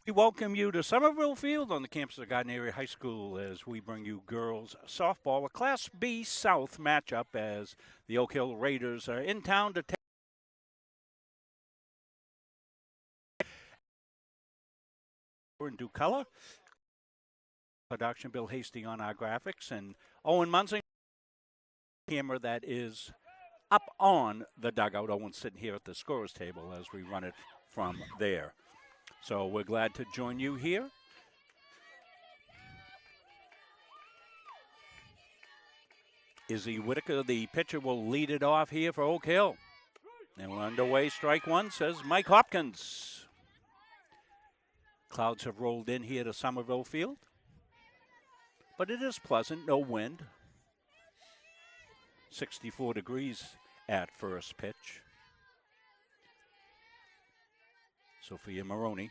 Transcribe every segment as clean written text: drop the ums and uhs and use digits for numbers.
We welcome you to Somerville Field on the campus of Gardiner High School as we bring you girls softball, a Class B South matchup as the Oak Hill Raiders are in town to take in due color. Production Bill Hasty on our graphics and Owen Munson, camera that is up on the dugout. Owen's sitting here at the scorer's table as we run it from there. So we're glad to join you here. Izzy Whitaker, the pitcher, will lead it off here for Oak Hill. And we're underway. Strike one, says Mike Hopkins. Clouds have rolled in here to Somerville Field. But it is pleasant, no wind. 64 degrees at first pitch. Sophia Maroney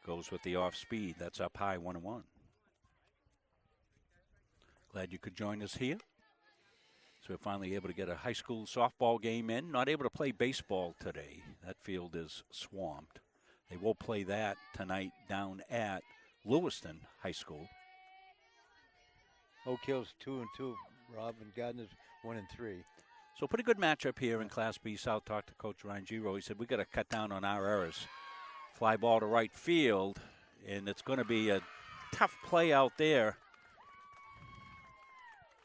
goes with the off speed. That's up high, 1-1. Glad you could join us here. So we're finally able to get a high school softball game in. Not able to play baseball today. That field is swamped. They will play that tonight down at Lewiston High School. Oak Hill's 2-2, Rob, and Gardiner's 1-3. So pretty good matchup here in Class B South. Talked to Coach Ryan Giro. He said we got to cut down on our errors. Fly ball to right field, and it's going to be a tough play out there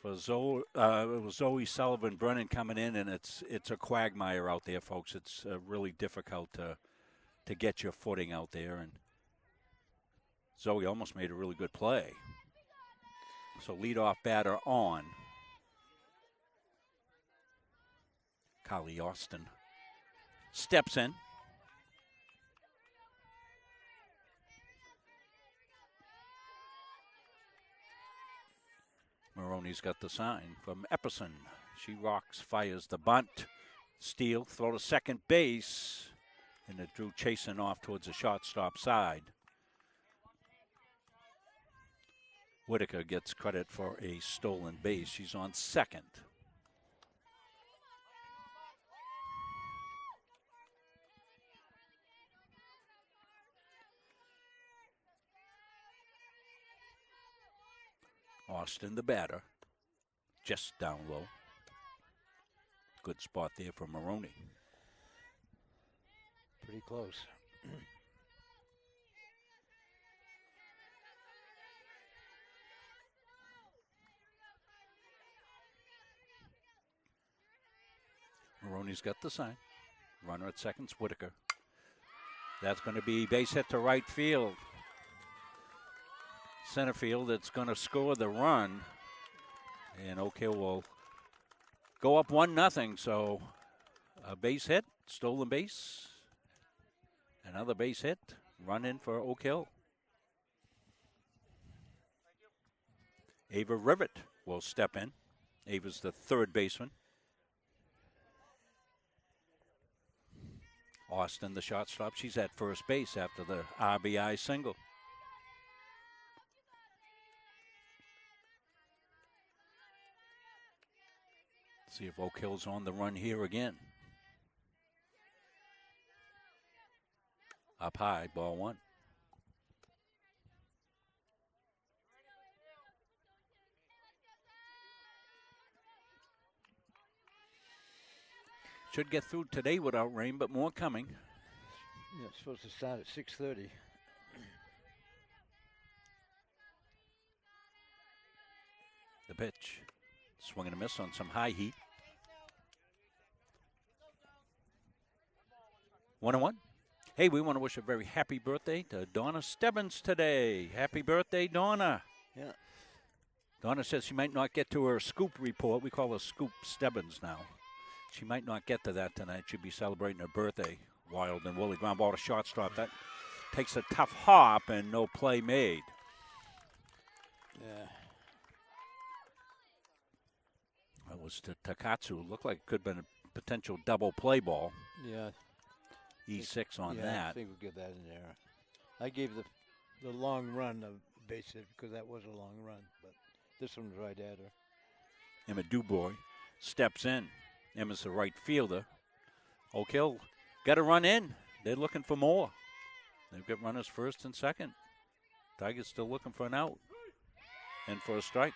for Zoe Sullivan Brennan coming in, and it's a quagmire out there, folks. It's really difficult to get your footing out there, and Zoe almost made a really good play. So leadoff batter on. Kylie Austin steps in. Maroney's got the sign from Epperson. She rocks, fires the bunt. Steele, throw to second base. And it drew chasing off towards the shortstop side. Whitaker gets credit for a stolen base. She's on second. Austin, the batter, just down low. Good spot there for Maroney. Pretty close. Maroney's got the sign. Runner at second's Whitaker. That's going to be base hit to right field. Center field, it's going to score the run. And Oak Hill will go up 1-0. So a base hit, stolen base. Another base hit, run in for Oak Hill. Ava Rivet will step in. Ava's the third baseman. Austin, the shortstop, she's at first base after the RBI single. See if Oak Hill's on the run here again. Up high, ball one. Should get through today without rain, but more coming. Yeah, it's supposed to start at 6:30. The pitch. Swing and a miss on some high heat. 1-1. Hey, we want to wish a very happy birthday to Donna Stebbins today. Happy birthday, Donna. Yeah. Donna says she might not get to her scoop report. We call her Scoop Stebbins now. She might not get to that tonight. She'll be celebrating her birthday. Wild and Woolly ground ball to shortstop. That takes a tough hop and no play made. Yeah. That was to Takatsu. Looked like it could have been a potential double play ball. Yeah. E6 on yeah, that. I think we'll get that in there. I gave the long run a base hit because that was a long run, but this one's right at her. Emma Dubois steps in. Emma's the right fielder. Oak Hill got to run in. They're looking for more. They've got runners first and second. Tigers still looking for an out and for a strike.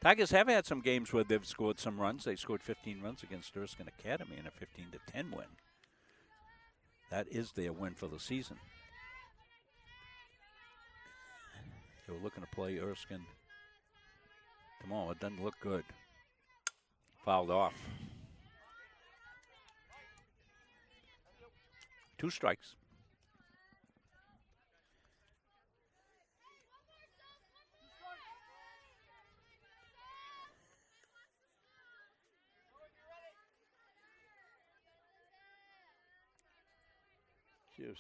Tigers have had some games where they've scored some runs. They scored 15 runs against Erskine Academy in a 15-10 win. That is their win for the season. They were looking to play Erskine tomorrow. It doesn't look good. Fouled off. 2 strikes.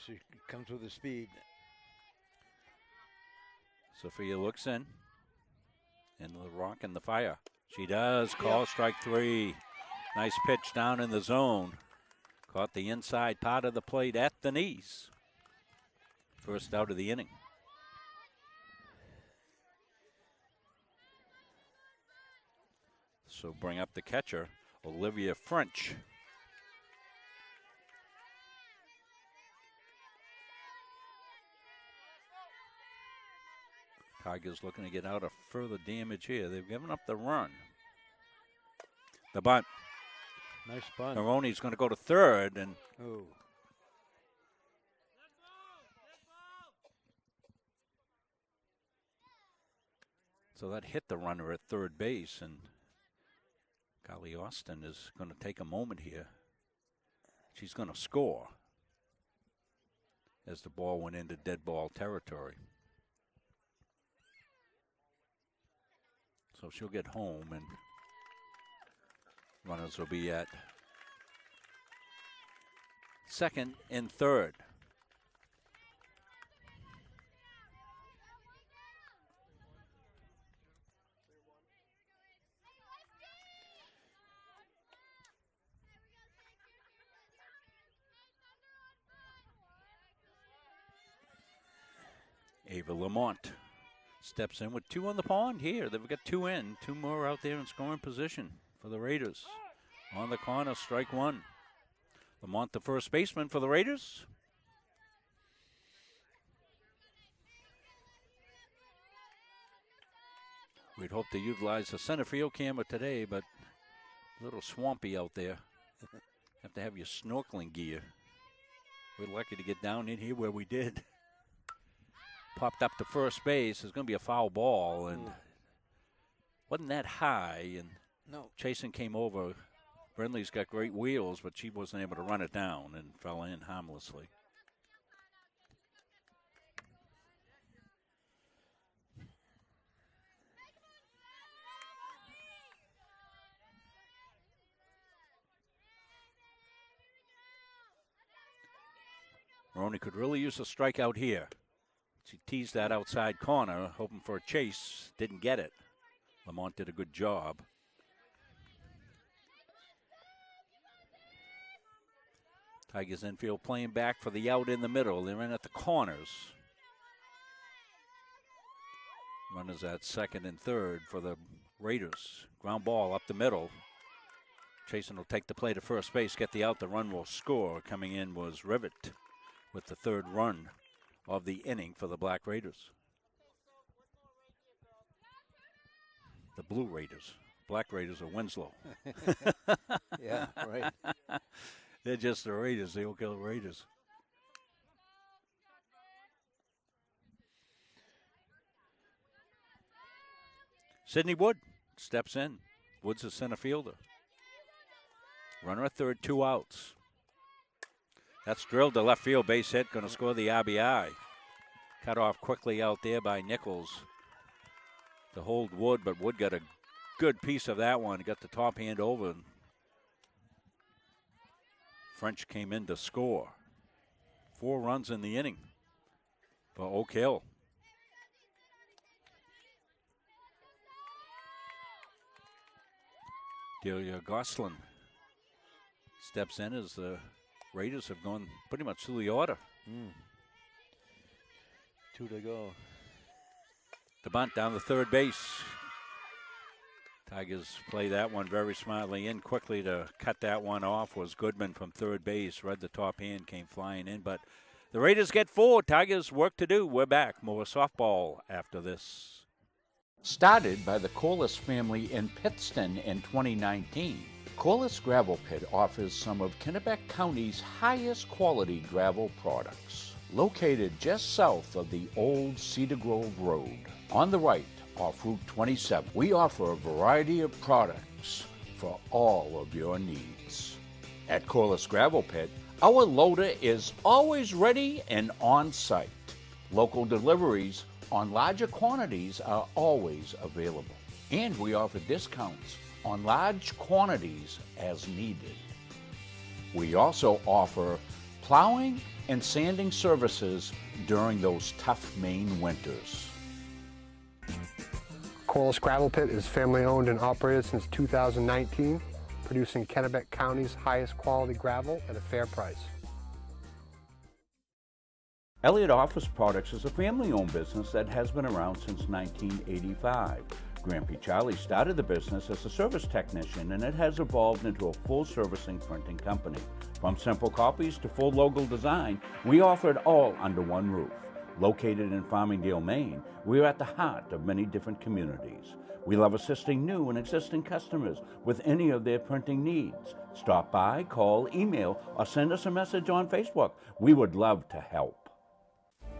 She comes with the speed. Sophia looks in. And the rock and the fire. She does. Call strike 3. Nice pitch down in the zone. Caught the inside part of the plate at the knees. First out of the inning. So bring up the catcher, Olivia French. Tigers looking to get out of further damage here. They've given up the run. The bunt. Nice bunt. Maroney's going to go to third, and so that hit the runner at third base, and golly, Austin is going to take a moment here. She's going to score as the ball went into dead ball territory. So she'll get home, and runners will be at second and third. Ava Lamont steps in with 2 on the pond here. They've got 2 in, 2 more out there in scoring position for the Raiders. On the corner, strike 1. Lamont, the first baseman for the Raiders. We'd hope to utilize the center field camera today, but a little swampy out there. Have to have your snorkeling gear. We're lucky to get down in here where we did. Popped up to first base. There's going to be a foul ball, and wasn't that high. And no, Chasen came over. Brindley's got great wheels, but she wasn't able to run it down and fell in harmlessly. Maroney could really use a strikeout here. She teased that outside corner, hoping for a chase. Didn't get it. Lamont did a good job. Tigers infield playing back for the out in the middle. They're in at the corners. Runners at second and third for the Raiders. Ground ball up the middle. Chasen will take the play to first base, get the out. The run will score. Coming in was Rivet with the third run of the inning for the Black Raiders. The Blue Raiders. Black Raiders are Winslow. Yeah, right. They're just the Raiders. They will kill the Raiders. Sydney Wood steps in. Wood's a center fielder. Runner at third, 2 outs. That's drilled to left field, base hit, going to score the RBI. Cut off quickly out there by Nichols to hold Wood, but Wood got a good piece of that one. Got the top hand over. French came in to score. 4 runs in the inning for Oak Hill. Delia Goslin steps in as the Raiders have gone pretty much through the order. 2 to go. The bunt down the third base. Tigers play that one very smartly. In quickly to cut that one off was Goodman from third base. Read the top hand, came flying in, but The Raiders get 4. Tigers work to do. We're back. More softball after this. Started by the Corliss family in Pittston in 2019, Corliss Gravel Pit offers some of Kennebec County's highest quality gravel products. Located just south of the old Cedar Grove Road, on the right off Route 27, we offer a variety of products for all of your needs. At Corliss Gravel Pit, our loader is always ready and on site. Local deliveries on larger quantities are always available. And we offer discounts on large quantities as needed. We also offer plowing and sanding services during those tough Maine winters. Corliss Gravel Pit is family owned and operated since 2019, producing Kennebec County's highest quality gravel at a fair price. Elliott Office Products is a family-owned business that has been around since 1985. Grampy Charlie started the business as a service technician, and it has evolved into a full-servicing printing company. From simple copies to full logo design, we offer it all under one roof. Located in Farmingdale, Maine, we are at the heart of many different communities. We love assisting new and existing customers with any of their printing needs. Stop by, call, email, or send us a message on Facebook. We would love to help.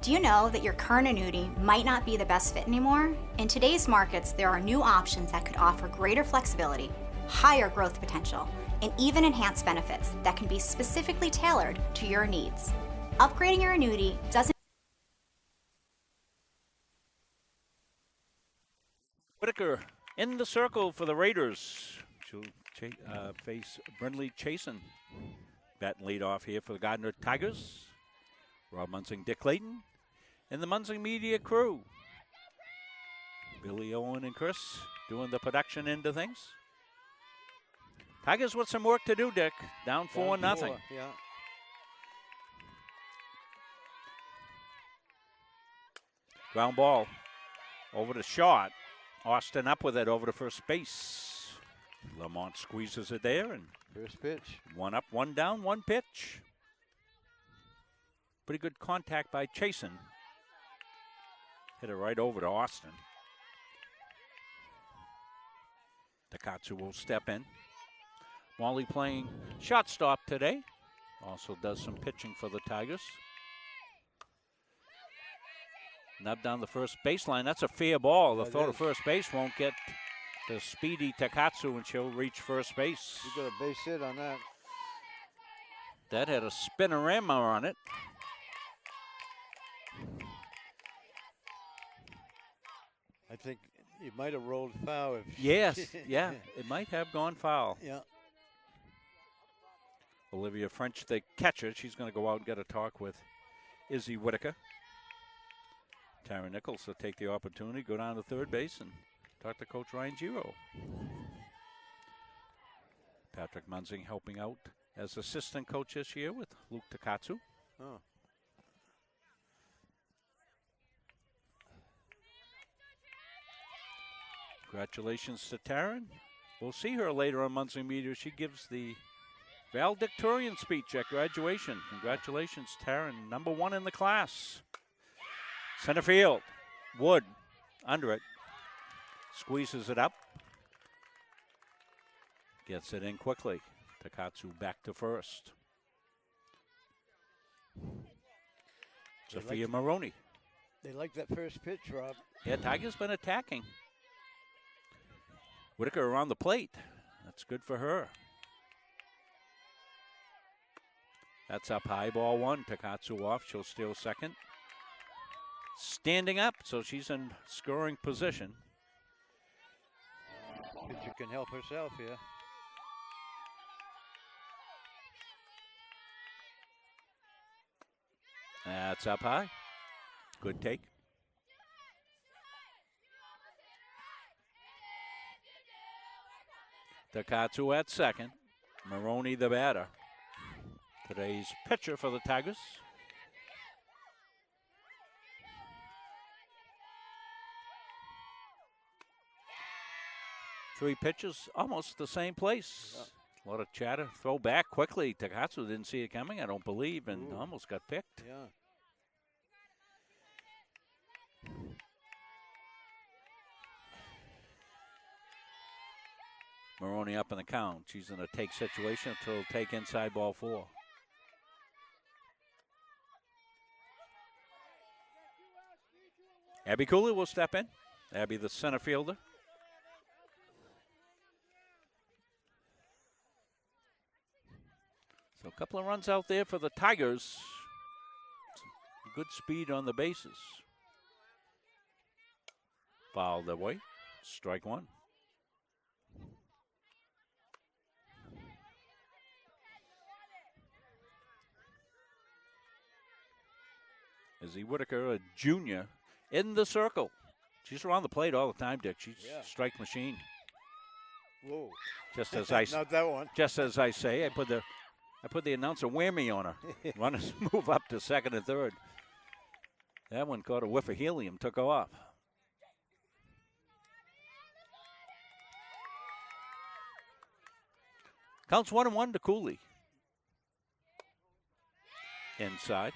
Do you know that your current annuity might not be the best fit anymore? In today's markets, there are new options that could offer greater flexibility, higher growth potential, and even enhanced benefits that can be specifically tailored to your needs. Upgrading your annuity doesn't. Whitaker in the circle for the Raiders. She'll face Brindley Chasen. Batting lead off here for the Gardiner Tigers. Rob Munsing, Dick Clayton, and the Munsing Media crew. Billy Owen and Chris doing the production end of things. Tigers with some work to do, Dick. Down 4-0. Yeah. Ground ball over the shot. Austin up with it over to first base. Lamont squeezes it there, and First pitch. 1 up, 1 down, 1 pitch. Pretty good contact by Chasen. Hit it right over to Austin. Takatsu will step in. Molly playing shortstop today. Also does some pitching for the Tigers. Nub down the first baseline. That's a fair ball. The throw to first base won't get the speedy Takatsu, and she'll reach first base. You got a base hit on that. That had a spinorama on it. I think it might have rolled foul. Yes, yeah, it might have gone foul. Yeah. Olivia French, the catcher, she's going to go out and get a talk with Izzy Whitaker. Tara Nichols will take the opportunity, go down to third base and talk to Coach Ryan Giro. Patrick Munsing helping out as assistant coach this year with Luke Takatsu. Oh. Congratulations to Taryn. We'll see her later on Munsing Media. She gives the valedictorian speech at graduation. Congratulations, Taryn, number 1 in the class. Center field, Wood under it. Squeezes it up. Gets it in quickly. Takatsu back to first. Sophia Maroney. They like that first pitch, Rob. Yeah, Tiger's been attacking. Whitaker around the plate. That's good for her. That's up high, ball 1. Takatsu off. She'll steal second. Standing up, so she's in scoring position. Pitcher can help herself here. That's up high. Good take. Takatsu at second. Maroney the batter. Today's pitcher for the Tigers. Three pitches, almost the same place. A lot of chatter. Throw back quickly. Takatsu didn't see it coming, I don't believe, and almost got picked. Yeah. Maroney up in the count. She's in a take situation until take inside ball 4. Abby Cooley will step in. Abby, the center fielder. So a couple of runs out there for the Tigers. Good speed on the bases. Fouled away. Strike 1. Izzy Whitaker, a junior, in the circle. She's around the plate all the time, Dick. She's a strike machine. Whoa. Just as I Not that one. Just as I say, I put the announcer whammy on her. Runners move up to second and third. That one caught a whiff of helium, took off. Counts 1-1 to Cooley. Inside.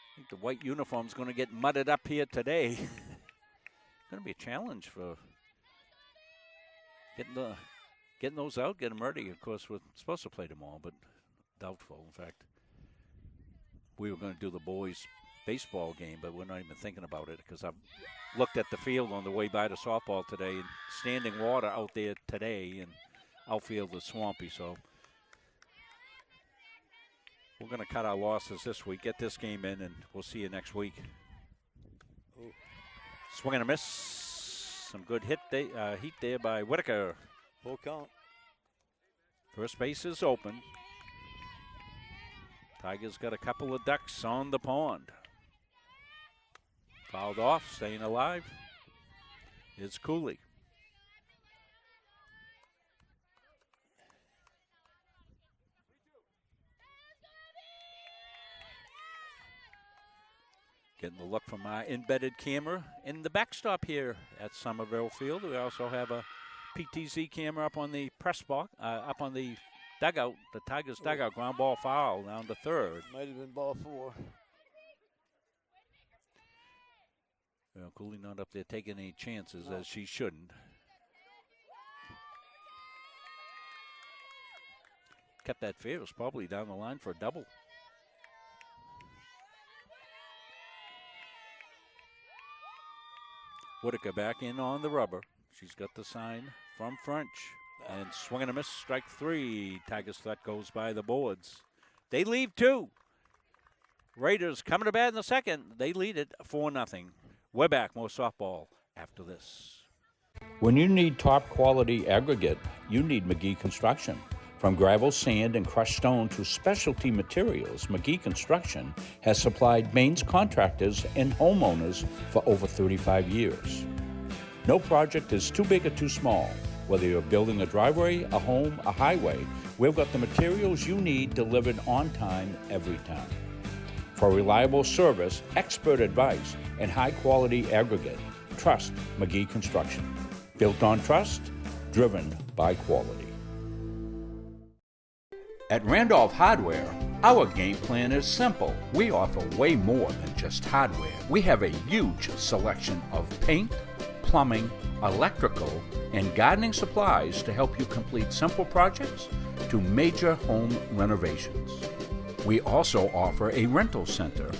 I think the white uniform's going to get mudded up here today. It's going to be a challenge for getting those out, get them ready. Of course, we're supposed to play tomorrow, but doubtful. In fact, we were going to do the boys' baseball game, but we're not even thinking about it because I've looked at the field on the way by to softball today, and standing water out there today, and outfield is swampy, so we're going to cut our losses this week, get this game in, and we'll see you next week. Ooh. Swing and a miss. Some good heat there by Whitaker. Full count. First base is open. Tigers got a couple of ducks on the pond. Fouled off, staying alive is Cooley. Getting the look from our embedded camera in the backstop here at Somerville Field. We also have a PTZ camera up on the press box, up on the dugout, the Tigers dugout. Ground ball foul down to third. Might have been ball 4. Well, Cooley not up there taking any chances, as she shouldn't. Kept that fair. It was probably down the line for a double. Whitaker back in on the rubber. She's got the sign from French. And swing and a miss, strike 3. Tigers threat goes by the boards. They leave 2. Raiders coming to bat in the second. They lead it 4-0. We're back, more softball after this. When you need top quality aggregate, you need McGee Construction. From gravel, sand, and crushed stone to specialty materials, McGee Construction has supplied Maine's contractors and homeowners for over 35 years. No project is too big or too small. Whether you're building a driveway, a home, a highway, we've got the materials you need delivered on time every time. For reliable service, expert advice, and high-quality aggregate, trust McGee Construction. Built on trust, driven by quality. At Randolph Hardware, our game plan is simple. We offer way more than just hardware. We have a huge selection of paint, plumbing, electrical, and gardening supplies to help you complete simple projects to major home renovations. We also offer a rental center,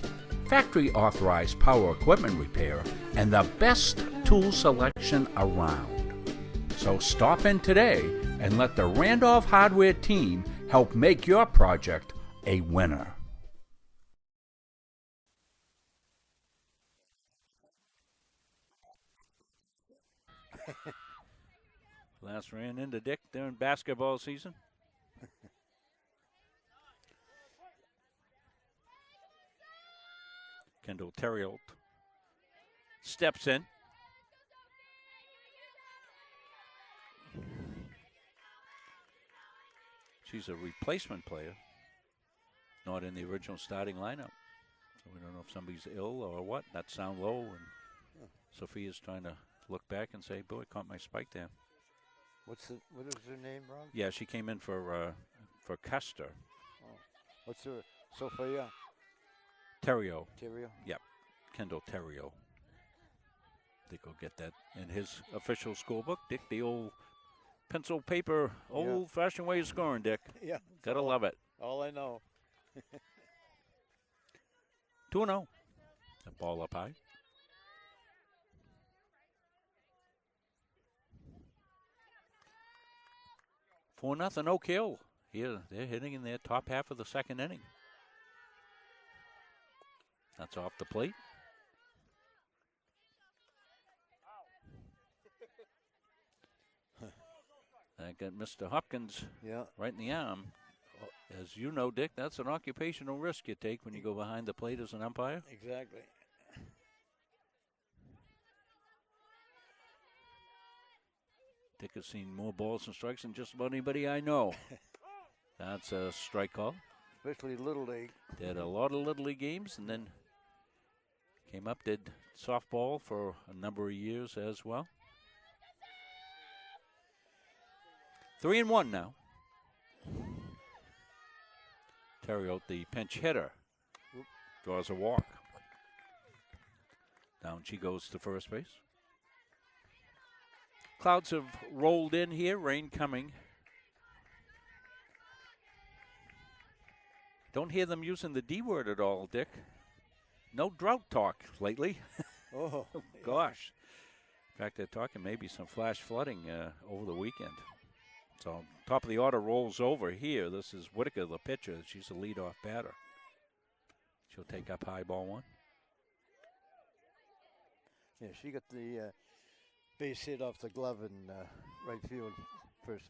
factory-authorized power equipment repair, and the best tool selection around. So stop in today and let the Randolph Hardware team help make your project a winner. Last ran into Dick during basketball season. Kendall Terriot steps in. She's a replacement player, not in the original starting lineup. So we don't know if somebody's ill or what. That sound low, and Sophia's trying to look back and say, boy, caught my spike there. What is her name, Ron? Yeah, she came in for Custer. Oh. What's her? Sophia. Terrio. Terrio. Yep, Kendall Terrio. Dick will get that in his official score book. Dick, the old pencil paper, old-fashioned way of scoring, Dick. Yeah. Gotta love it. All I know. 2-0. The ball up high. For nothing, Oak Hill. Here, they're hitting in their top half of the second inning. That's off the plate. I got Mr. Hopkins right in the arm. As you know, Dick, that's an occupational risk you take when you go behind the plate as an umpire. Exactly. Dick has seen more balls and strikes than just about anybody I know. That's a strike call. Especially Little League. Did a lot of Little League games and then came up, did softball for a number of years as well. 3-1 now. Terrio, the pinch hitter, draws a walk. Down she goes to first base. Clouds have rolled in here, rain coming. Don't hear them using the D word at all, Dick. No drought talk lately. Oh, gosh. In fact, they're talking maybe some flash flooding over the weekend. So top of the order rolls over here. This is Whitaker, the pitcher. She's the leadoff batter. She'll take up high, ball one. Yeah, she got the base hit off the glove in right field first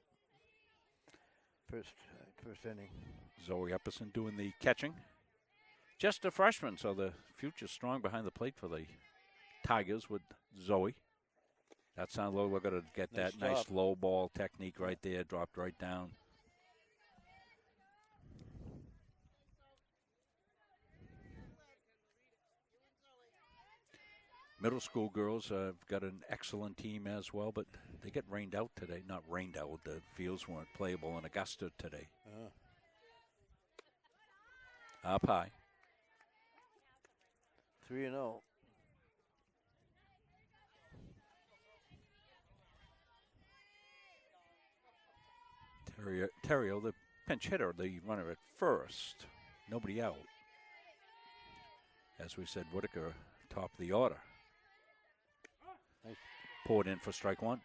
inning. Zoe Epperson doing the catching. Just a freshman, so the future's strong behind the plate for the Tigers with Zoe. That sound low. We're going to get that nice low ball technique right there. Dropped right down. Middle school girls have got an excellent team as well, but they get rained out today. Not rained out. The fields weren't playable in Augusta today. Up high. 3-0. Terrio, the pinch hitter, the runner at first. Nobody out. As we said, Whitaker top of the order. Nice. Poured in for strike one.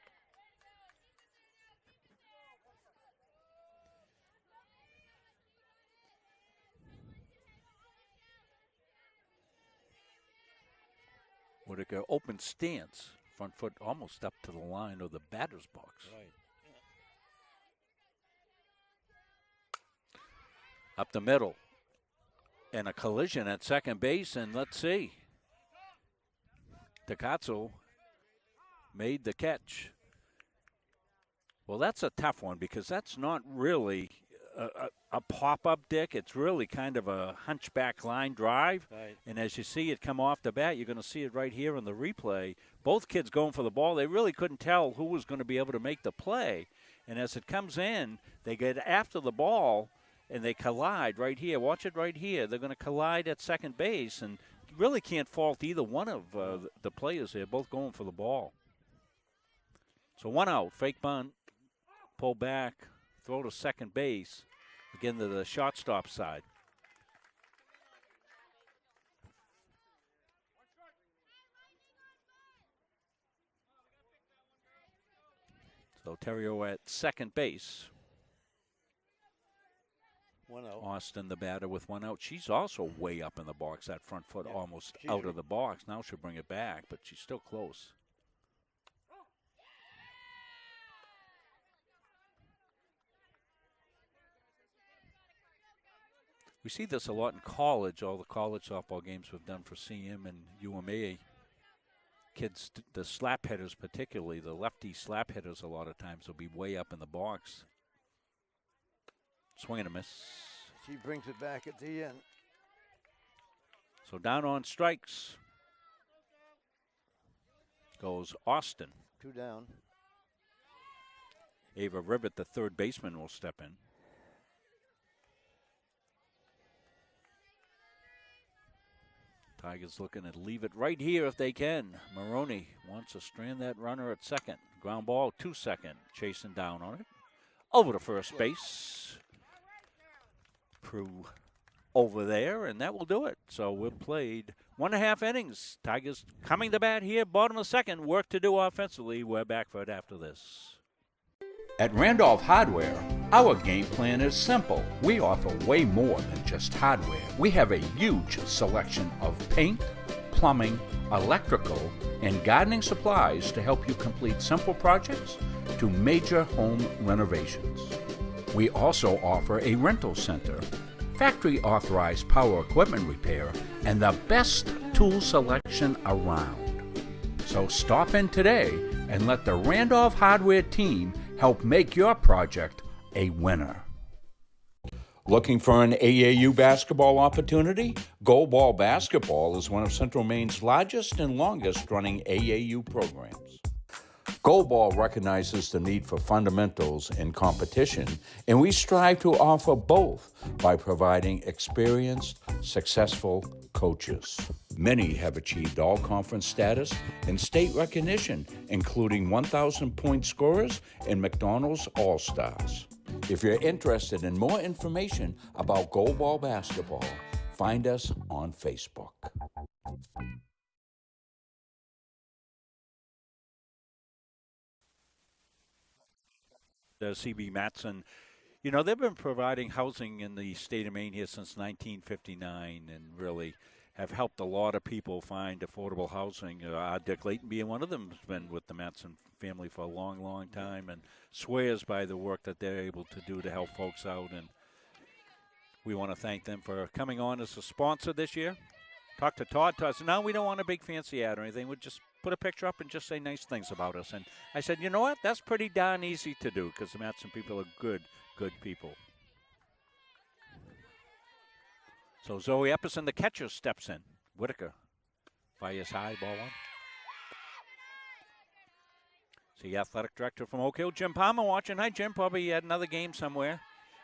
Whitaker open stance. Front foot almost up to the line of the batter's box. Right. Up the middle. And a collision at second base, and let's see. Takatsu made the catch. Well, that's a tough one because that's not really a pop-up, Dick. It's really kind of a hunchback line drive. Right. And as you see it come off the bat, you're going to see it right here in the replay. Both kids going for the ball. They really couldn't tell who was going to be able to make the play. And as it comes in, they get after the ball, and they collide right here. Watch it right here. They're going to collide at second base, and really can't fault either one of the players here, both going for the ball. So one out, fake bunt, pull back, throw to second base, again to the shortstop side. So Terrio at second base. 1 out. Austin, the batter, with one out. She's also way up in the box. That front foot almost out of the box. Now she'll bring it back, but she's still close. We see this a lot in college, all the college softball games we've done for CM and UMA. Kids, the slap hitters particularly, the lefty slap hitters a lot of times will be way up in the box. Swing and a miss. She brings it back at the end. So down on strikes goes Austin. 2 down. Ava Rivet, the third baseman, will step in. Tigers looking to leave it right here if they can. Maroney wants to strand that runner at second. Ground ball to second. Chasing down on it. Over to first base. Prue over there, and that will do it. So we've played 1.5 innings. Tigers coming to bat here, bottom of second. Work to do offensively. We're back for it after this. At Randolph Hardware, our game plan is simple. We offer way more than just hardware. We have a huge selection of paint, plumbing, electrical, and gardening supplies to help you complete simple projects to major home renovations. We also offer a rental center, factory authorized power equipment repair, and the best tool selection around. So stop in today and let the Randolph Hardware team help make your project a winner. Looking for an AAU basketball opportunity? Gold Ball Basketball is one of Central Maine's largest and longest running AAU programs. Gold Ball recognizes the need for fundamentals in competition, and we strive to offer both by providing experienced, successful coaches. Many have achieved all-conference status and state recognition, including 1,000-point scorers and McDonald's All-Stars. If you're interested in more information about Gold Ball Basketball, find us on Facebook. CB Matson, you know, they've been providing housing in the state of Maine here since 1959 and really have helped a lot of people find affordable housing. Dick Layton being one of them has been with the Matson family for a long, long time and swears by the work that they're able to do to help folks out. And we want to thank them for coming on as a sponsor this year. Talk to Todd. Todd said, no, we don't want a big fancy ad or anything. We'll just put a picture up and just say nice things about us. And I said, you know what? That's pretty darn easy to do because the Matson people are good, good people. So Zoe Epperson, the catcher, steps in. Whitaker fires high, ball one. See, athletic director from Oak Hill, Jim Palmer, watching. Hi, Jim. Probably had another game somewhere.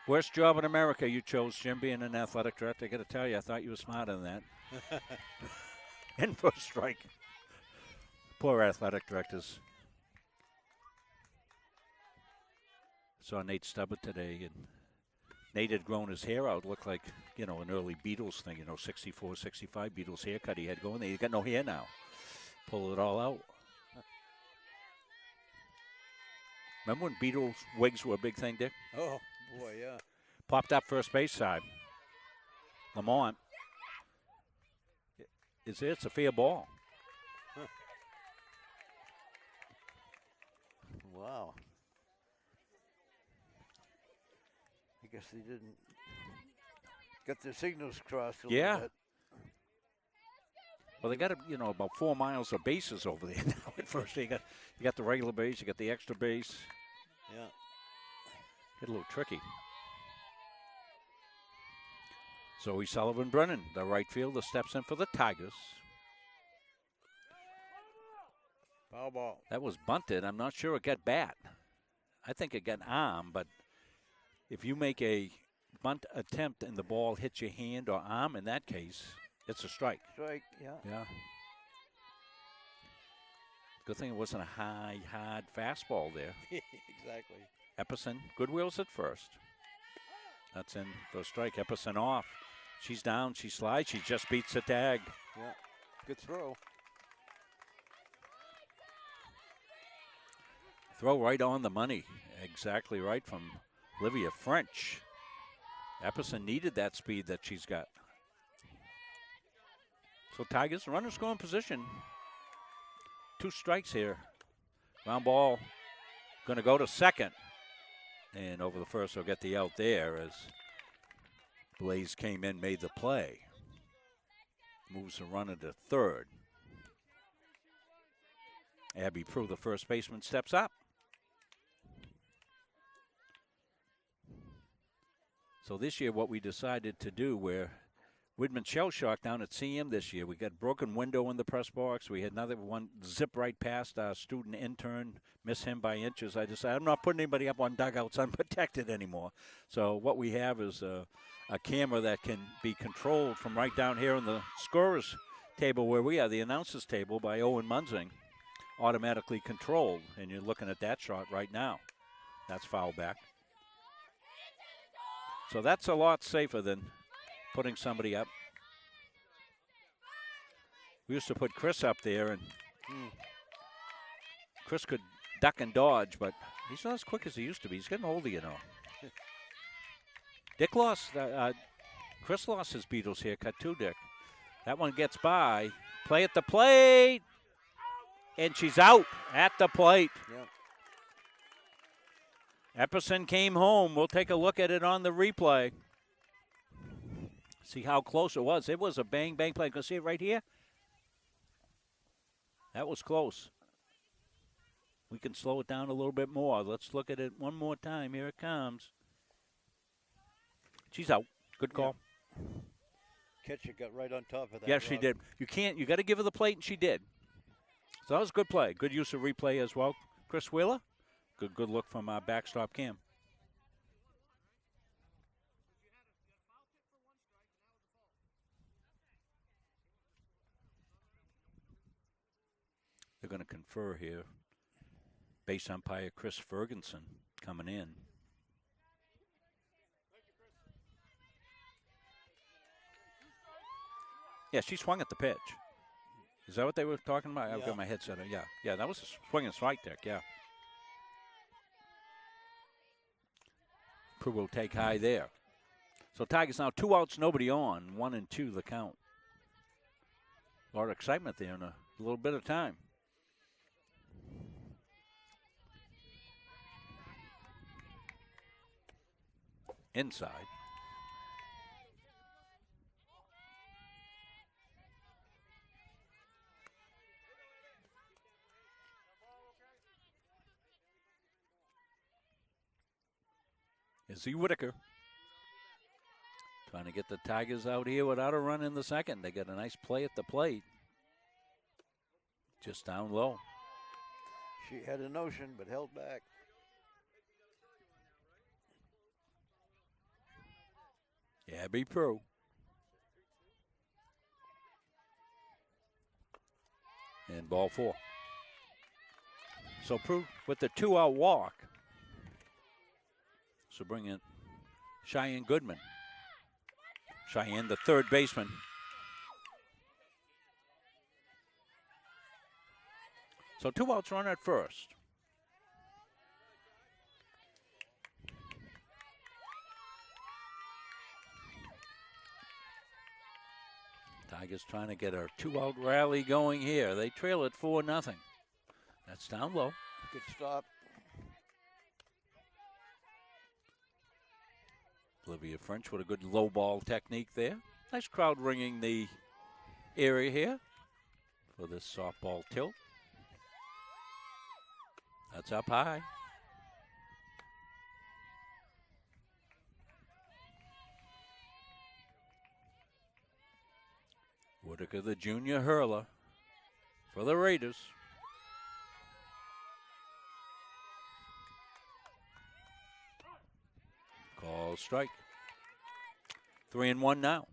Worst job in America you chose, Jim, being an athletic director. I got to tell you, I thought you were smarter than that. And for a strike. Poor athletic directors. Saw Nate Stubbard today, and Nate had grown his hair out. Looked like, you know, an early Beatles thing, you know, 64, 65 Beatles haircut he had going there. He's got no hair now. Pull it all out. Remember when Beatles wigs were a big thing, Dick? Oh, boy, yeah. Popped up first base side. Lamont. It's a fair ball. Huh. Wow. I guess they didn't get their signals crossed a little bit. Well, they got, you know, about 4 miles of bases over there now. At first, you got the regular base, you got the extra base. Yeah. Get a little tricky. Zoe Sullivan Brennan, the right fielder, steps in for the Tigers. Foul ball. That was bunted. I'm not sure it got bat. I think it got arm, but if you make a bunt attempt and the ball hits your hand or arm, in that case, it's a strike. Strike, yeah. Yeah. Good thing it wasn't a high, hard fastball there. Exactly. Epperson, Goodwill's at first. That's in for a strike. Epperson off. She's down. She slides. She just beats the tag. Yeah. Good throw. Throw right on the money. Exactly right from Olivia French. Epperson needed that speed that she's got. So Tigers, runners go in position. 2 strikes here. Ground ball going to go to second. And over the first, will get the out there as Blaze came in, made the play. Moves the runner to third. Abby Prue, the first baseman, steps up. So this year what we decided to do, where Widman shell shock down at CM this year. We got broken window in the press box. We had another one zip right past our student intern, miss him by inches. I decided I'm not putting anybody up on dugouts unprotected anymore. So what we have is a camera that can be controlled from right down here in the scorer's table where we are, the announcers table by Owen Munzing, automatically controlled. And you're looking at that shot right now. That's foul back. So that's a lot safer than putting somebody up. We used to put Chris up there, and Chris could duck and dodge, but he's not as quick as he used to be. He's getting older, you know. Dick lost, Chris lost his Beatles haircut too, Dick. That one gets by. Play at the plate. And she's out at the plate. Yep. Epperson came home. We'll take a look at it on the replay. See how close it was. It was a bang, bang play. You can see it right here? That was close. We can slow it down a little bit more. Let's look at it one more time. Here it comes. She's out. Good call. Catcher got right on top of that. Yeah, she did. You got to give her the plate, and she did. So that was a good play. Good use of replay as well. Chris Wheeler, good look from our backstop cam. They're going to confer here. Base umpire Chris Ferguson coming in. Yeah, she swung at the pitch. Is that what they were talking about? I've got my headset on. Yeah, that was a swinging strike, Dick, yeah. Prue will take high there. So Tigers now 2 outs, nobody on. 1 and 2 the count. A lot of excitement there in a little bit of time. Inside. Izzy Whitaker trying to get the Tigers out here without a run in the second. They get a nice play at the plate. Just down low. She had a notion, but held back. Abby Prue. And ball 4. So Prue with the 2-out walk. So bring in Cheyenne Goodman. Cheyenne, the third baseman. So 2 outs, run at first. Tigers trying to get a 2-out rally going here. They trail it 4-0. That's down low. Good stop. Olivia French with a good low ball technique there. Nice crowd ringing the area here for this softball tilt. That's up high. Whitaker, the junior hurler for the Raiders. Call strike. 3-1 now.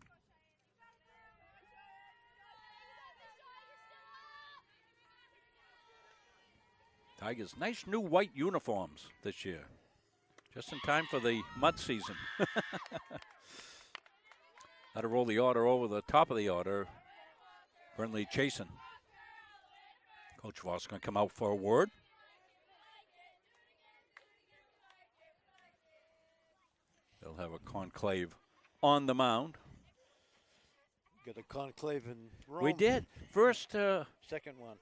Tigers, nice new white uniforms this year. Just in time for the mud season. How to roll the order over the top of the order. Burnley Chasen. Coach Voss going to come out for a word. They'll have a conclave on the mound. Got a conclave in Rome. We did. First. Second one.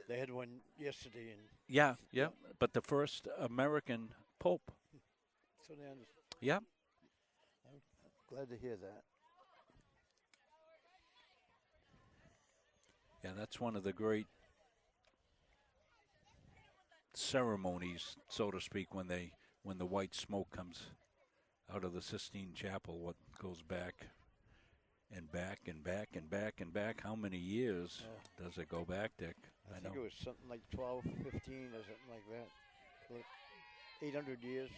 They had one yesterday. Yeah. But the first American Pope. So then. Yeah. I'm glad to hear that. Yeah, that's one of the great ceremonies, so to speak, when the white smoke comes out of the Sistine Chapel. What goes back and back and back and back and back? How many years does it go back, Dick? I think it was something like 12, 15 or something like that. Like 800 years.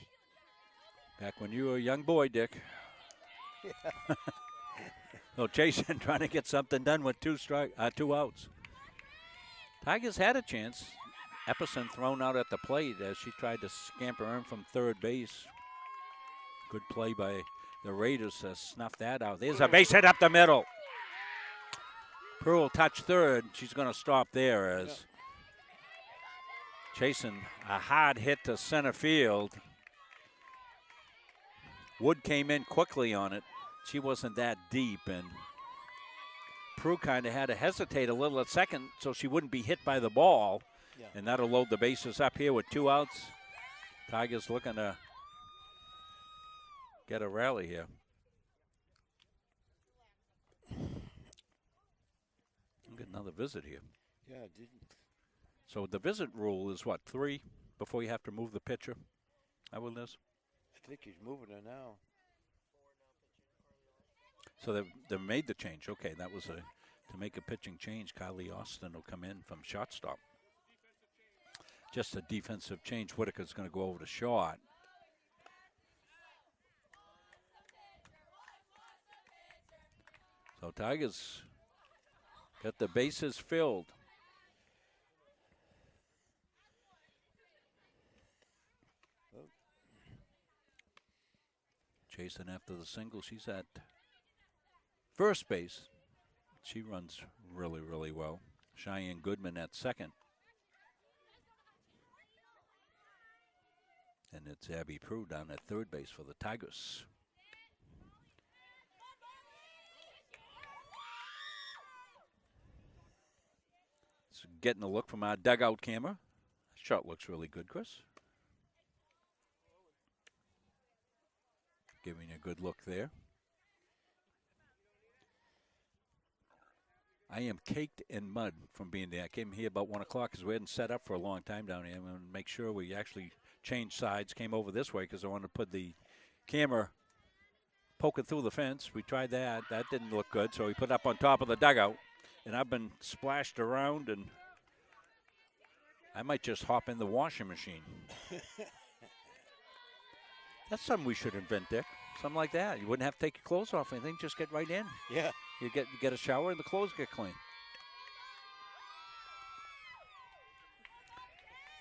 Back when you were a young boy, Dick. Yeah. So Jason trying to get something done with two outs. Tigers had a chance. Epperson thrown out at the plate as she tried to scamper in from third base. Good play by the Raiders to snuff that out. There's a base hit up the middle. Pearl will touch third. She's going to stop there as chasing a hard hit to center field. Wood came in quickly on it. She wasn't that deep, and Prue kind of had to hesitate a little at second so she wouldn't be hit by the ball. Yeah. And that'll load the bases up here with two outs. Tigers looking to get a rally here. We'll get another visit here. Yeah, it didn't. So the visit rule is what, 3 before you have to move the pitcher? That what it is? I think he's moving her now. So they've made the change. Okay, that was to make a pitching change. Kylie Austin will come in from shortstop. Just a defensive change. Whitaker's going to go over to short. So Tigers got the bases filled. Chasing after the single. She's at first base. She runs really, really well. Cheyenne Goodman at second. And it's Abby Prue down at third base for the Tigers. So getting a look from our dugout camera. Shot looks really good, Chris. Giving a good look there. I am caked in mud from being there. I came here about 1 o'clock because we hadn't set up for a long time down here. I'm going to make sure we actually changed sides, came over this way because I wanted to put the camera poking through the fence. We tried that. That didn't look good, so we put up on top of the dugout. And I've been splashed around, and I might just hop in the washing machine. That's something we should invent, Dick. Something like that. You wouldn't have to take your clothes off or anything. Just get right in. Yeah. You get a shower and the clothes get clean.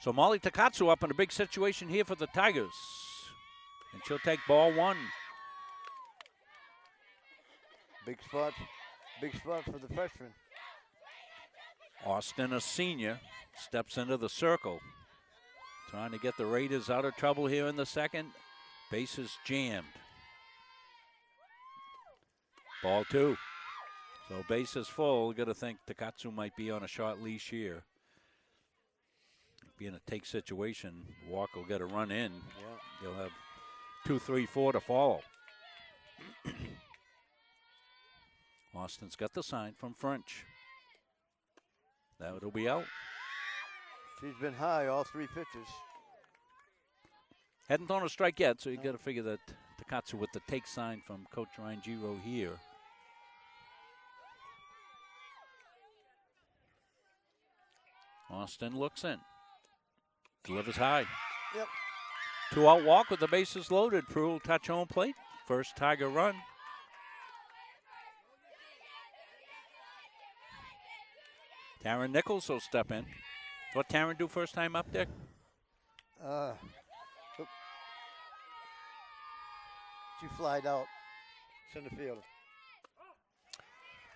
So Molly Takatsu up in a big situation here for the Tigers. And she'll take ball one. Big spot for the freshman. Austin, a senior, steps into the circle. Trying to get the Raiders out of trouble here in the second. Bases jammed. Ball two. So base is full. Got to think Takatsu might be on a short leash here. Be in a take situation. Walker will get a run in. Yeah. He'll have 2, 3, 4 to follow. Austin's got the sign from French. That'll be out. She's been high all 3 pitches. Hadn't thrown a strike yet, so you got to figure that Takatsu with the take sign from Coach Ryan Giro here. Austin looks in. Delivers high. Yep. 2-out walk with the bases loaded. Prue will touch home plate. First Tiger run. Taryn Nichols will step in. What Taryn do first time up, Dick? She flied out center field.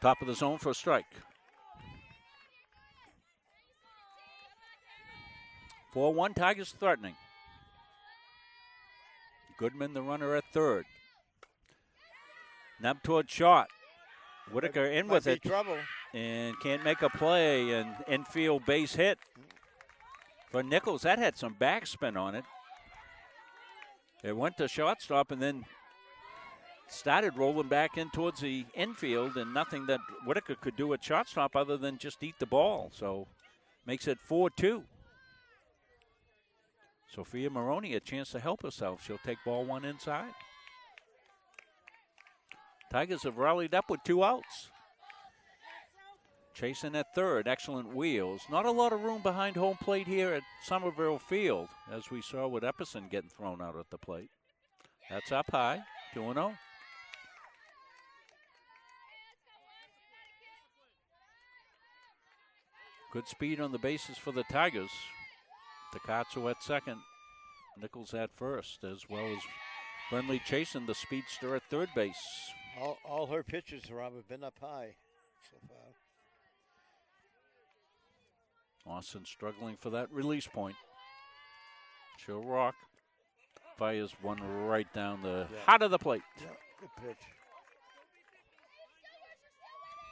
Top of the zone for a strike. 4-1, Tigers threatening. Goodman, the runner at third. Nub toward shot. Whitaker in with it. Trouble. And can't make a play. And infield base hit for Nichols. That had some backspin on it. It went to shortstop and then started rolling back in towards the infield, and nothing that Whitaker could do at shortstop other than just eat the ball. So makes it 4-2. Sophia Maroney a chance to help herself. She'll take ball one inside. Tigers have rallied up with 2 outs. Chasing at third, excellent wheels. Not a lot of room behind home plate here at Somerville Field, as we saw with Epperson getting thrown out at the plate. That's up high, 2-0. Good speed on the bases for the Tigers. Takatsu at second. Nichols at first, as well as Brenly chasing the speedster at third base. All her pitches, Rob, have been up high so far. Austin struggling for that release point. She'll rock. Fires one right down the heart of the plate. Yeah, good pitch.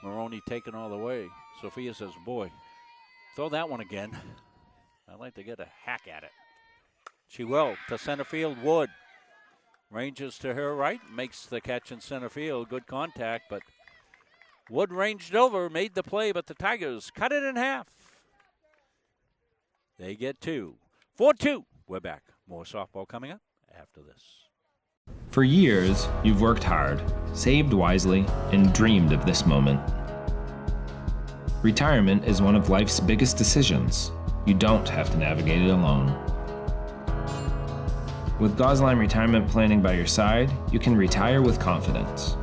Maroney taking all the way. Sophia says, boy, throw that one again. I'd like to get a hack at it. She will. To center field, Wood. Ranges to her right, makes the catch in center field. Good contact, but Wood ranged over, made the play, but the Tigers cut it in half. They get 2. 4-2. We're back. More softball coming up after this. For years, you've worked hard, saved wisely, and dreamed of this moment. Retirement is one of life's biggest decisions. You don't have to navigate it alone. With Gosline Retirement Planning by your side, you can retire with confidence.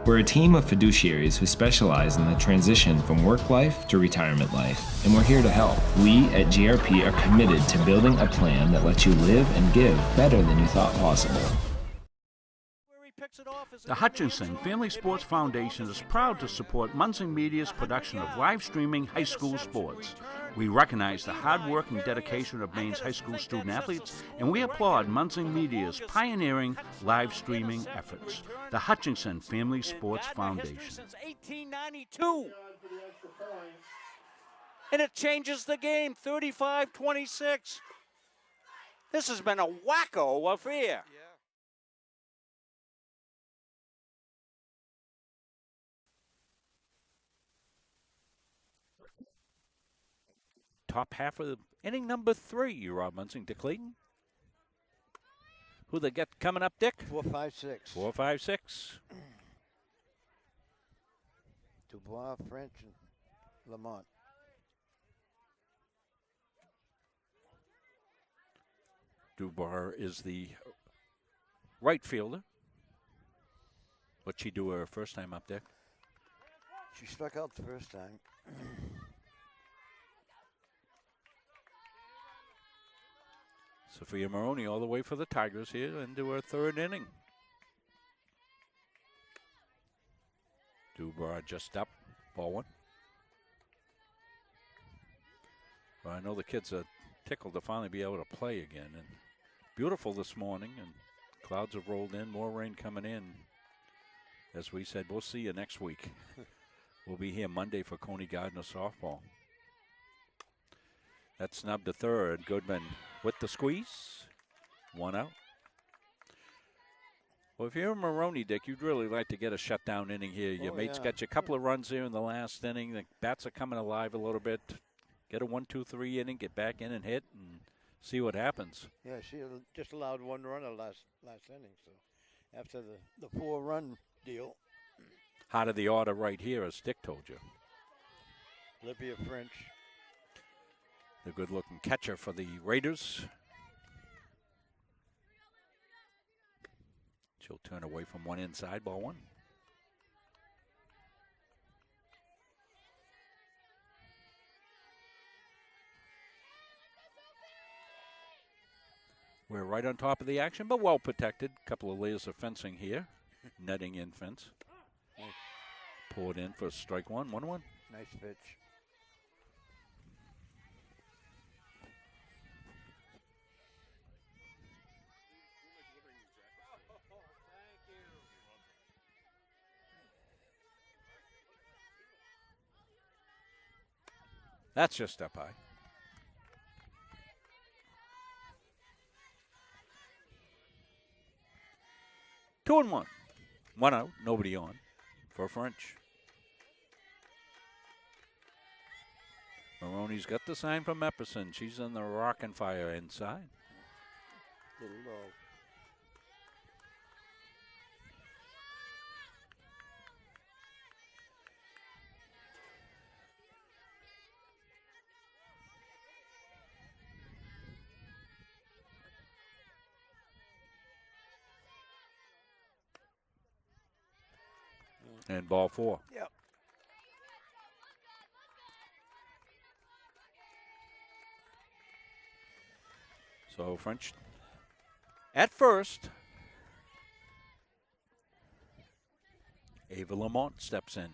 We're a team of fiduciaries who specialize in the transition from work life to retirement life, and we're here to help. We at GRP are committed to building a plan that lets you live and give better than you thought possible. The Hutchinson Family Sports Foundation is proud to support Munson Media's production of live streaming high school sports. We recognize the hard work and dedication of Maine's high school student athletes, and we applaud Munson Media's pioneering live streaming efforts. The Hutchinson Family Sports Foundation. Since 1892. And it changes the game, 35-26. This has been a wacko affair. Top half of the inning number 3, Rob Munson to Clayton. Who they get coming up, Dick? 4-5-6. 4-5-6. Dubois, French, and Lamont. Dubois is the right fielder. What'd she do her first time up there? She struck out the first time. Sophia Maroney all the way for the Tigers here into her third inning. Dubois just up, ball one. Well, I know the kids are tickled to finally be able to play again. And beautiful this morning, and clouds have rolled in, more rain coming in. As we said, we'll see you next week. We'll be here Monday for Coney Gardiner softball. That's snubbed to third. Goodman with the squeeze. One out. Well, if you're Maroney, Dick, you'd really like to get a shutdown inning here. Your mate's got you a couple of runs here in the last inning. The bats are coming alive a little bit. Get a 1-2-3 inning, get back in and hit, and see what happens. Yeah, she just allowed one runner last inning. So after the 4-run deal. Heart of the order right here, as Dick told you. Olivia French. The good-looking catcher for the Raiders. She'll turn away from one inside, ball one. We're right on top of the action, but well protected. Couple of layers of fencing here. Netting in fence. Nice. Pulled in for strike one, 1-1. Nice pitch. That's just up high. Two and one. One out, nobody on for French. Maroney's got the sign from Epperson. She's in the rock and fire inside. Little low. And ball four. Yep. So French at first. Ava Lamont steps in.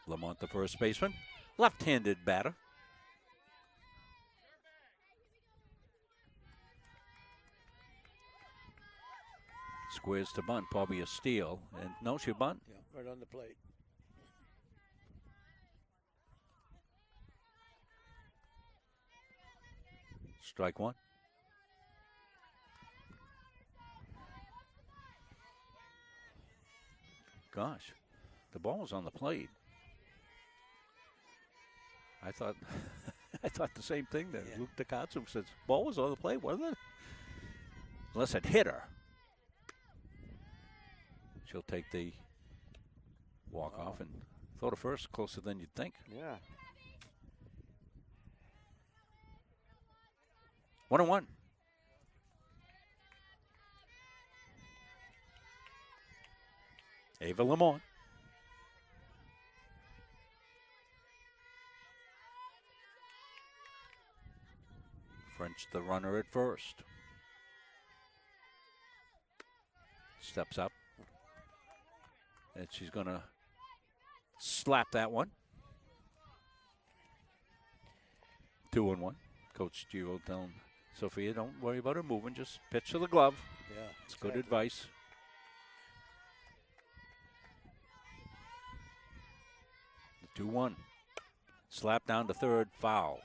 Lamont, the first baseman, left-handed batter. Squares to bunt, probably a steal. And no, she bunt. Yeah, right on the plate. Strike one. Gosh, the ball was on the plate. I thought I thought the same thing that Luke Takatsu said. Ball was on the plate, wasn't it? Unless it hit her. She'll take the walk off and throw to first, closer than you'd think. Yeah. 1-1. Ava Lamont. French, the runner at first. Steps up. And she's going to slap that one. 2-1. Coach Giro telling Sophia, don't worry about her moving. Just pitch to the glove. Yeah. It's good advice. The 2-1. Slap down to third. Foul.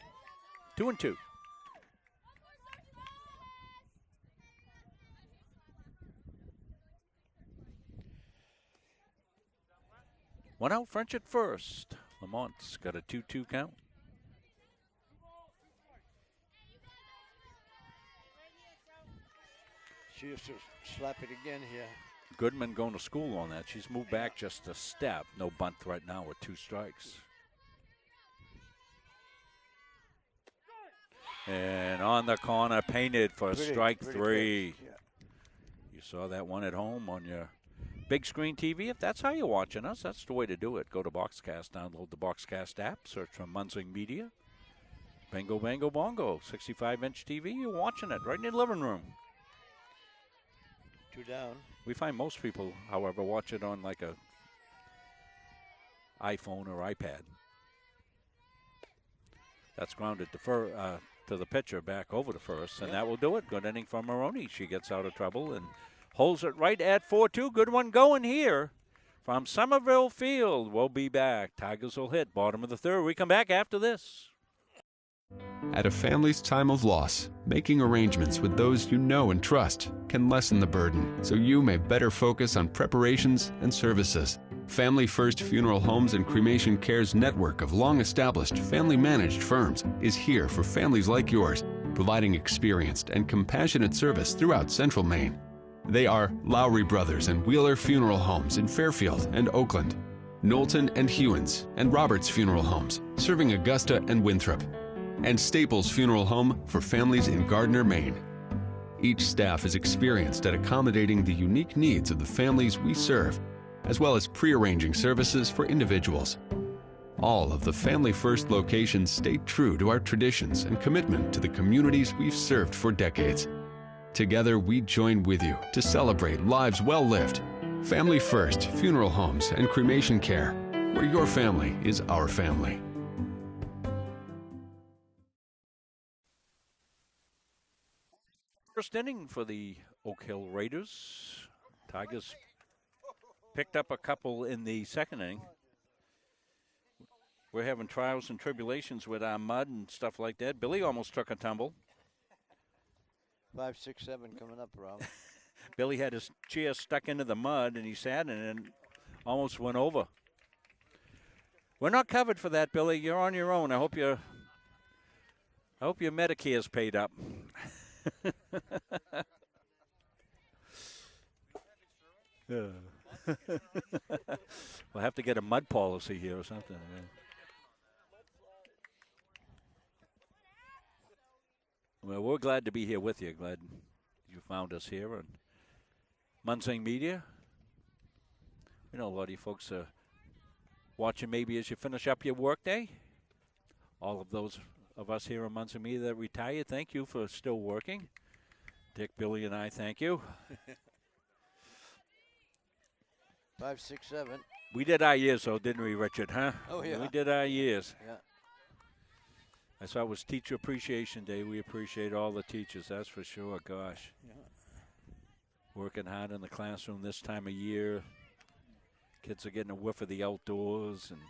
2-2. One out, French at first. Lamont's got a 2-2 count. She used to slap it again here. Goodman going to school on that. She's moved back just a step. No bunt right now with 2 strikes. And on the corner, painted for strike 3. Yeah. You saw that one at home on your big screen TV. If that's how you're watching us, that's the way to do it. Go to Boxcast, download the Boxcast app, search for Munzing Media. Bingo, bango, bongo. 65-inch TV, you're watching it right in your living room. 2 down. We find most people, however, watch it on like a iPhone or iPad. That's grounded to the pitcher back over to first, and that will do it. Good inning from Maroney. She gets out of trouble and holds it right at 4-2. Good one going here from Somerville Field. We'll be back. Tigers will hit bottom of the third. We come back after this. At a family's time of loss, making arrangements with those you know and trust can lessen the burden so you may better focus on preparations and services. Family First Funeral Homes and Cremation Care's network of long-established, family-managed firms is here for families like yours, providing experienced and compassionate service throughout Central Maine. They are Lowry Brothers and Wheeler Funeral Homes in Fairfield and Oakland, Knowlton and Hewins and Roberts Funeral Homes, serving Augusta and Winthrop, and Staples Funeral Home for families in Gardiner, Maine. Each staff is experienced at accommodating the unique needs of the families we serve, as well as pre-arranging services for individuals. All of the Family First locations stay true to our traditions and commitment to the communities we've served for decades. Together, we join with you to celebrate lives well lived. Family First Funeral Homes and Cremation Care, where your family is our family. First inning for the Oak Hill Raiders. Tigers picked up a couple in the second inning. We're having trials and tribulations with our mud and stuff like that. Billy almost took a tumble. 5, 6, 7 coming up, Rob. Billy had his chair stuck into the mud, and he sat in it and almost went over. We're not covered for that, Billy. You're on your own. I hope your Medicare's paid up. We'll have to get a mud policy here or something. Yeah. Well, we're glad to be here with you. Glad you found us here on Munzing Media. We know a lot of you folks are watching maybe as you finish up your workday. All of those of us here on Munzing Media that retire, thank you for still working. Dick, Billy, and I thank you. 5, 6, 7. We did our years, though, didn't we, Richard, huh? Oh, yeah. We did our years. Yeah. I saw it was Teacher Appreciation Day. We appreciate all the teachers, that's for sure. Gosh. Yeah. Working hard in the classroom this time of year. Kids are getting a whiff of the outdoors. And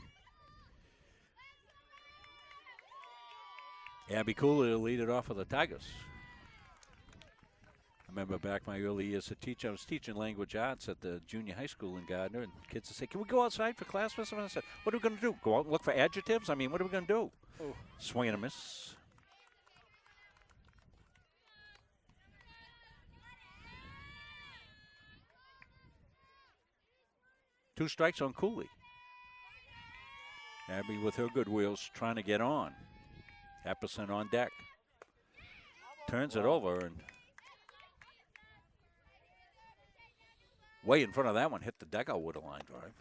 Abby Cooley will lead it off for the Tigers. I remember back my early years as a teacher, I was teaching language arts at the junior high school in Gardiner, and kids would say, "Can we go outside for class with someone?" I said, "What are we going to do? Go out and look for adjectives? I mean, what are we going to do?" Oh. Swing and a miss. Two strikes on Cooley. Abby with her good wheels trying to get on. Epperson on deck. Turns it over and way in front of that one, hit the deck out with a line drive.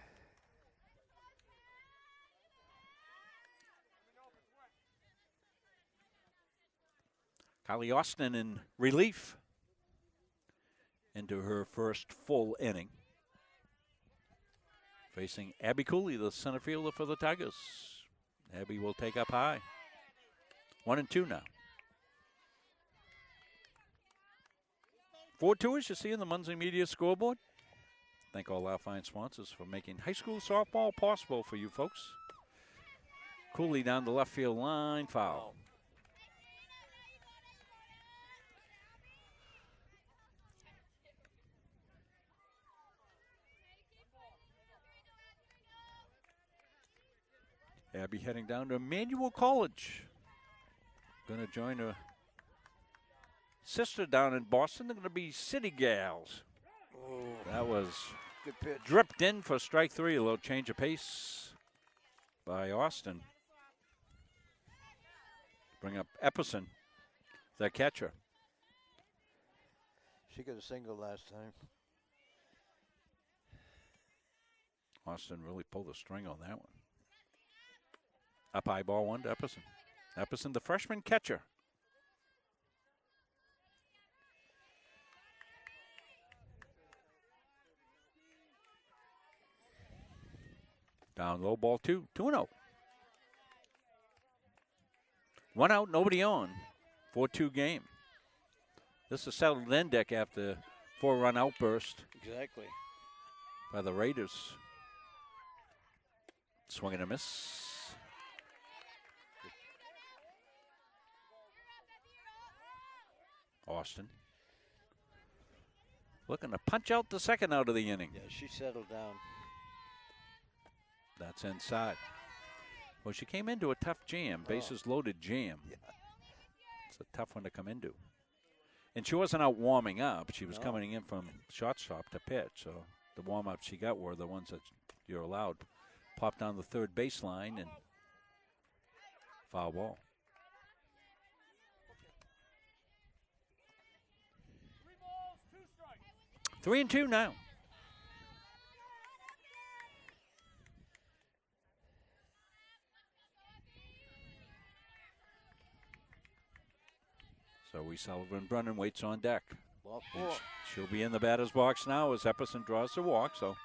Kylie Austin in relief into her first full inning. Facing Abby Cooley, the center fielder for the Tigers. Abby will take up high. 1-2 now. 4-2 as you see in the Muncie Media scoreboard. Thank all our fine sponsors for making high school softball possible for you folks. Cooley down the left field line, foul. Abby heading down to Emmanuel College. Going to join her sister down in Boston. They're going to be City Gals. Oh, That was good pitch. dripped in for strike three. A little change of pace by Austin. Bring up Epperson, the catcher. She got a single last time. Austin really pulled the string on that one. Up high ball one to Epperson. Epperson, the freshman catcher. Down low ball two. 2-0. 1 out, nobody on. 4-2 game. This is settled in deck after 4-run outburst Exactly. by the Raiders. Swing and a miss. Austin looking to punch out the second out of the inning. Yeah, she settled down. That's inside. Well, she came into a tough jam, bases loaded jam. Yeah. It's a tough one to come into. And she wasn't out warming up. She was coming in from shortstop to pitch. So the warm-ups she got were the ones that you're allowed. Popped down the third baseline and foul ball. 3-2 now. So Sullivan Brennan waits on deck. Ball And four. she'll be in the batter's box now as Epperson draws the walk. So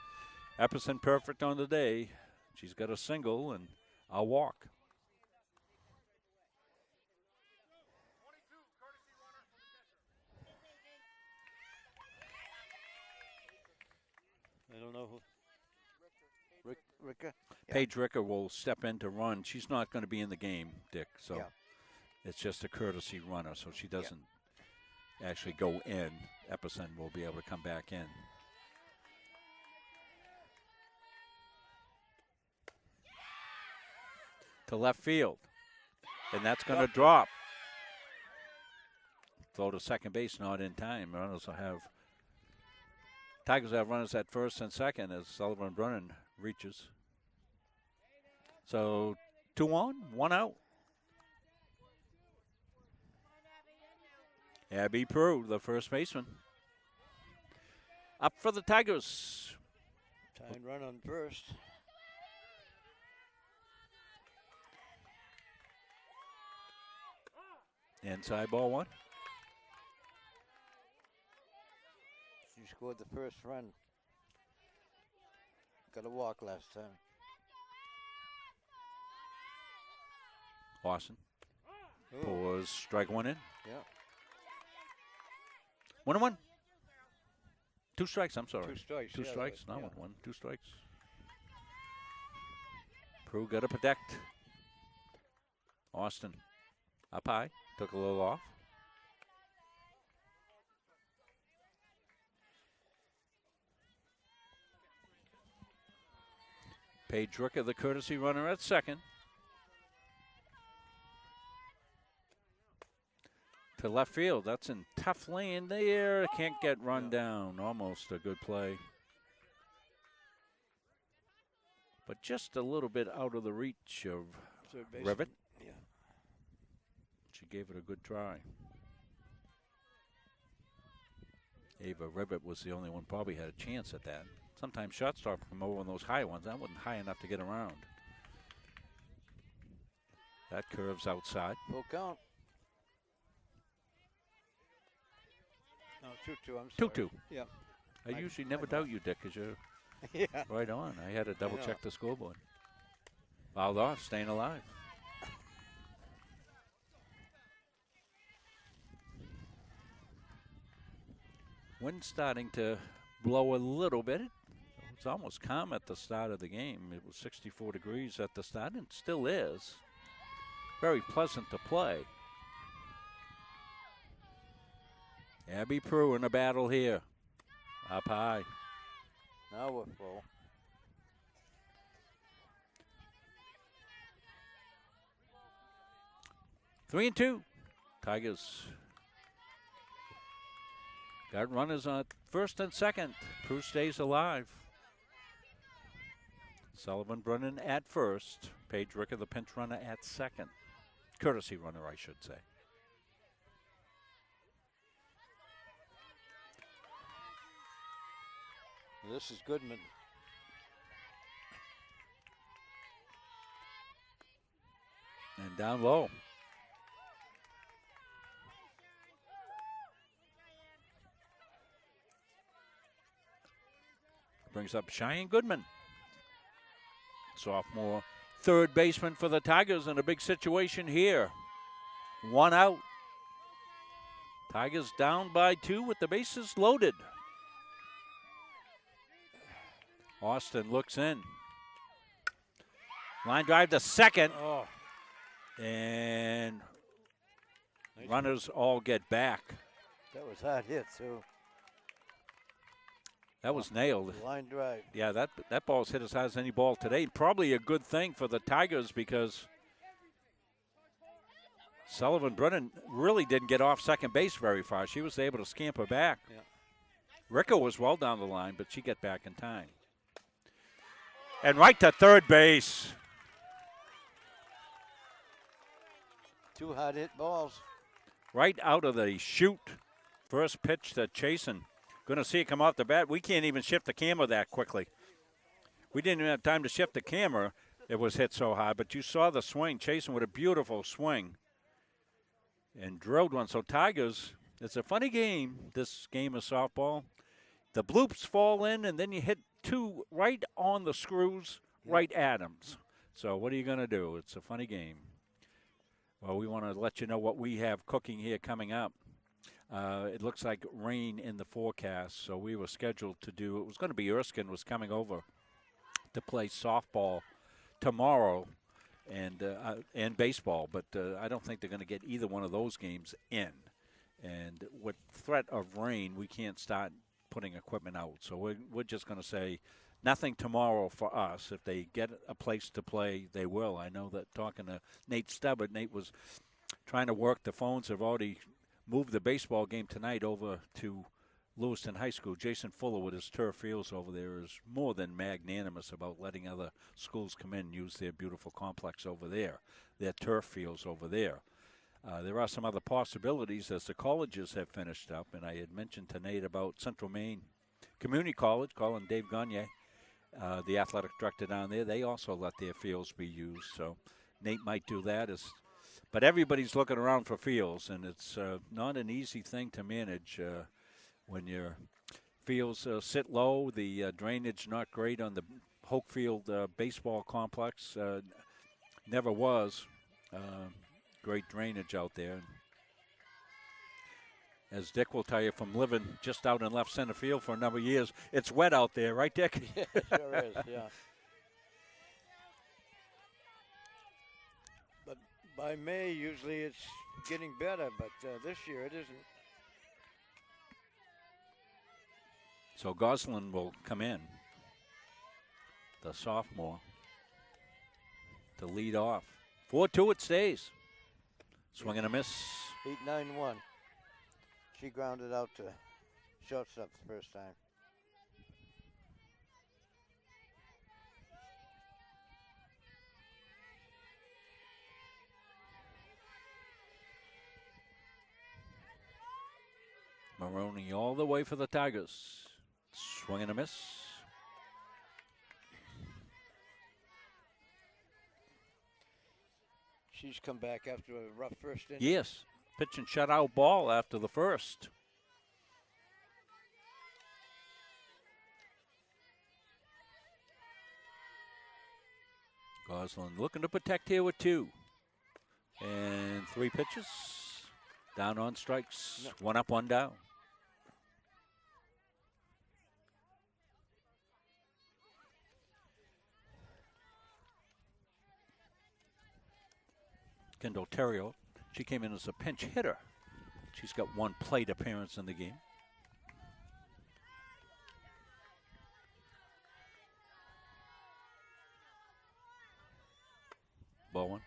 Epperson perfect on the day. She's got a single and a walk. I don't know who. Ricka? Yeah. Paige Ricker will step in to run. She's not going to be in the game, Dick. So Yeah. it's just a courtesy runner. So she doesn't actually go in. Epperson will be able to come back in. To left field. And that's going to drop. Throw to second base, not in time. Runners will have. Tigers have runners at first and second as Sullivan Brennan reaches. So 2 on, 1 out. Abby Prue, the first baseman. Up for the Tigers. Tying run on first. Inside ball one. scored the first run. Got a walk last time. Austin. Ooh. Pause. Strike one in. Yeah. 1-1. 2 strikes. I'm sorry. 2 strikes. Two yeah, strikes. that- Not yeah. 1-1. 2 strikes. Prue got to protect. Austin up high. Took a little off. Paige Ricker, the courtesy runner at second. To left field. That's in tough lane there. Can't get run down. Almost a good play. But just a little bit out of the reach of Third baseman. Rivet. Yeah. She gave it a good try. Ava Rivet was the only one probably had a chance at that. Sometimes shortstop come over on those high ones. That wasn't high enough to get around. That curves outside. Full count. No, 2-2. I'm sorry. 2-2. Yeah. I usually never I know. doubt you, Dick, because you're Yeah. right on. I had to double know. check the scoreboard. Fouled off, staying alive. Wind starting to blow a little bit. It's almost calm at the start of the game. It was 64 degrees at the start, and still is. Very pleasant to play. Abby Prue in a battle here. Up high. Now we're full. Three and two. Tigers got runners on first and second. Prue stays alive. Sullivan Brennan at first. Paige Ricker, the pinch runner, at second. Courtesy runner, I should say. This is Goodman. And down low. Brings up Cheyenne Goodman. Sophomore third baseman for the Tigers in a big situation here. 1 out. Tigers down by 2 with the bases loaded. Austin looks in. Line drive to second. Oh. And Nice runners all get back. That was hard hit, too. That was nailed. Line drive. Yeah, that ball's hit as hard as any ball today. Probably a good thing for the Tigers because Sullivan Brennan really didn't get off second base very far. She was able to scamper back. Yeah. Ricker was well down the line, but she got back in time. And right to third base. 2 hard hit balls. Right out of the chute. First pitch to Chasen. Going to see it come off the bat. We can't even shift the camera that quickly. We didn't even have time to shift the camera. It was hit so hard, but you saw the swing. Chasen with a beautiful swing and drilled one. So Tigers, it's a funny game, this game of softball. The bloops fall in, and then you hit 2 right on the screws, right at 'em. So what are you going to do? It's a funny game. Well, we want to let you know what we have cooking here coming up. It looks like rain in the forecast, so we were scheduled to do, it was going to be Erskine was coming over to play softball tomorrow and baseball, but I don't think they're going to get either one of those games in. And with threat of rain, we can't start putting equipment out. So we're just going to say nothing tomorrow for us. If they get a place to play, they will. I know that talking to Nate Stubbard, Nate was trying to work the phones. Have already moved the baseball game tonight over to Lewiston High School. Jason Fuller with his turf fields over there is more than magnanimous about letting other schools come in and use their beautiful complex over there, their turf fields over there. There are some other possibilities as the colleges have finished up, and I had mentioned to Nate about Central Maine Community College, calling Dave Gagne, the athletic director down there. They also let their fields be used, so Nate might do that. But everybody's looking around for fields, and it's not an easy thing to manage when you're fields sit low. The drainage not great on the Hokefield baseball complex. Never was great drainage out there. As Dick will tell you from living just out in left center field for a number of years, it's wet out there, right, Dick? Yeah, it sure is, yeah. But by May, usually it's getting better, but this year it isn't. So Goslin will come in, the sophomore, to lead off. 4-2 it stays. Swing and a miss. 8-9-1. She grounded out to shortstop the first time. Maroney all the way for the Tigers. Swing and a miss. She's come back after a rough first inning. Yes, pitch and shutout ball after the first. Goslin looking to protect here with 2. And 3 pitches. Down on strikes. No. 1 up, 1 down. Kendall Terrio, she came in as a pinch hitter. She's got 1 plate appearance in the game. Ball 1.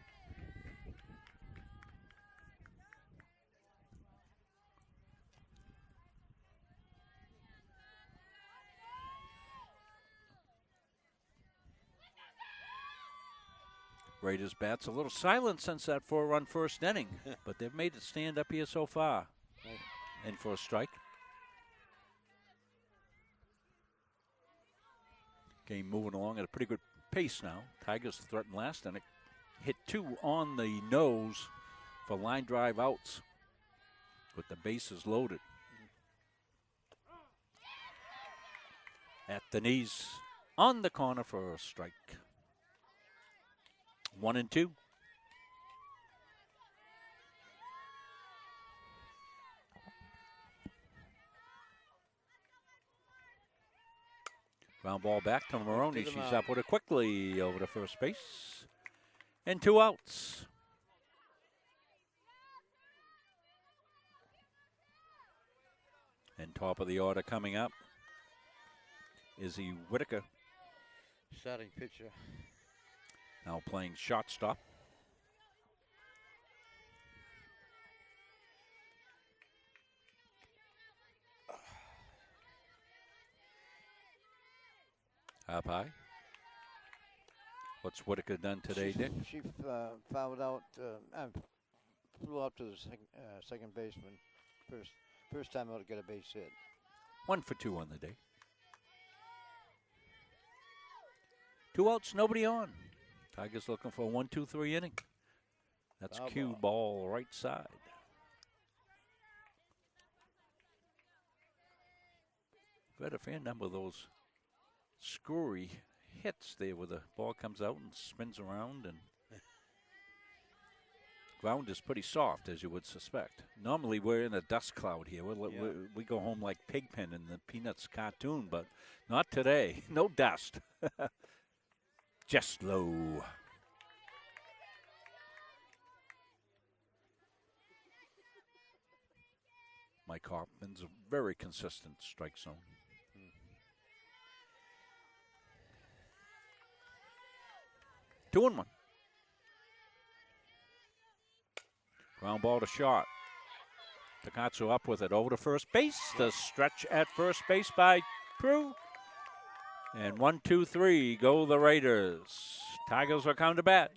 Raiders bats a little silent since that 4-run first inning, but they've made it stand up here so far. In for a strike. Game moving along at a pretty good pace now. Tigers threatened last inning. Hit 2 on the nose for line drive outs with the bases loaded. At the knees, on the corner for a strike. 1-2. Ground ball back to Maroney. She's up with it quickly over to first base. And 2 outs. And top of the order coming up is the Whitaker. Starting pitcher. Now playing shortstop. Up high. What's Whitaker done today, Dick? She fouled out, flew up to the second baseman. First time out to get a base hit. 1 for 2 on the day. 2 outs, nobody on. Tigers looking for a 1-2-3 inning. That's Foul cue ball right side. We've had a fair number of those screwy hits there where the ball comes out and spins around, and ground is pretty soft, as you would suspect. Normally we're in a dust cloud here. We go home like Pigpen in the Peanuts cartoon, but not today. No dust. Just low. Mike Hoffman's a very consistent strike zone. Two and 1. Ground ball to short. Takatsu up with it over to first base. The stretch at first base by Prue. And 1-2-3 go the Raiders. Tigers will come to bat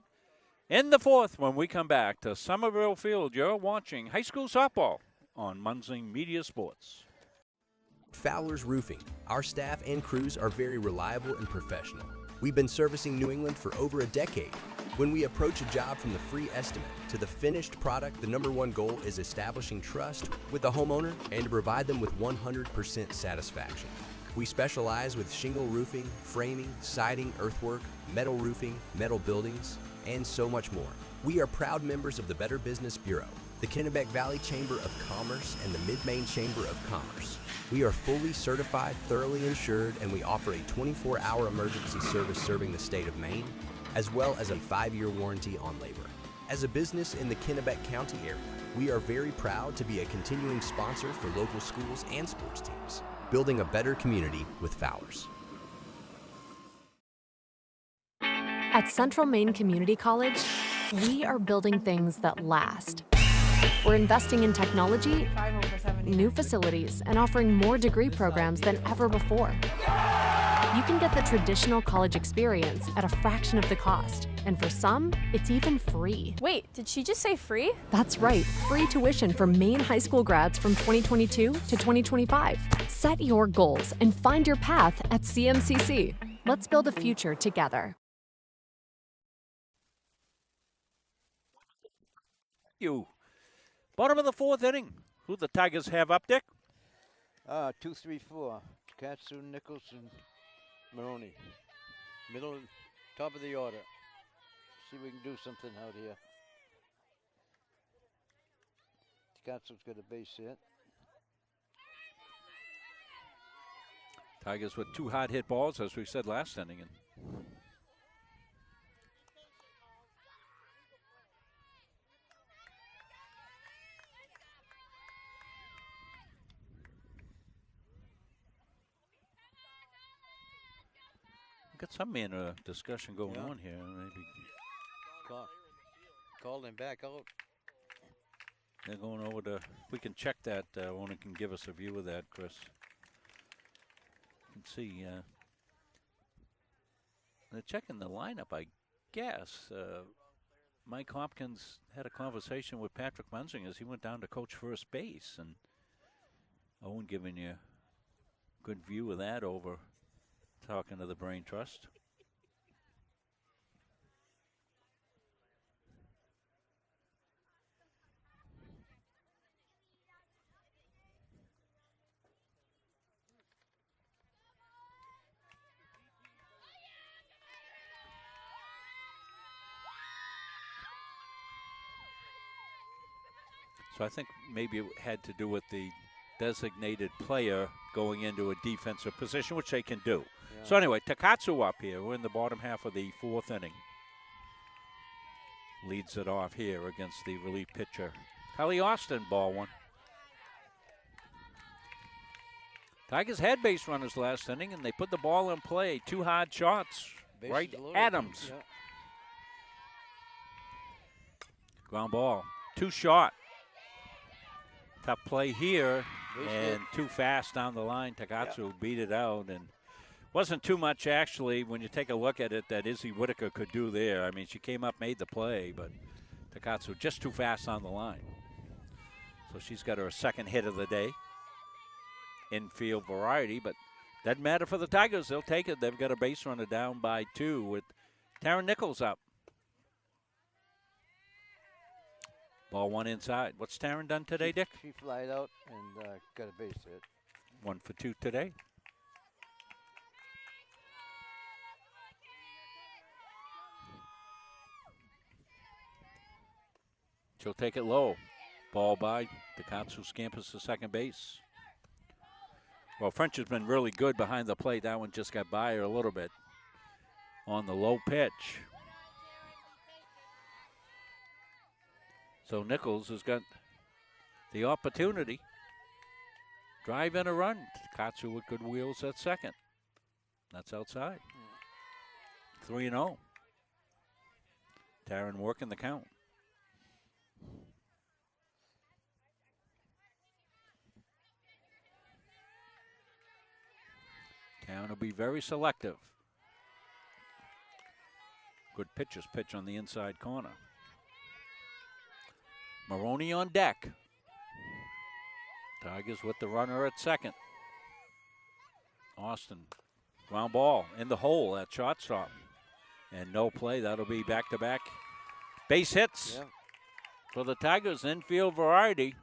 in the 4th when we come back to Somerville Field. You're watching high school softball on Munsing Media Sports. Fowler's Roofing. Our staff and crews are very reliable and professional. We've been servicing New England for over a decade. When we approach a job from the free estimate to the finished product, the #1 goal is establishing trust with the homeowner and to provide them with 100% satisfaction. We specialize with shingle roofing, framing, siding, earthwork, metal roofing, metal buildings, and so much more. We are proud members of the Better Business Bureau, the Kennebec Valley Chamber of Commerce, and the Mid-Maine Chamber of Commerce. We are fully certified, thoroughly insured, and we offer a 24-hour emergency service serving the state of Maine, as well as a 5-year warranty on labor. As a business in the Kennebec County area, we are very proud to be a continuing sponsor for local schools and sports teams, building a better community with Fowlers. At Central Maine Community College, we are building things that last. We're investing in technology, new facilities, and offering more degree programs than ever before. You can get the traditional college experience at a fraction of the cost, and for some, it's even free. Wait, did she just say free? That's right, free tuition for Maine high school grads from 2022 to 2025. Set your goals and find your path at CMCC. Let's build a future together. Bottom of the 4th inning. Who the Tigers have up, Dick? 2, 3, 4. Katsu, Nichols, and Maroney. Middle, top of the order. See if we can do something out here. Katsu's got a base hit. Tigers with 2 hard hit balls, as we said last inning. And got some manner of discussion going on here. Maybe Called him back out. they're going over to. We can check that. Owner can give us a view of that, Chris. You can see. They're checking the lineup, I guess. Mike Hopkins had a conversation with Patrick Munzing as he went down to coach first base, and Owen giving you a good view of that over talking to the Brain Trust. So I think maybe it had to do with the designated player going into a defensive position, which they can do. Yeah. So anyway, Takatsu up here. We're in the bottom half of the 4th inning. Leads it off here against the relief pitcher, Kelly Austin, ball 1. Tigers had base runners last inning, and they put the ball in play. 2 hard shots. Base right, Adams. Yeah. Ground ball. 2 shot. Tough play here, and too fast down the line. Takatsu beat it out, and wasn't too much, actually, when you take a look at it, that Izzy Whitaker could do there. I mean, she came up, made the play, but Takatsu just too fast on the line. So she's got her 2nd hit of the day. Infield variety, but doesn't matter for the Tigers. They'll take it. They've got a base runner down by 2 with Taryn Nichols up. Ball 1 inside. What's Taryn done today, Dick? She flied out and got a base hit. 1 for 2 today. She'll take it low. Ball by Takatsu scampers to second base. Well, French has been really good behind the plate. That one just got by her a little bit on the low pitch. So Nichols has got the opportunity. Drive in a run. Takatsu with good wheels at second. That's outside. 3-0. Taryn working the count. Taryn will be very selective. Good pitcher's pitch on the inside corner. Maroney on deck. Tigers with the runner at second. Austin, ground ball in the hole at shortstop. And no play. That'll be back-to-back base hits for the Tigers. Infield variety.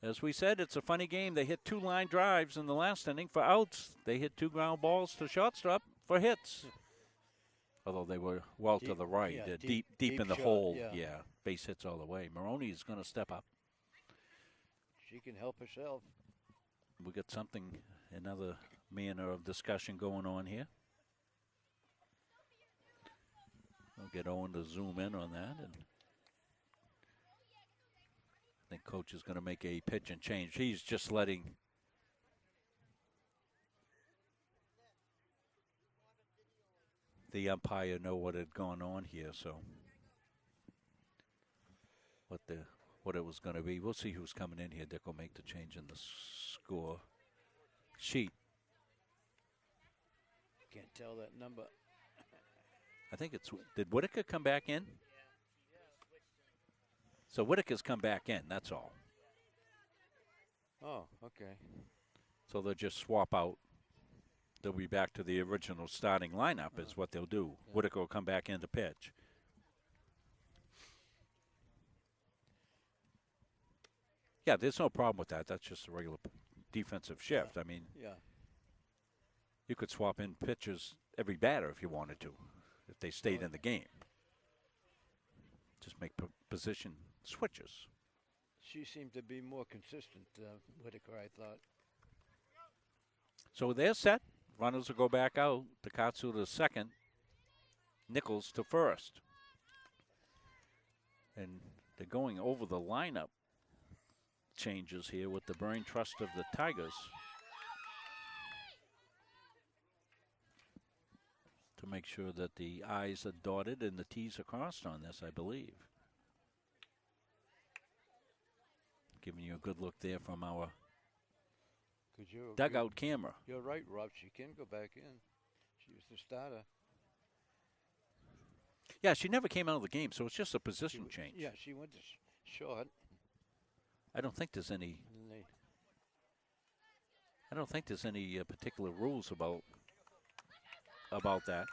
As we said, it's a funny game. They hit 2 line drives in the last inning for outs. They hit 2 ground balls to shortstop for hits. Although they were well to the right, deep in the shot, hole. Yeah, base hits all the way. Maroney is going to step up. She can help herself. We got something, another manner of discussion going on here. I'll get Owen to zoom in on that. And I think Coach is going to make a pitch and change. He's just letting the umpire know what had gone on here, so what it was going to be. We'll see who's coming in here. Dick will make the change in the score sheet. Can't tell that number. I think it's, did Whitaker come back in? So Whitaker's come back in, that's all. Oh, okay. So they'll just swap out. They'll be back to the original starting lineup is what they'll do. Yeah. Whitaker will come back in to pitch. Yeah, there's no problem with that. That's just a regular defensive shift. I mean, you could swap in pitchers every batter if you wanted to, if they stayed in the game. Just make position switches. She seemed to be more consistent, Whitaker, I thought. So they're set. Runners will go back out. Takatsu to second. Nichols to first. And they're going over the lineup changes here with the brain trust of the Tigers to make sure that the I's are dotted and the T's are crossed on this, I believe. Giving you a good look there from our dugout camera. You're right, Rob. She can go back in. She was the starter. Yeah, she never came out of the game, so it's just a position change. Yeah, she went to short. I don't think there's any. I don't think there's any particular rules about that.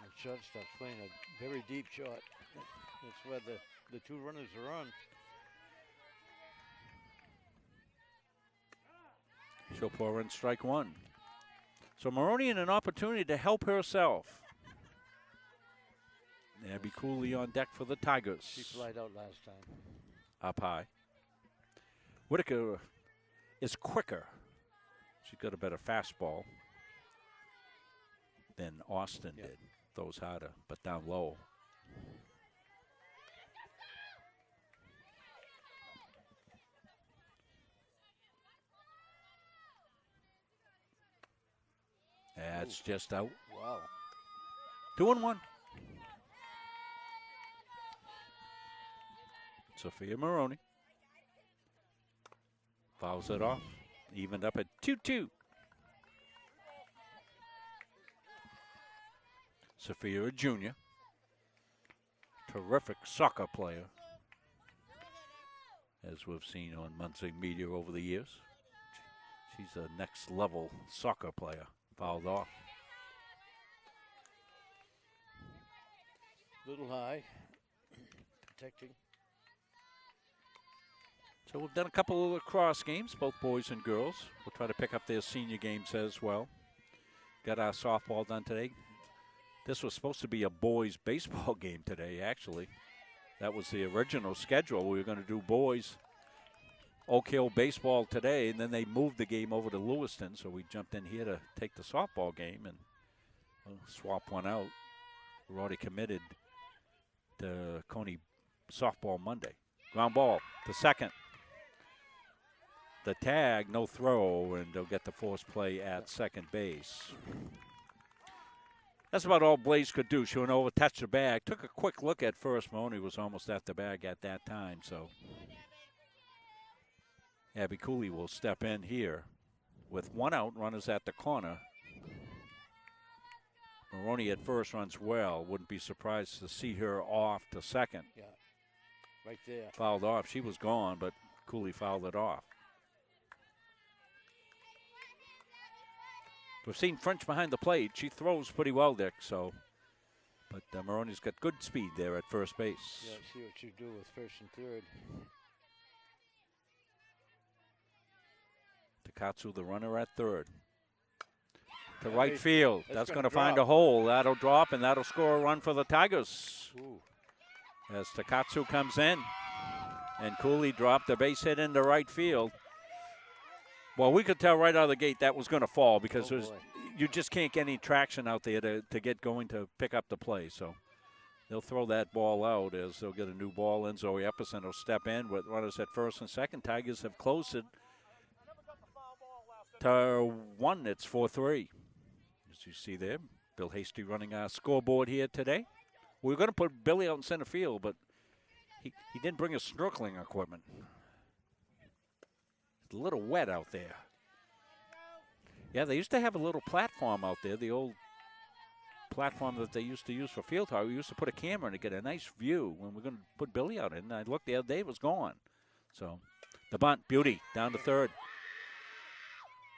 The shortstop's playing a very deep shot. That's where the 2 runners are on. She'll pour in strike 1. So Maroney in an opportunity to help herself. Abby Cooley on deck for the Tigers. She flied out last time. Up high. Whitaker is quicker. She's got a better fastball than Austin did. Throws harder, but down low. That's just out. Wow. 2-1. Sophia Maroney fouls it off. Evened up at 2-2. Sophia, a junior. Terrific soccer player, as we've seen on Muncie Media over the years. She's a next level soccer player. Fouled off. Little high. Protecting. So we've done a couple of lacrosse games, both boys and girls. We'll try to pick up their senior games as well. Got our softball done today. This was supposed to be a boys baseball game today, actually. That was the original schedule. We were going to do boys Oak Hill baseball today, and then they moved the game over to Lewiston, so we jumped in here to take the softball game and swap one out. We're already committed to Coney softball Monday. Ground ball to second. The tag, no throw, and they'll get the force play at second base. That's about all Blaze could do. She went over, touched the bag, took a quick look at first. Mahoney was almost at the bag at that time, so Abby Cooley will step in here with 1 out, runners at the corner. Maroney at first runs well. Wouldn't be surprised to see her off to second. Yeah, right there. Fouled off. She was gone, but Cooley fouled it off. We've seen French behind the plate. She throws pretty well, Dick, so. But Maroney's got good speed there at first base. Yeah, see what you do with first and third. Takatsu, the runner at third. To Yeah, right field. That's going to find a hole. That'll drop, and that'll score a run for the Tigers. Ooh. As Takatsu comes in. And Cooley dropped a base hit into right field. Well, we could tell right out of the gate that was going to fall because you just can't get any traction out there to get going to pick up the play. So they'll throw that ball out as they'll get a new ball in. Zoe Epperson will step in with runners at first and second. Tigers have closed it to 1. It's 4-3. As you see there, Bill Hasty running our scoreboard here today. We were going to put Billy out in center field, but he didn't bring his snorkeling equipment. It's a little wet out there. Yeah, they used to have a little platform out there, the old platform that they used to use for field hockey. We used to put a camera in to get a nice view when we're going to put Billy out in. And I looked the other day, it was gone. So the bunt, beauty, down to third.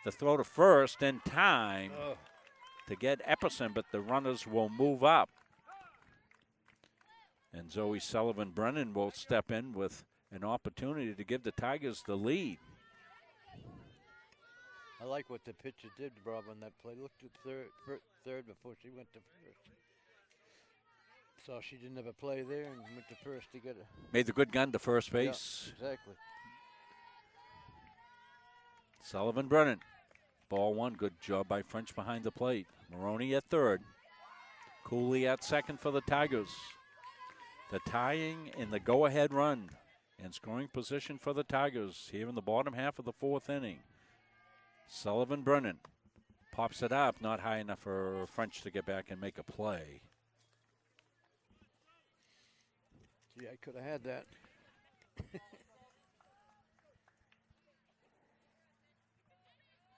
The throw to first in time to get Epperson, but the runners will move up. And Zoe Sullivan-Brennan will step in with an opportunity to give the Tigers the lead. I like what the pitcher did, Rob, on that play. Looked at third before she went to first. So she didn't have a play there and went to first to get it. Made the good gun to first base. Yeah, exactly. Sullivan-Brennan. Ball one. Good job by French behind the plate. Maroney at third. Cooley at second for the Tigers. The tying in the go-ahead run and scoring position for the Tigers here in the bottom half of the fourth inning. Sullivan-Brennan pops it up, not high enough for French to get back and make a play. Gee, I could have had that.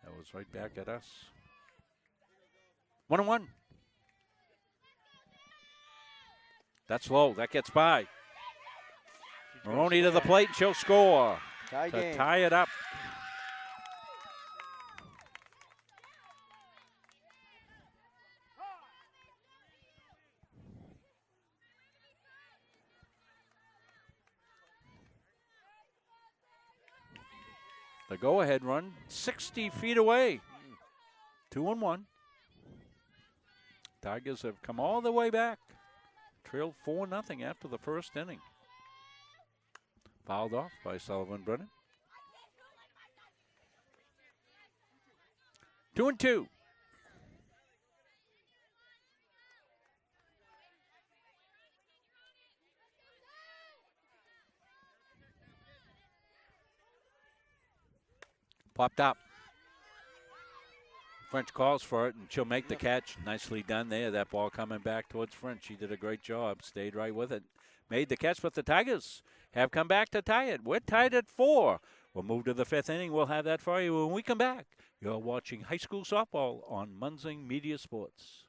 That was right back at us. 1-1. That's low. That gets by. Maroney to the plate. She'll score to tie it up. The go-ahead run, 60 feet away. 2-1. Tigers have come all the way back. Trailed 4-0 after the first inning. Fouled off by Sullivan-Brennan. 2-2. Popped up. French calls for it, and she'll make the catch. Nicely done there. That ball coming back towards French. She did a great job. Stayed right with it. Made the catch, but the Tigers have come back to tie it. We're tied at 4. We'll move to the fifth inning. We'll have that for you when we come back. You're watching high school softball on Munzing Media Sports.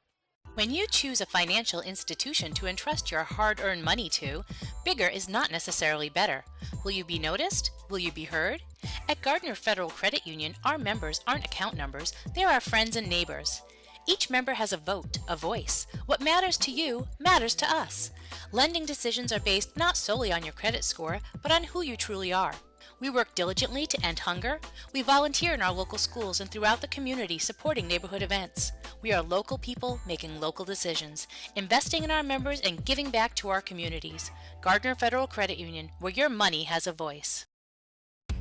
When you choose a financial institution to entrust your hard-earned money to, bigger is not necessarily better. Will you be noticed? Will you be heard? At Gardiner Federal Credit Union, our members aren't account numbers, they're our friends and neighbors. Each member has a vote, a voice. What matters to you matters to us. Lending decisions are based not solely on your credit score, but on who you truly are. We work diligently to end hunger. We volunteer in our local schools and throughout the community supporting neighborhood events. We are local people making local decisions, investing in our members and giving back to our communities. Gardiner Federal Credit Union, where your money has a voice.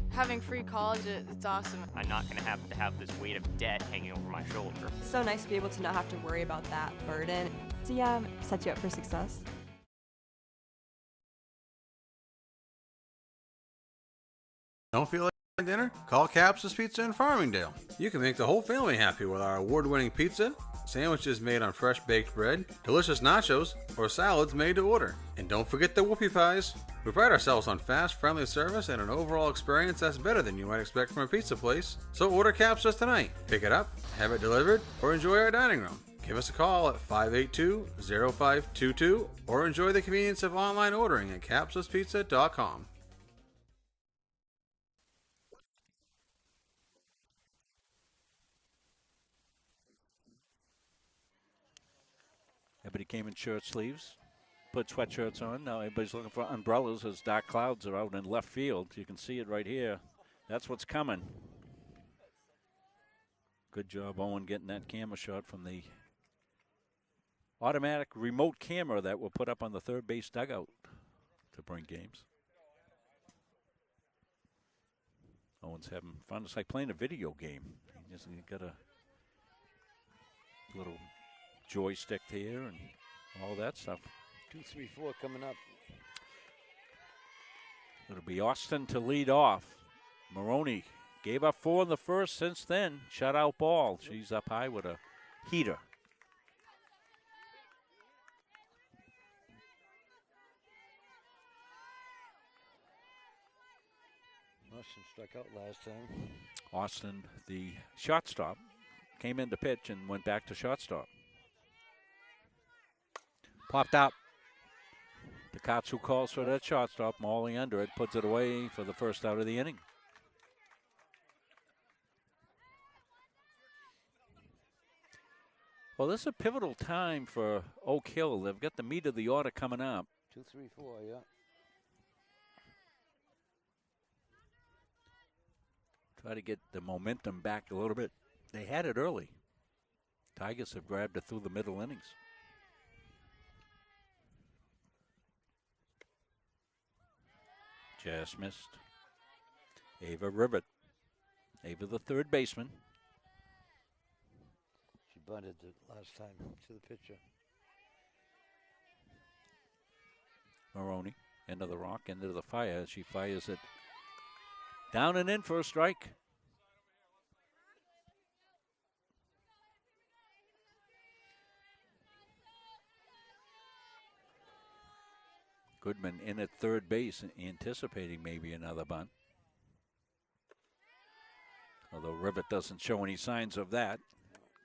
Having free college, it's awesome. I'm not going to have this weight of debt hanging over my shoulder. It's so nice to be able to not have to worry about that burden. So yeah, sets you up for success. Don't feel like dinner? Call Capsa's Pizza in Farmingdale. You can make the whole family happy with our award-winning pizza, sandwiches made on fresh baked bread, delicious nachos, or salads made to order. And don't forget the whoopie pies. We pride ourselves on fast, friendly service and an overall experience that's better than you might expect from a pizza place. So order Capsa's tonight. Pick it up, have it delivered, or enjoy our dining room. Give us a call at 582-0522 or enjoy the convenience of online ordering at capsaspizza.com. came in shirt sleeves, put sweatshirts on. Now everybody's looking for umbrellas as dark clouds are out in left field. You can see it right here. That's what's coming. Good job, Owen, getting that camera shot from the automatic remote camera that we'll put up on the third base dugout to bring games. Owen's having fun. It's like playing a video game. He got a little joystick here and all that stuff. 2-3-4 coming up. It'll be Austin to lead off. Maroney gave up 4 in the first. Since then, shutout ball. She's up high with a heater. Austin struck out last time. Austin, the shortstop, came in to pitch and went back to shortstop. Popped up. The Katsu calls for that shortstop. Mauling under it, puts it away for the first out of the inning. Well, this is a pivotal time for Oak Hill. They've got the meat of the order coming up. 2-3-4, yeah. Try to get the momentum back a little bit. They had it early. Tigers have grabbed it through the middle innings. Just missed. Ava Rivet. Ava, the third baseman. She bunted it last time to the pitcher. Maroney into the rock, into the fire. She fires it down and in for a strike. Goodman in at third base, anticipating maybe another bunt. Although Rivet doesn't show any signs of that.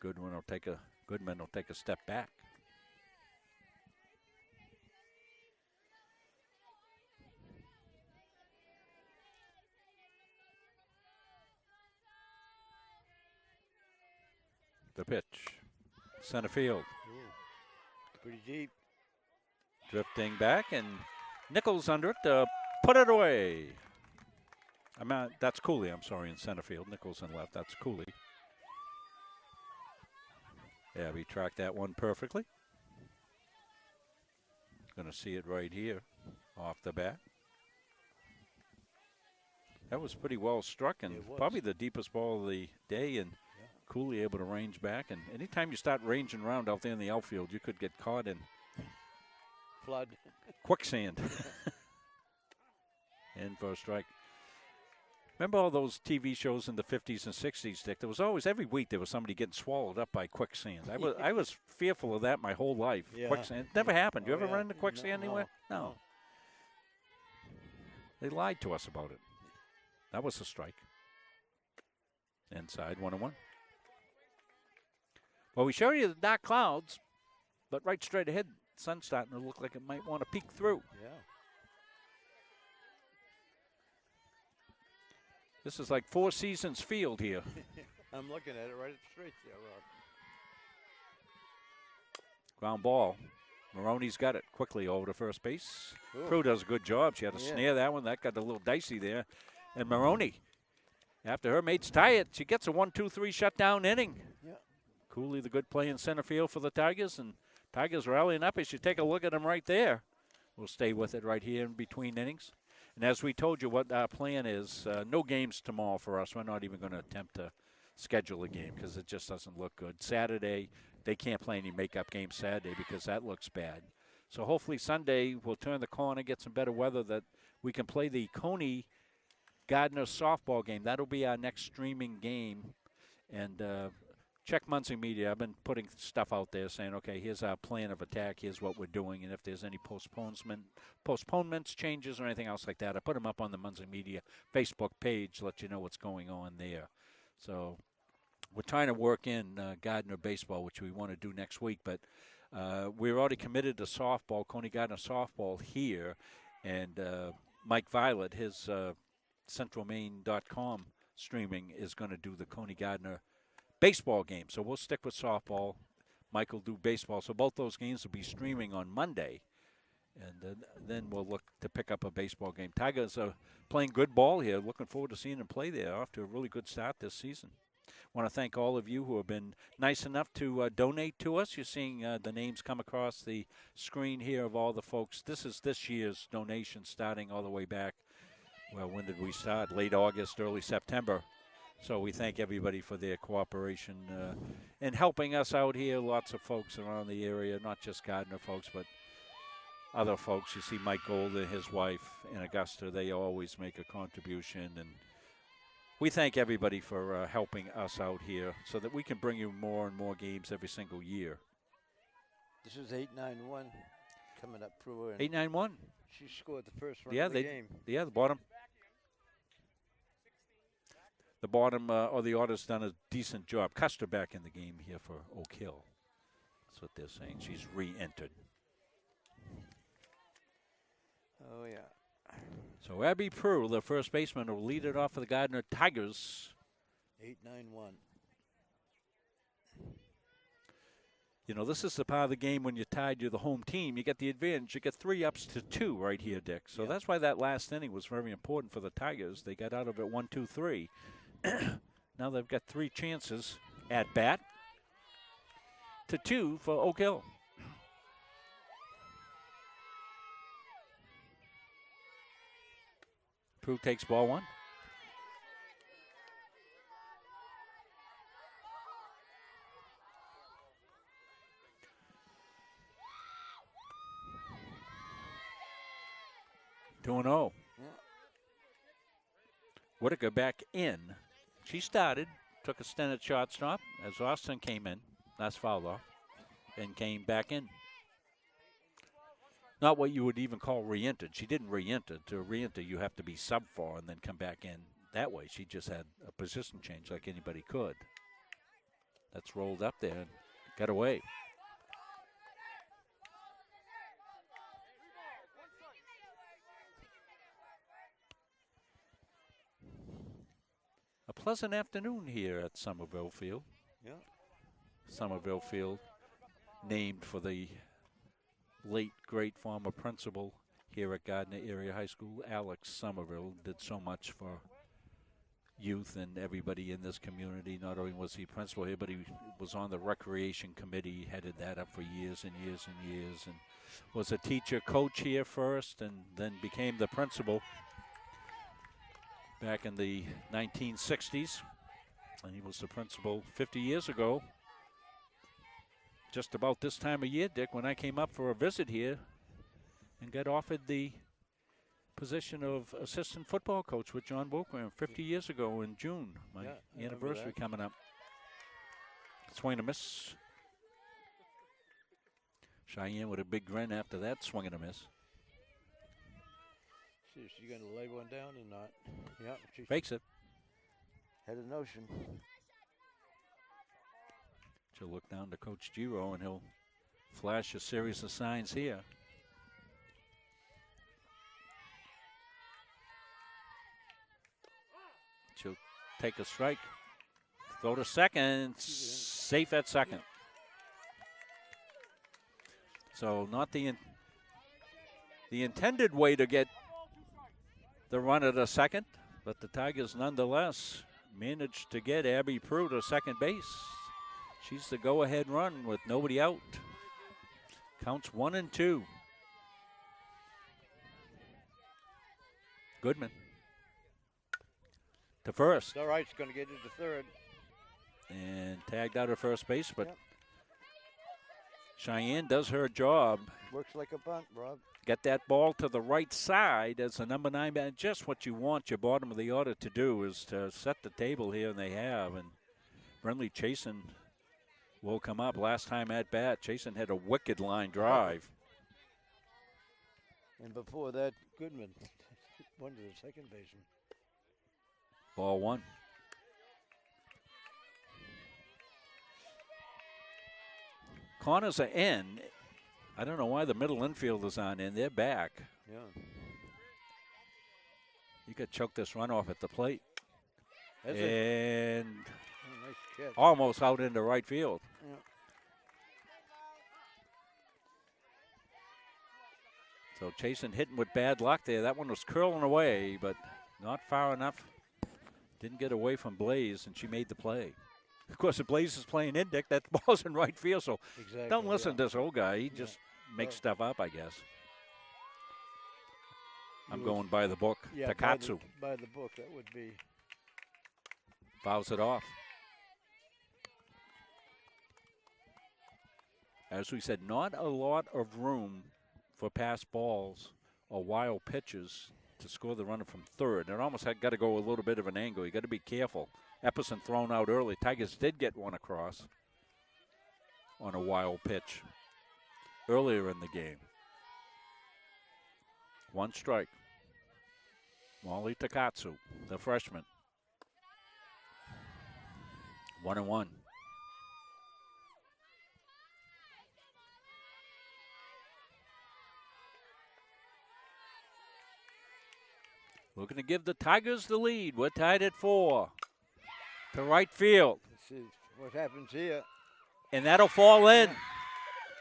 Goodman will take a step back. The pitch, center field. Ooh, pretty deep. Drifting back, and Nichols under it to put it away. That's Cooley, I'm sorry, in center field. Nichols in left, that's Cooley. Yeah, we tracked that one perfectly. Going to see it right here off the bat. That was pretty well struck, and probably the deepest ball of the day, and Cooley able to range back. And anytime you start ranging around out there in the outfield, you could get caught in flood. Quicksand. In for a strike. Remember all those TV shows in the 50s and 60s, Dick? There was always, every week, there was somebody getting swallowed up by quicksand. I was fearful of that my whole life. Yeah. Quicksand. It never happened. You ever run into quicksand anywhere? No. They lied to us about it. That was a strike. Inside, 1-1. Well, we showed you the dark clouds, but right straight ahead, sun's starting to look like it might want to peek through. Yeah. This is like Four Seasons Field here. I'm looking at it right straight there, Rob. Ground ball. Maroney's got it quickly over to first base. Ooh. Crew does a good job. She had to snare that one. That got a little dicey there. And Maroney, after her mates tie it, she gets a 1-2-3 shutdown inning. Yeah. Cooley, the good play in center field for the Tigers, and Tigers rallying up. As you take a look at them right there, we'll stay with it right here in between innings. And as we told you, what our plan is, no games tomorrow for us. We're not even going to attempt to schedule a game because it just doesn't look good. Saturday, they can't play any makeup games Saturday because that looks bad. So hopefully Sunday we'll turn the corner, get some better weather that we can play the Coney Gardiner softball game. That'll be our next streaming game. And check Muncie Media. I've been putting stuff out there saying, okay, here's our plan of attack. Here's what we're doing. And if there's any postponements, changes, or anything else like that, I put them up on the Muncie Media Facebook page, let you know what's going on there. So we're trying to work in Gardiner baseball, which we want to do next week. But we're already committed to softball, Coney Gardiner softball here. And Mike Violet, his centralmaine.com streaming is going to do the Coney Gardiner baseball game. So we'll stick with softball. Mike will do baseball. So both those games will be streaming on Monday. And then we'll look to pick up a baseball game. Tigers are playing good ball here. Looking forward to seeing them play there. Off to a really good start this season. Want to thank all of you who have been nice enough to donate to us. You're seeing the names come across the screen here of all the folks. This is this year's donation starting all the way back. Well, when did we start? Late August, early September. So we thank everybody for their cooperation and helping us out here. Lots of folks around the area, not just Gardiner folks, but other folks. You see Mike Gold and his wife in Augusta. They always make a contribution. And we thank everybody for helping us out here so that we can bring you more and more games every single year. This is 891 coming up through her. 891. She scored the first run of the game. Yeah, the bottom. The bottom of the order's done a decent job. Custer back in the game here for Oak Hill. That's what they're saying. She's re-entered. Oh, yeah. So Abby Prue, the first baseman, will lead it off for the Gardiner Tigers. 891. You know, this is the part of the game when you're tied to the home team. You get the advantage. You get 3-2 right here, Dick. So that's why that last inning was very important for the Tigers. They got out of it 1-2-3. Now they've got 3 chances at bat to 2 for Oak Hill. Prue takes ball 1. Two and 0. Whitaker back in. She started, took a stint at shortstop as Austin came in. That's fouled off. And came back in. Not what you would even call re-entered. She didn't re-enter. To re-enter, you have to be sub for and then come back in that way. She just had a position change like anybody could. That's rolled up there and got away. A pleasant afternoon here at Somerville Field. Yeah. Somerville Field, named for the late, great former principal here at Gardiner Area High School, Alex Somerville. Did so much for youth and everybody in this community. Not only was he principal here, but he was on the recreation committee, headed that up for years and years and years, and was a teacher coach here first and then became the principal back in the 1960s. And he was the principal 50 years ago. Just about this time of year, Dick, when I came up for a visit here and got offered the position of assistant football coach with John Bookram 50 years ago in June. My anniversary coming up. Swing and a miss. Cheyenne with a big grin after that swing and a miss. See if she's going to lay one down or not. Yeah, she fakes it. Had a notion. She'll look down to Coach Giro, and he'll flash a series of signs here. She'll take a strike. Throw to second. Safe at second. So not the intended way to get the run at a second, but the Tigers nonetheless managed to get Abby Prue to second base. She's the go-ahead run with nobody out. Counts 1-2. Goodman to first. All right, it's going to get into third. And tagged out at first base, but Cheyenne does her job. Works like a bunt, Rob. Get that ball to the right side as the number 9 man. Just what you want your bottom of the order to do is to set the table here, and they have. And Brenly Chasen will come up. Last time at bat, Chasen had a wicked line drive. And before that, Goodman went to the second baseman. Ball 1. Corners are in. I don't know why the middle infielders aren't in. They're back. Yeah. You could choke this runoff at the plate. That's and nice catch. Almost out into right field. Yeah. So Chasen hitting with bad luck there. That one was curling away, but not far enough. Didn't get away from Blaze, and she made the play. Of course, if Blaze is playing in, Dick, that ball's in right field, so Exactly, don't listen to this old guy. He just makes stuff up, I guess. I'm going by the book. Yeah, Takatsu by the book, that would be. fouls it off. As we said, not a lot of room for pass balls or wild pitches to score the runner from third. It almost had got to go a little bit of an angle. You got to be careful. Epperson thrown out early. Tigers did get one across on a wild pitch earlier in the game. One strike. Molly Takatsu, the freshman. 1-1. Looking to give the Tigers the lead. We're tied at 4. To right field. Let's see what happens here. And that'll fall in. Yeah.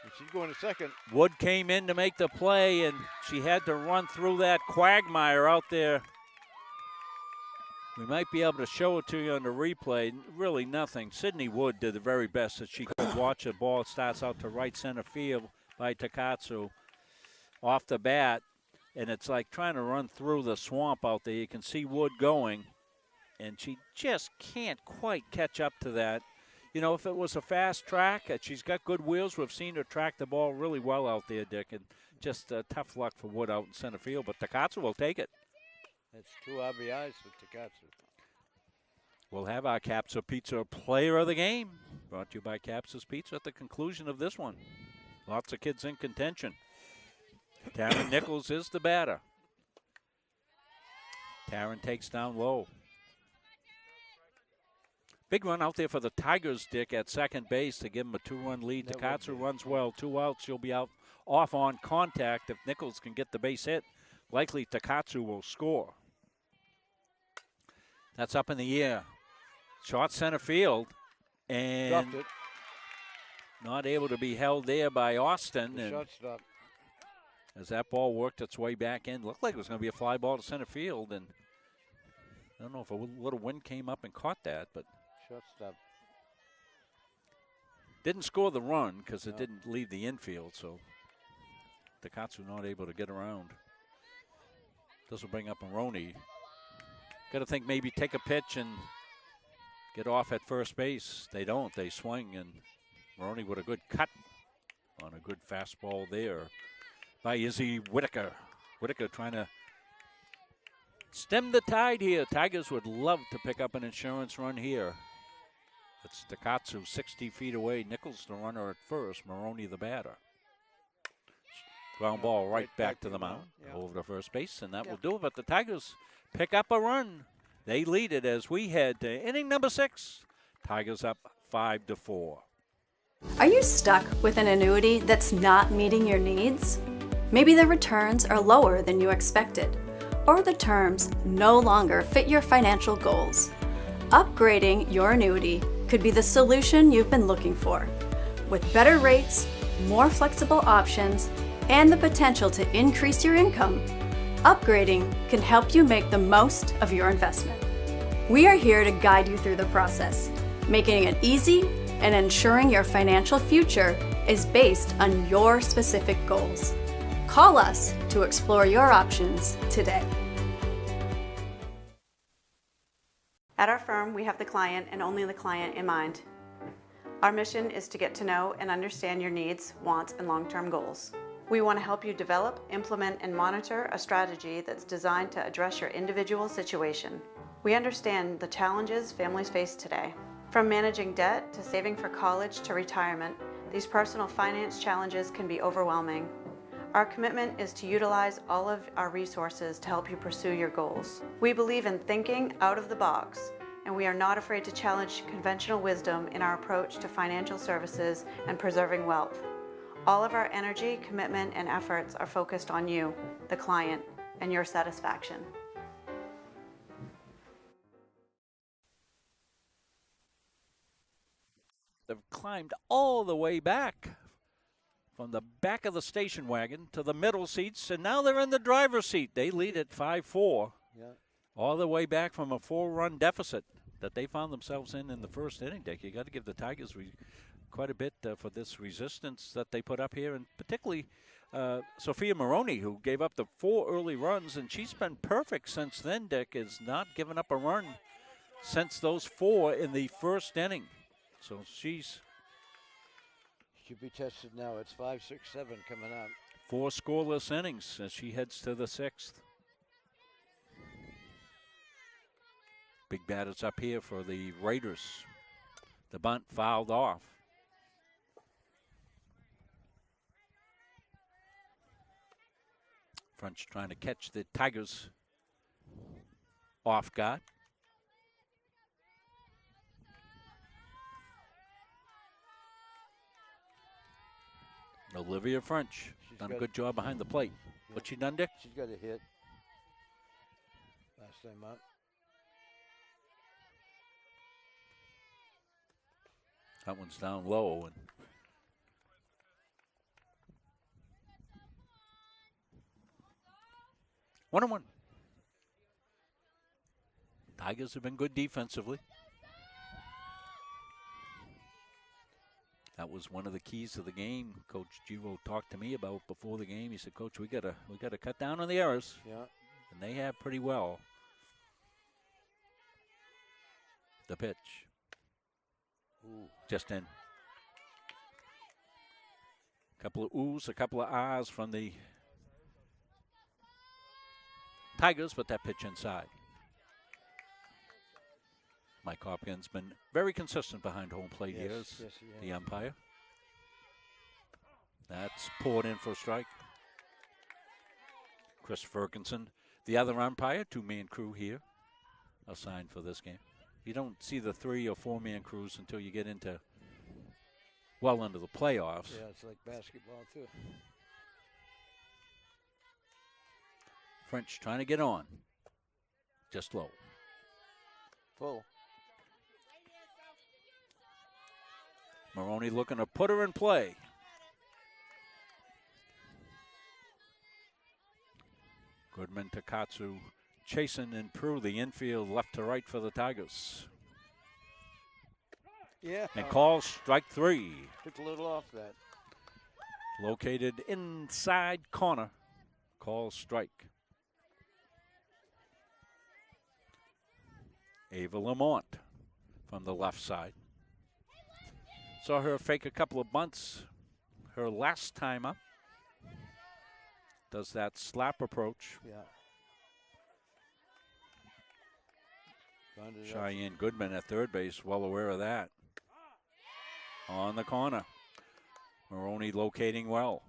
And she's going to second. Wood came in to make the play, and she had to run through that quagmire out there. We might be able to show it to you on the replay. Really nothing. Sydney Wood did the very best that she could watch. The ball starts out to right center field by Takatsu off the bat. And it's like trying to run through the swamp out there. You can see Wood going, and she just can't quite catch up to that. You know, if it was a fast track, she's got good wheels. We've seen her track the ball really well out there, Dick, and just tough luck for Wood out in center field. But Takatsu will take it. That's 2 RBIs for Takatsu. We'll have our Capsa Pizza Player of the Game, brought to you by Capsa's Pizza at the conclusion of this one. Lots of kids in contention. Taryn Nichols is the batter. Taryn takes down low. Big run out there for the Tigers, Dick, at second base to give them a 2-run lead. Takatsu runs well, 2 outs. She'll be out off on contact. If Nichols can get the base hit, likely Takatsu will score. That's up in the air. Short center field. And Dropped it. not able to be held there by Austin. The and shortstop. as that ball worked its way back in, looked like it was going to be a fly ball to center field. And I don't know if a little wind came up and caught that, but Shortstop. didn't score the run because it didn't leave the infield. So Takatsu not able to get around. This will bring up Maroney. Got to think maybe take a pitch and get off at first base. They don't. They swing, and Maroney with a good cut on a good fastball there by Izzy Whitaker. Whitaker trying to stem the tide here. Tigers would love to pick up an insurance run here. It's Takatsu 60 feet away. Nichols the runner at first. Maroney the batter. Ground ball right back to the mound. Over to first base, and that will do it. But the Tigers pick up a run. They lead it as we head to inning number 6. Tigers up 5-4. Are you stuck with an annuity that's not meeting your needs? Maybe the returns are lower than you expected, or the terms no longer fit your financial goals. Upgrading your annuity could be the solution you've been looking for. With better rates, more flexible options, and the potential to increase your income, upgrading can help you make the most of your investment. We are here to guide you through the process, making it easy and ensuring your financial future is based on your specific goals. Call us to explore your options today. At our firm, we have the client and only the client in mind. Our mission is to get to know and understand your needs, wants, and long-term goals. We want to help you develop, implement, and monitor a strategy that's designed to address your individual situation. We understand the challenges families face today. From managing debt to saving for college to retirement, these personal finance challenges can be overwhelming. Our commitment is to utilize all of our resources to help you pursue your goals. We believe in thinking out of the box, and we are not afraid to challenge conventional wisdom in our approach to financial services and preserving wealth. All of our energy, commitment, and efforts are focused on you, the client, and your satisfaction. They've climbed all the way back from the back of the station wagon to the middle seats, and now they're in the driver's seat. They lead at 5-4, all the way back from a 4-run deficit that they found themselves in the first inning, Dick. You got to give the Tigers quite a bit for this resistance that they put up here, and particularly Sophia Maroney, who gave up the 4 early runs, and she's been perfect since then, Dick, has not given up a run since those 4 in the first inning. So she's... Should be tested now. It's 5, 6, 7 coming up. 4 scoreless innings as she heads to the 6th. Big batters up here for the Raiders. The bunt fouled off. French trying to catch the Tigers off guard. Olivia French done a good job behind the plate. Yeah. What's she done, Dick? She's got a hit last time up. That one's down low. And one on one. Tigers have been good defensively. That was one of the keys to the game. Coach Givo talked to me about before the game. He said, "Coach, we gotta cut down on the errors." Yeah. And they have pretty well. The pitch. Ooh. Just in. A couple of oohs, a couple of ahs from the Tigers, but that pitch inside. Mike Hopkins been very consistent behind home plate here as the umpire. That's poured in for a strike. Chris Ferguson, the other umpire, 2-man crew here, assigned for this game. You don't see the 3 or 4-man crews until you get into well into the playoffs. Yeah, it's like basketball too. French trying to get on. Just low. Full. Maroney looking to put her in play. Goodman, Takatsu, Chasen, and Prue, the infield left to right for the Tigers. Yeah. And calls strike 3. Took a little off that. Located inside corner. Calls strike. Ava Lamont from the left side. Saw her fake a couple of bunts her last time up. Does that slap approach. Yeah. Cheyenne Goodman at third base, well aware of that. On the corner. Maroney locating well.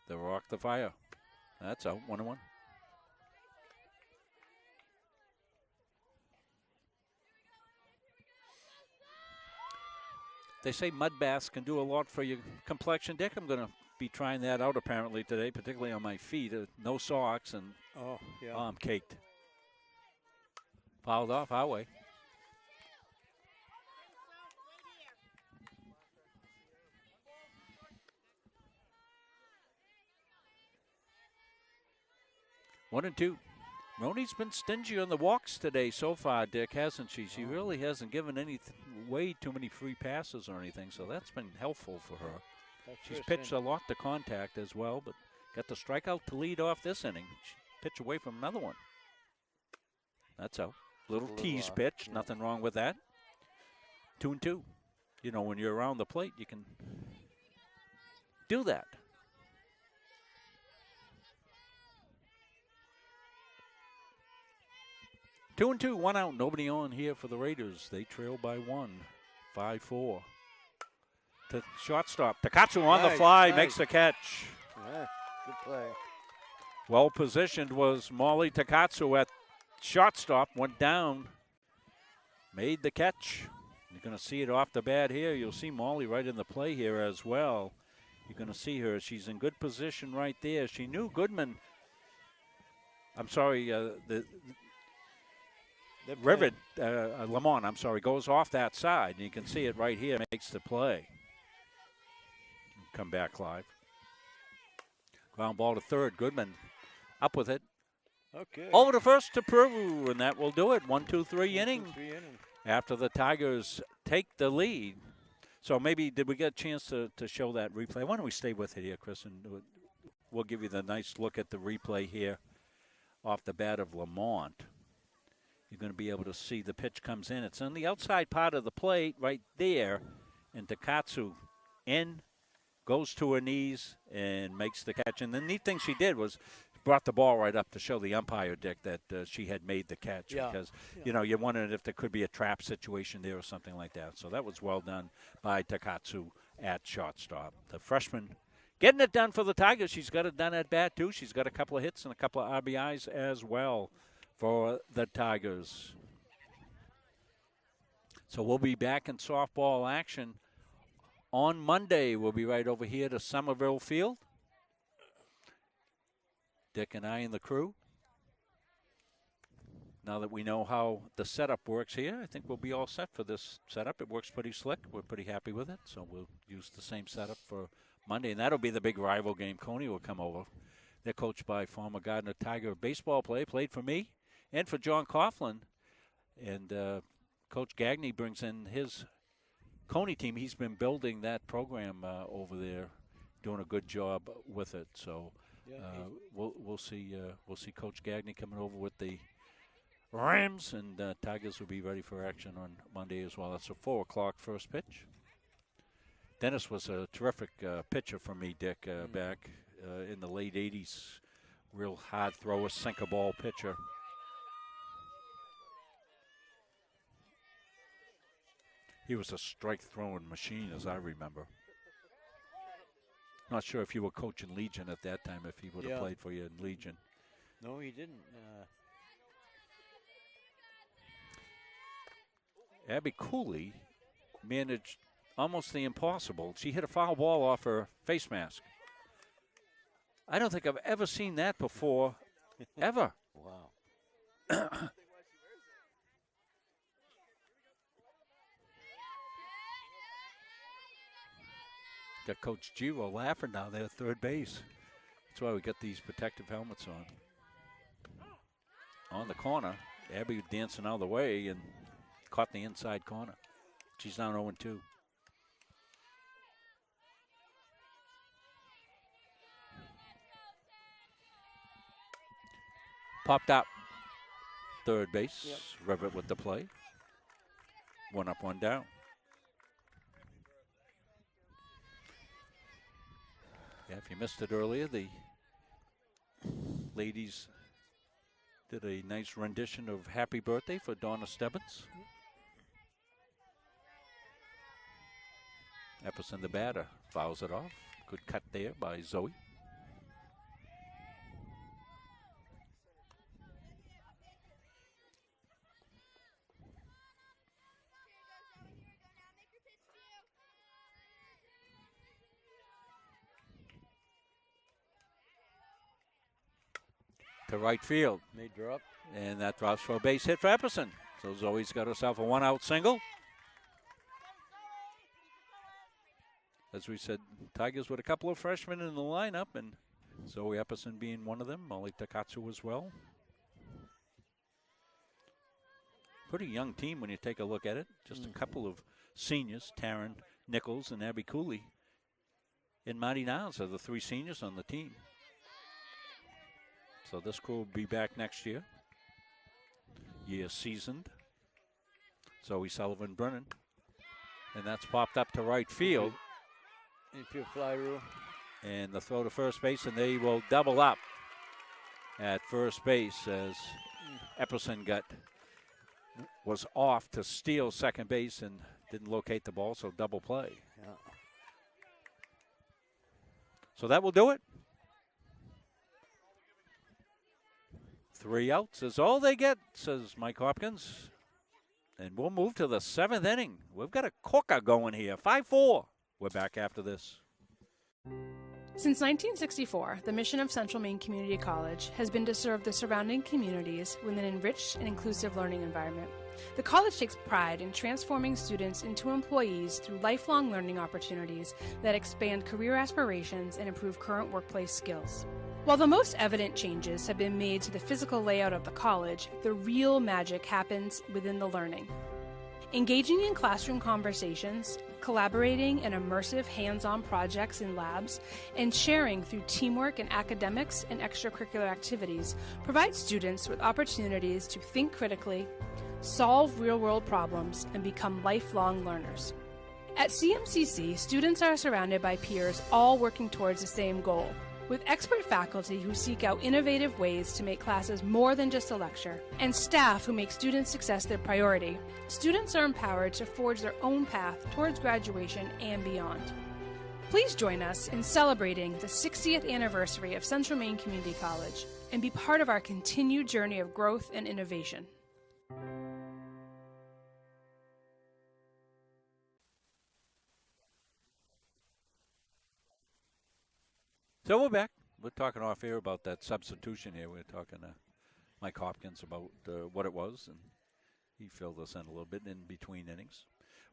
The rock the fire. That's out, 1-1. They say mud baths can do a lot for your complexion, Dick. I'm going to be trying that out apparently today, particularly on my feet. No socks, and I'm caked. Fouled off our way. One and two. Maroney's been stingy on the walks today so far, Dick, hasn't she? She really hasn't given way too many free passes or anything, so that's been helpful for her. She's pitched a lot to contact as well, but got the strikeout to lead off this inning. She pitched away from another one. That's a little tease pitch. Yeah. Nothing wrong with that. 2-2. You know, when you're around the plate, you can do that. Two and two, 1 out. Nobody on here for the Raiders. They trail by 1, 5-4. To shortstop. Takatsu on the fly, makes the catch. Yeah, good play. Well positioned was Molly Takatsu at shortstop. Went down, made the catch. You're going to see it off the bat here. You'll see Molly right in the play here as well. You're going to see her. She's in good position right there. She knew Goodman. I'm sorry, Rivet, Lamont, I'm sorry, goes off that side. And you can see it right here, makes the play. Come back, Clive. Ground ball to third. Goodman up with it. Okay. Over to first to Peru, and that will do it. 1-2-3 inning. 1-2-3 inning. After the Tigers take the lead. So maybe, did we get a chance to show that replay? Why don't we stay with it here, Chris, and we'll give you the nice look at the replay here off the bat of Lamont. You're going to be able to see the pitch comes in. It's on the outside part of the plate right there, and Takatsu goes to her knees and makes the catch. And the neat thing she did was brought the ball right up to show the umpire, Dick, that she had made the catch. Yeah. Because, you know, you're wondering if there could be a trap situation there or something like that. So that was well done by Takatsu at shortstop. The freshman getting it done for the Tigers. She's got it done at bat, too. She's got a couple of hits and a couple of RBIs as well for the Tigers. So we'll be back in softball action on Monday. We'll be right over here to Somerville Field. Dick and I and the crew. Now that we know how the setup works here, I think we'll be all set for this setup. It works pretty slick. We're pretty happy with it. So we'll use the same setup for Monday. And that'll be the big rival game. Coney will come over. They're coached by former Gardiner Tiger baseball player, played for me and for John Coughlin. And Coach Gagney brings in his Coney team. He's been building that program over there, doing a good job with it. So we'll see Coach Gagney coming over with the Rams, and Tigers will be ready for action on Monday as well. That's a 4 o'clock first pitch. Dennis was a terrific pitcher for me, Dick, back in the late 80s. Real hard thrower, sinker ball pitcher. He was a strike-throwing machine, as I remember. Not sure if you were coaching Legion at that time, if he would have played for you in Legion. No, he didn't. Abby Cooley managed almost the impossible. She hit a foul ball off her face mask. I don't think I've ever seen that before, ever. Wow. Got Coach Giro laughing down there at third base. That's why we got these protective helmets on. On the corner, Abby dancing out of the way and caught in the inside corner. She's down 0-2. Popped up. Third base. Yep. Rivet with the play. 1 up, 1 down. Yeah, if you missed it earlier, the ladies did a nice rendition of Happy Birthday for Donna Stebbins. Epperson, the batter, fouls it off. Good cut there by Zoe. To right field. May drop. And that drops for a base hit for Epperson. So Zoe's got herself a 1-out single. As we said, Tigers with a couple of freshmen in the lineup, and Zoe Epperson being one of them, Molly Takatsu as well. Pretty young team when you take a look at it. Just a couple of seniors, Taryn Nichols and Abby Cooley. And Marty Niles are the 3 seniors on the team. So this crew will be back next year. Year seasoned. Zoe Sullivan Brennan. And that's popped up to right field. Infield fly rule. And the throw to first base, and they will double up at first base as Epperson was off to steal second base and didn't locate the ball, so double play. Yeah. So that will do it. 3 outs is all they get, says Mike Hopkins. And we'll move to the 7th inning. We've got a corker going here, 5-4. We're back after this. Since 1964, the mission of Central Maine Community College has been to serve the surrounding communities with an enriched and inclusive learning environment. The college takes pride in transforming students into employees through lifelong learning opportunities that expand career aspirations and improve current workplace skills. While the most evident changes have been made to the physical layout of the college, the real magic happens within the learning. Engaging in classroom conversations, collaborating in immersive hands-on projects in labs, and sharing through teamwork in academics and extracurricular activities provides students with opportunities to think critically, solve real-world problems, and become lifelong learners. At CMCC, students are surrounded by peers all working towards the same goal, with expert faculty who seek out innovative ways to make classes more than just a lecture, and staff who make student success their priority. Students are empowered to forge their own path towards graduation and beyond. Please join us in celebrating the 60th anniversary of Central Maine Community College and be part of our continued journey of growth and innovation. So we're back. We're talking off air about that substitution here. We're talking to Mike Hopkins about what it was, and he filled us in a little bit in between innings.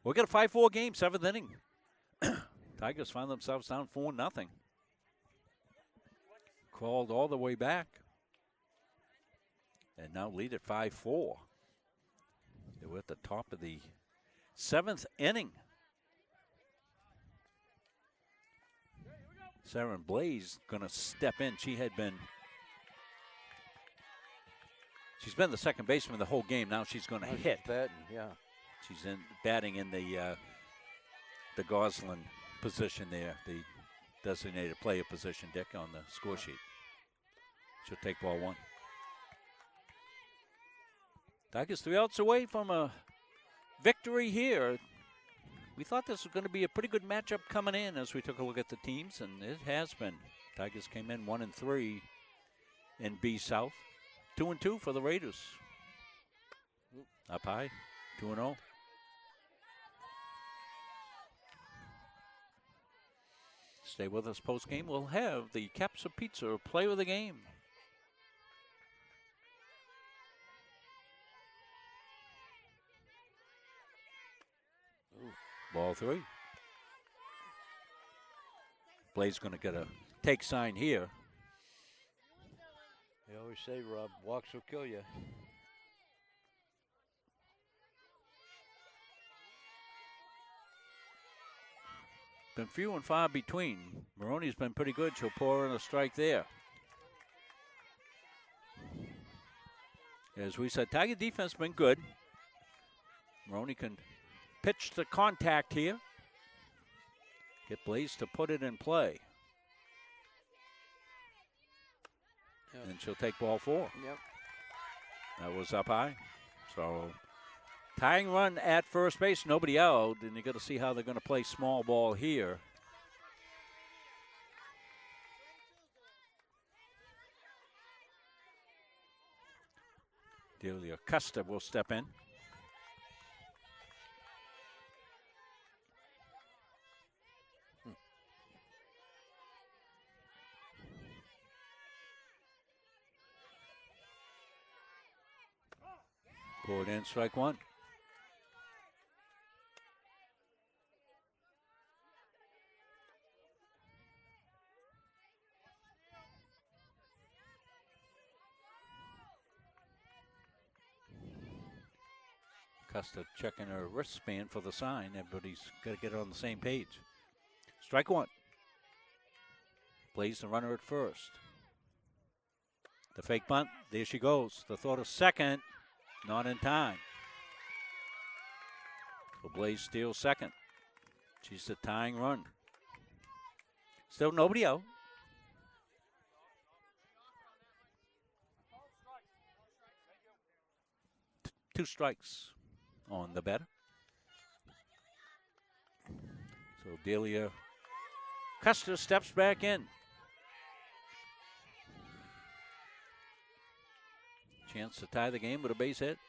We'll get a 5-4 game, 7th inning. Tigers found themselves down 4-0. Called all the way back, and now lead at 5-4. They were at the top of the 7th inning. Sarah Blaze going to step in. She's been the second baseman the whole game. Now she's going to hit. Batting, yeah. She's batting in the Goslin position there, the designated player position, Dick, on the score sheet. She'll take ball 1. Tigers 3 outs away from a victory here. We thought this was going to be a pretty good matchup coming in as we took a look at the teams, and it has been. Tigers came in 1-3 in B South. 2-2 for the Raiders. Up high, 2-0. Stay with us post game. We'll have the Capsa Pizza play of the game. Ball 3. Blaze going to get a take sign here. They always say, Rob, walks will kill you. Been few and far between. Maroney's been pretty good. She'll pour in a strike there. As we said, Tiger defense been good. Maroney can pitch the contact here. Get Blaze to put it in play. Yep. And she'll take ball 4. Yep. That was up high. So tying run at first base, nobody out, and you got to see how they're going to play small ball here. Delia Custa will step in. Pull it in, strike 1. Custa checking her wristband for the sign. Everybody's got to get on the same page. Strike 1. Blaze the runner at first. The fake bunt. There she goes. The throw to second. Not in time. So Blaze steals second. She's the tying run. Still nobody out. Two strikes on the batter. So Delia Custer steps back in. Chance to tie the game with a base hit.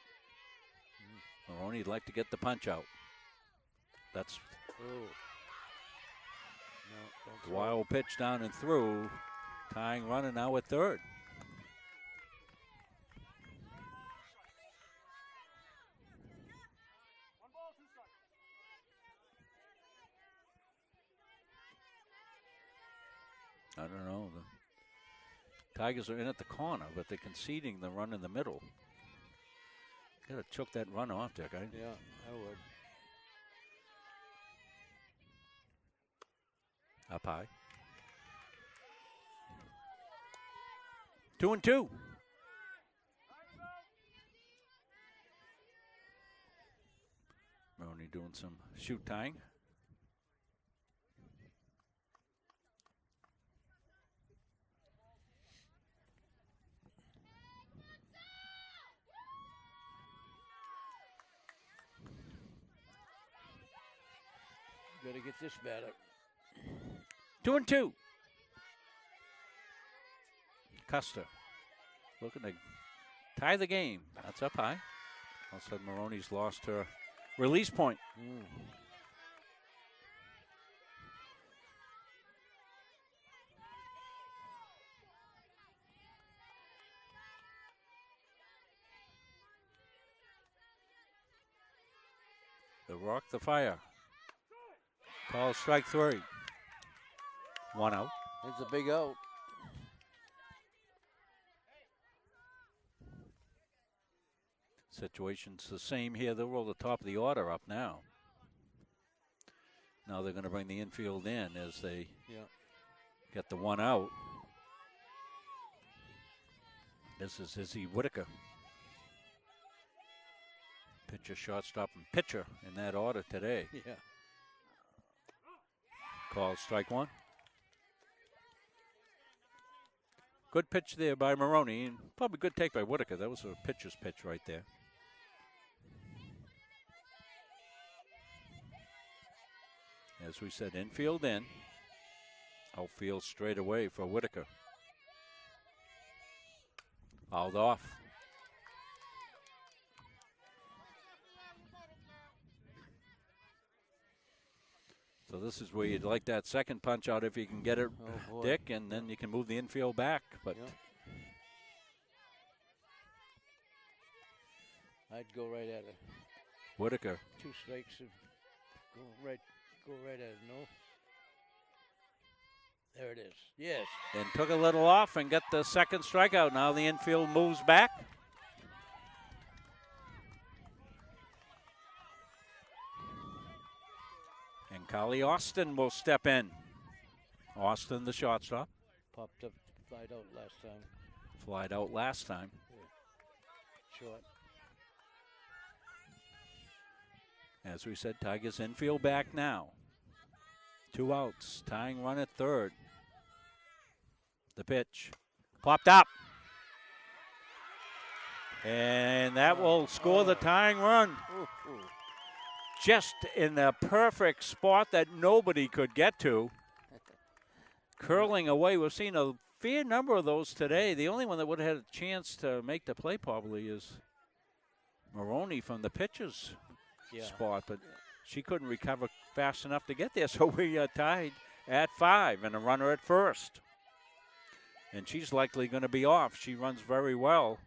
Maroney'd like to get the punch out. That's No, don't throw. Wild pitch down and through. Tying runner now at third. I don't know. The Tigers are in at the corner, but they're conceding the run in the middle. Got to choke that run off, Dick. Yeah, I would. Up high. 2-2. Maroney doing some shoot tying. Got to get this batter. 2-2. Custer looking to tie the game. That's up high. All of a sudden, Maroney's lost her release point. The rock, the fire. Call strike 3. 1 out. It's a big out. Situation's the same here. They'll roll the top of the order up now. Now they're going to bring the infield in as they get the 1 out. This is Izzy Whitaker. Pitcher, shortstop, and pitcher in that order today. Yeah. Call strike 1. Good pitch there by Maroney, and probably good take by Whitaker. That was a pitcher's pitch right there. As we said, infield in. Outfield straight away for Whitaker. Fouled off. So this is where you'd like that second punch out if you can get it, Dick, and then you can move the infield back. But I'd go right at it. Whitaker. 2 strikes and go right at it. No. There it is. Yes. And took a little off and got the second strikeout. Now the infield moves back. And Collie Austin will step in. Austin, the shortstop. Popped up, flied out last time. Flied out last time. Short. As we said, Tigers infield back now. 2 outs. Tying run at third. The pitch. Popped up. And that will score the tying run. Just in the perfect spot that nobody could get to. Curling away. We've seen a fair number of those today. The only one that would have had a chance to make the play probably is Maroney from the pitcher's spot, but she couldn't recover fast enough to get there, so we are tied at 5 and a runner at first. And she's likely going to be off. She runs very well.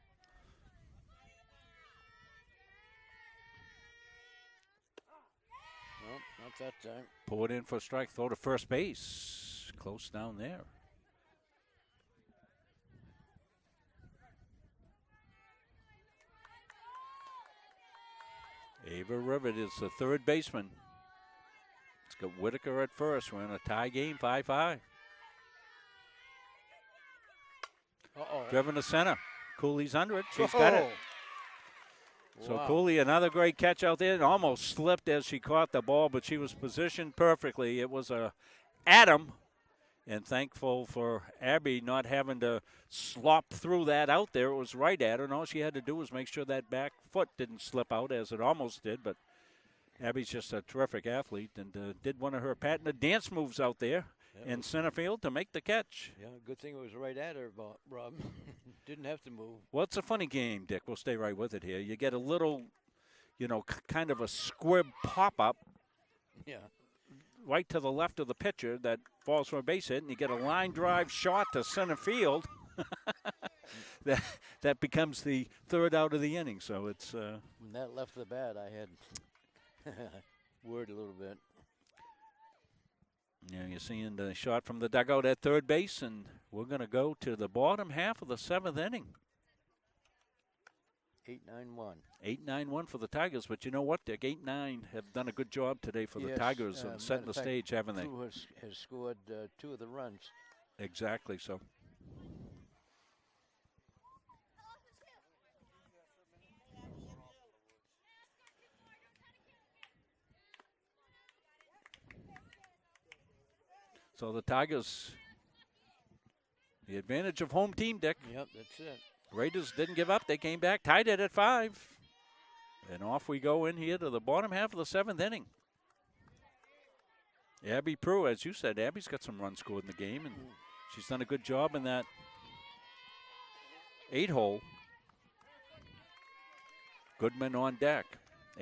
Nope, not that time. Pull it in for a strike, throw to first base. Close down there. Ava Rivet is the third baseman. Let's go Whitaker at first. We're in a tie game, 5-5. Driven to center. Cooley's under it. She's got it. So Cooley, another great catch out there. It almost slipped as she caught the ball, but she was positioned perfectly. It was a Adam, and thankful for Abby not having to slop through that out there. It was right at her, and all she had to do was make sure that back foot didn't slip out, as it almost did. But Abby's just a terrific athlete and did one of her patented dance moves out there in center field to make the catch. Yeah, good thing it was right at her, Rob. Didn't have to move. Well, it's a funny game, Dick. We'll stay right with it here. You get a little, kind of a squib pop-up. Yeah. right to the left of the pitcher that falls for a base hit, and you get a line drive shot to center field. that becomes the third out of the inning. So it's when that left the bat, I had worried a little bit. Yeah, you're seeing the shot from the dugout at third base, and we're going to go to the bottom half of the seventh inning. 8-9-1. 8-9-1 for the Tigers, but you know what, Dick? 8-9 have done a good job today for the Tigers and setting the stage, haven't they? True has scored 2 of the runs. Exactly so. So the Tigers, the advantage of home team, Dick. Yep, that's it. Raiders didn't give up. They came back, tied it at 5. And off we go in here to the bottom half of the seventh inning. Abby Prue, as you said, Abby's got some runs scored in the game, and she's done a good job in that 8-hole. Goodman on deck.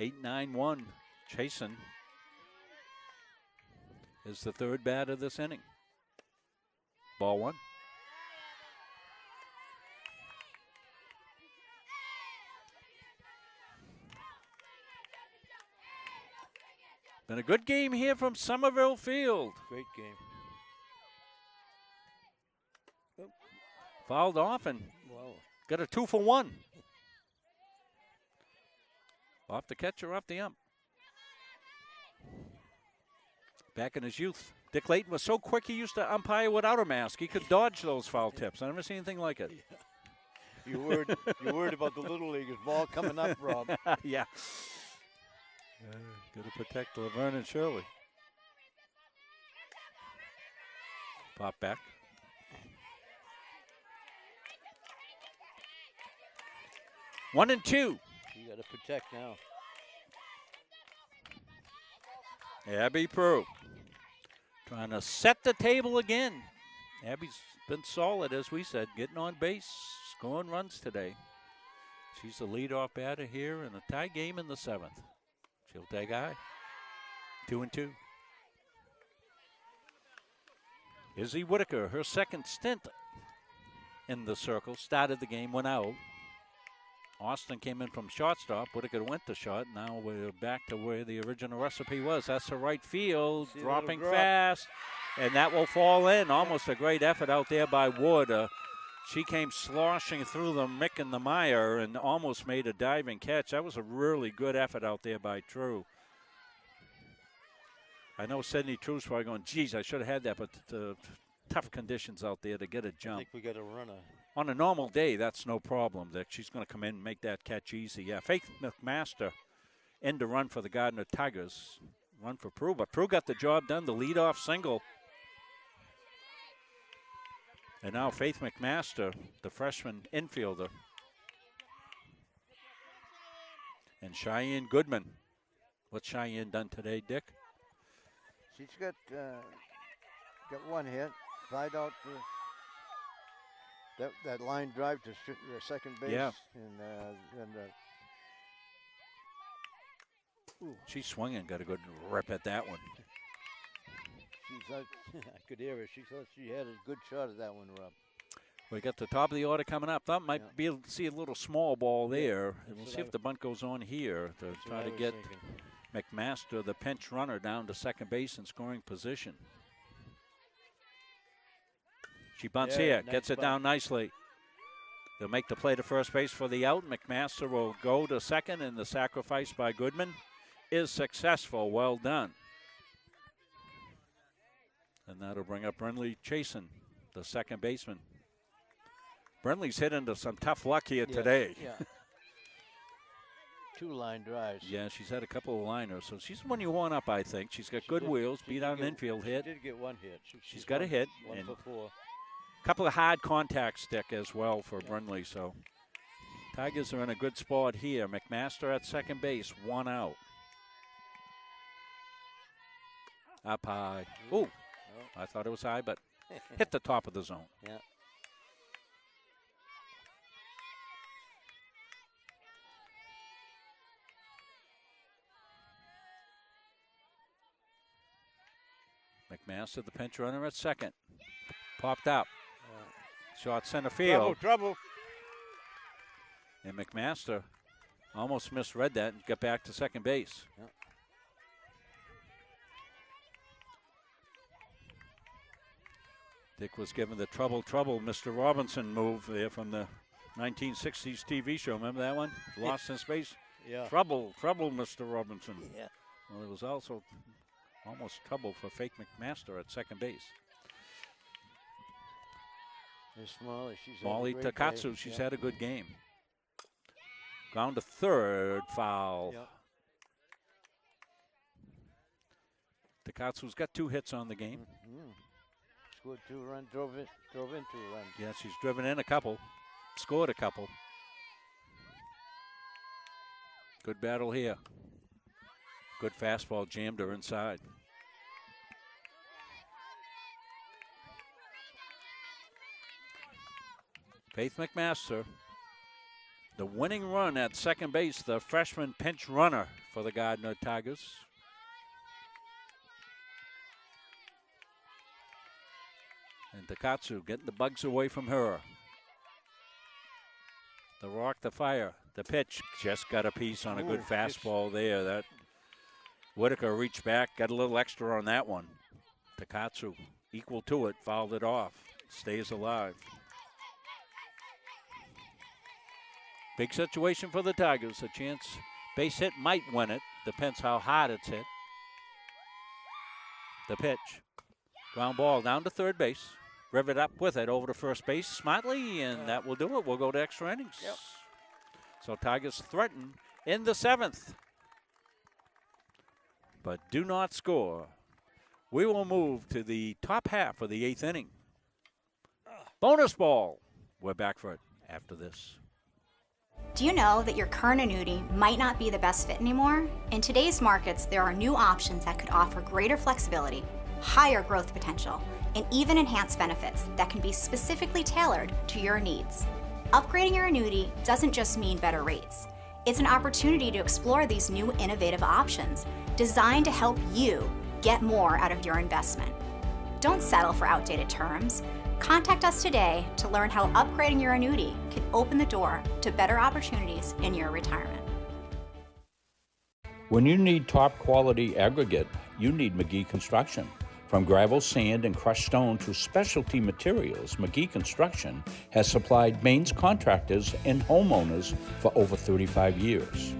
8-9-1. Chasen is the third bat of this inning. Ball 1. Been a good game here from Somerville Field. Great game. Fouled off and Whoa. got a 2-for-1. Off the catcher, off the ump. Back in his youth, Dick Layton was so quick he used to umpire without a mask. He could dodge those foul tips. I never seen anything like it. Yeah. You worried about the little leaguers ball coming up, Rob. Yeah. Got to protect Laverne and Shirley. Pop back. One and two. You got to protect now. Abby Prue trying to set the table again. Abby's been solid, as we said, getting on base, scoring runs today. She's the leadoff batter here in a tie game in the seventh. She'll take eye. 2-2. Izzy Whitaker, her second stint in the circle, started the game, went out. Austin came in from shortstop. Whitaker went to short. Now we're back to where the original recipe was. That's the right field, dropping fast, and that will fall in. Almost a great effort out there by Wood. She came sloshing through the mick and the mire and almost made a diving catch. That was a really good effort out there by True. I know Sydney True's probably going, geez, I should have had that, but tough conditions out there to get a jump. I think we got a runner. On a normal day, that's no problem. That she's going to come in and make that catch easy. Yeah, Faith McMaster in to run for the Gardiner Tigers. Run for Prue, but Prue got the job done, the leadoff single. And now Faith McMaster, the freshman infielder. And Cheyenne Goodman. What's Cheyenne done today, Dick? She's got one hit, tried out that line drive to second base. Yeah. She's swinging, got a good rip at that one. I could hear her. She thought she had a good shot at that one, Rob. We got the top of the order coming up. That might be able to see a little small ball there. And we'll see if the bunt goes on here to try to get McMaster, the pinch runner, down to second base in scoring position. She bunts here, gets it down nicely. They'll make the play to first base for the out. McMaster will go to second, and the sacrifice by Goodman is successful. Well done. And that'll bring up Brinley Chasen, the second baseman. Brinley's hit into some tough luck here today. Yeah. 2 line drives. Yeah, she's had a couple of liners, so she's the one you want up, I think. She's got good wheels, beat out an infield hit. She did get one hit. She's got a hit. One for 4. A couple of hard contact stick as well for Brinley, so Tigers are in a good spot here. McMaster at second base, 1 out. Up high. Ooh. I thought it was high, but hit the top of the zone. Yeah. McMaster, the pinch runner at second. Popped up. Short center field. Trouble. And McMaster almost misread that and got back to second base. Yep. Dick was given the trouble, Mr. Robinson move there from the 1960s TV show. Remember that one? Lost in Space? Yeah. Trouble, Mr. Robinson. Yeah. Well, there was also almost trouble for fake McMaster at second base. There's Molly. Molly Takatsu, she's had a good game. Ground to third, foul. Yep. Takatsu's got 2 hits on the game. Mm-hmm. Scored 2 runs, drove in 2 runs. Yeah, she's driven in a couple, scored a couple. Good battle here. Good fastball, jammed her inside. Faith McMaster, the winning run at second base, the freshman pinch runner for the Gardiner Tigers. And Takatsu getting the bugs away from her. The rock, the fire, the pitch just got a piece on a good fastball there. That Whitaker reached back, got a little extra on that one. Takatsu equal to it, fouled it off, stays alive. Big situation for the Tigers. A chance, base hit might win it. Depends how hard it's hit. The pitch. Ground ball down to third base. Rivet up with it over to first base smartly, and that will do it. We'll go to extra innings. Yep. So Tigers threaten in the 7th, but do not score. We will move to the top half of the 8th inning. Bonus ball. We're back for it after this. Do you know that your current annuity might not be the best fit anymore? In today's markets, there are new options that could offer greater flexibility, higher growth potential, and even enhanced benefits that can be specifically tailored to your needs. Upgrading your annuity doesn't just mean better rates. It's an opportunity to explore these new innovative options designed to help you get more out of your investment. Don't settle for outdated terms. Contact us today to learn how upgrading your annuity can open the door to better opportunities in your retirement. When you need top quality aggregate, you need McGee Construction. From gravel, sand, and crushed stone to specialty materials, McGee Construction has supplied Maine's contractors and homeowners for over 35 years.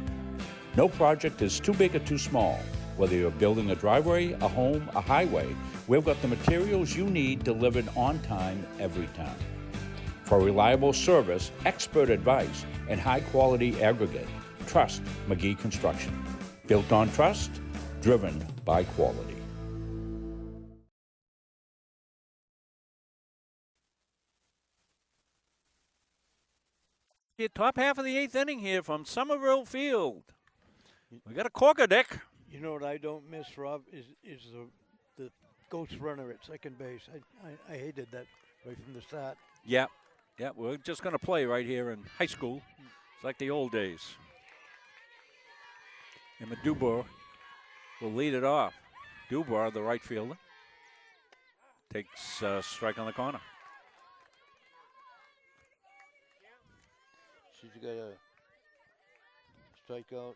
No project is too big or too small. Whether you're building a driveway, a home, a highway, we've got the materials you need delivered on time every time. For reliable service, expert advice, and high-quality aggregate, trust McGee Construction. Built on trust, driven by quality. Top half of the 8th inning here from Somerville Field. We got a corker, Dick. You know what I don't miss, Rob, is the ghost runner at second base. I hated that right from the start. Yeah, we're just going to play right here in high school. It's like the old days. And Dubois will lead it off. Dubois, the right fielder, takes a strike on the corner. She's got a strikeout,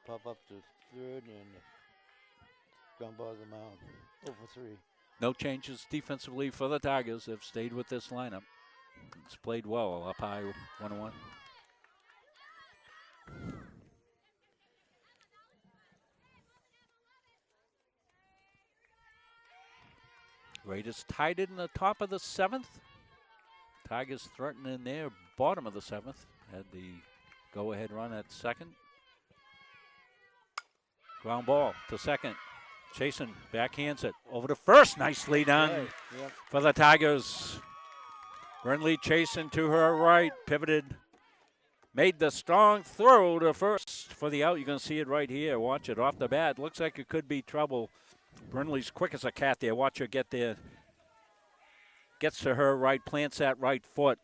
pop up to third, and ground ball to the mound. 0-for-3. No changes defensively for the Tigers. They've stayed with this lineup. It's played well up high, 1-1. Raiders tied it in the top of the 7th. Tigers threatening in there, bottom of the 7th. Had the go-ahead run at second. Ground ball to second. Chasen backhands it over to first. Nicely done for the Tigers. Brinley Chasen to her right, pivoted, made the strong throw to first for the out. You're going to see it right here. Watch it off the bat. Looks like it could be trouble. Brinley's quick as a cat there. Watch her get there. Gets to her right, plants that right foot,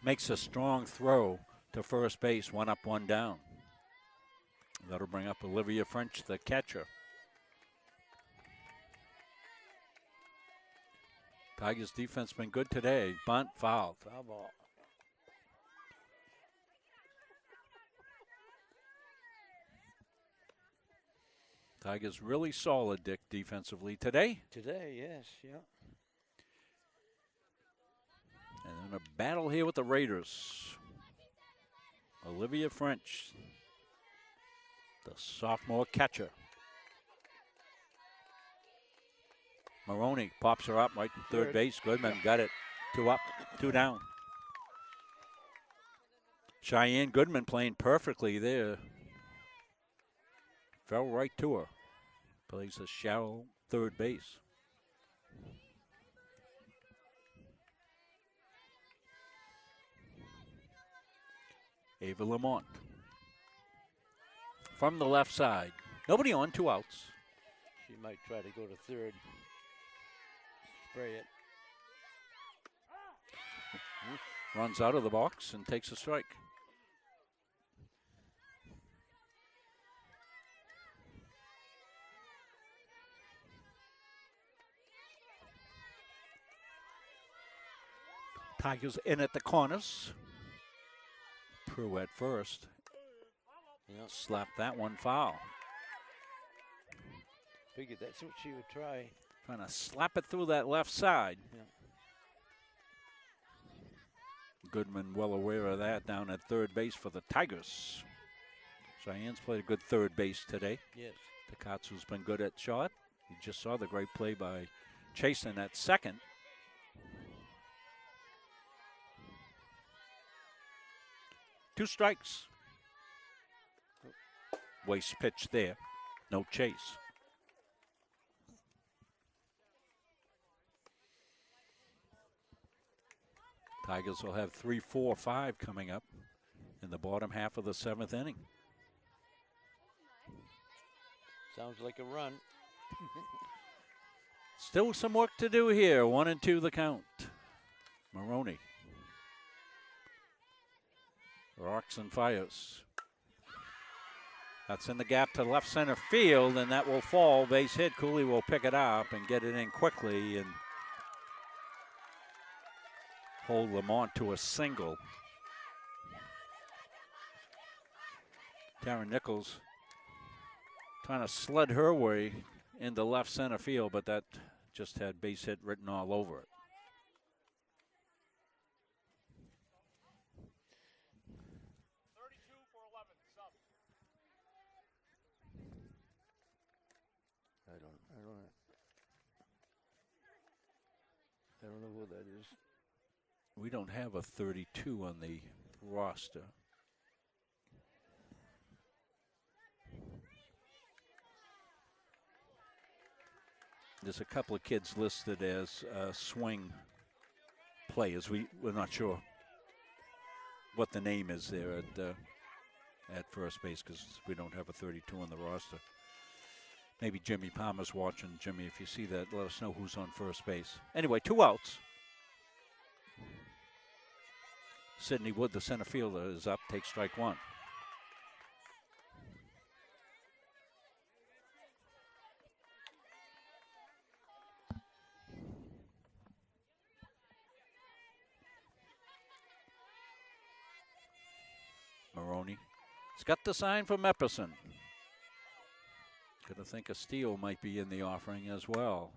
makes a strong throw to first base. 1 up, 1 down. That'll bring up Olivia French, the catcher. Tigers defense been good today. Bunt, foul. Foul ball. Tigers really solid, Dick, defensively today. Today, yes, yeah. And in a battle here with the Raiders. Olivia French, the sophomore catcher. Maroney pops her up right to third base. Goodman got it. 2 up, 2 down. Cheyenne Goodman playing perfectly there. Fell right to her. Plays a shallow third base. Ava Lamont. From the left side. Nobody on, 2 outs. She might try to go to third. Spray it. Runs out of the box and takes a strike. Tigers in at the corners. Prue at first. Yep. Slap that one foul. Figured that's what she would try. Trying to slap it through that left side. Yeah. Goodman well aware of that down at third base for the Tigers. Cheyenne's played a good third base today. Yes. Takatsu's been good at short. You just saw the great play by Chasen at second. Two strikes. Waste pitch there. No chase. Tigers will have 3, 4, 5 coming up in the bottom half of the 7th inning. Sounds like a run. Still some work to do here. 1 and 2 the count. Maroney. Rocks and fires. That's in the gap to left center field, and that will fall. Base hit. Cooley will pick it up and get it in quickly and hold Lamont to a single. Taryn Nichols trying to sled her way into left center field, but that just had base hit written all over it. I don't know who that is. We don't have a 32 on the roster. There's a couple of kids listed as swing players. We're not sure what the name is there at first base because we don't have a 32 on the roster. Maybe Jimmy Palmer's watching. Jimmy, if you see that, let us know who's on first base. Anyway, 2 outs. Sydney Wood, the center fielder, is up, takes strike 1. Maroney. He's got the sign from Epperson. Gonna think a steal might be in the offering as well.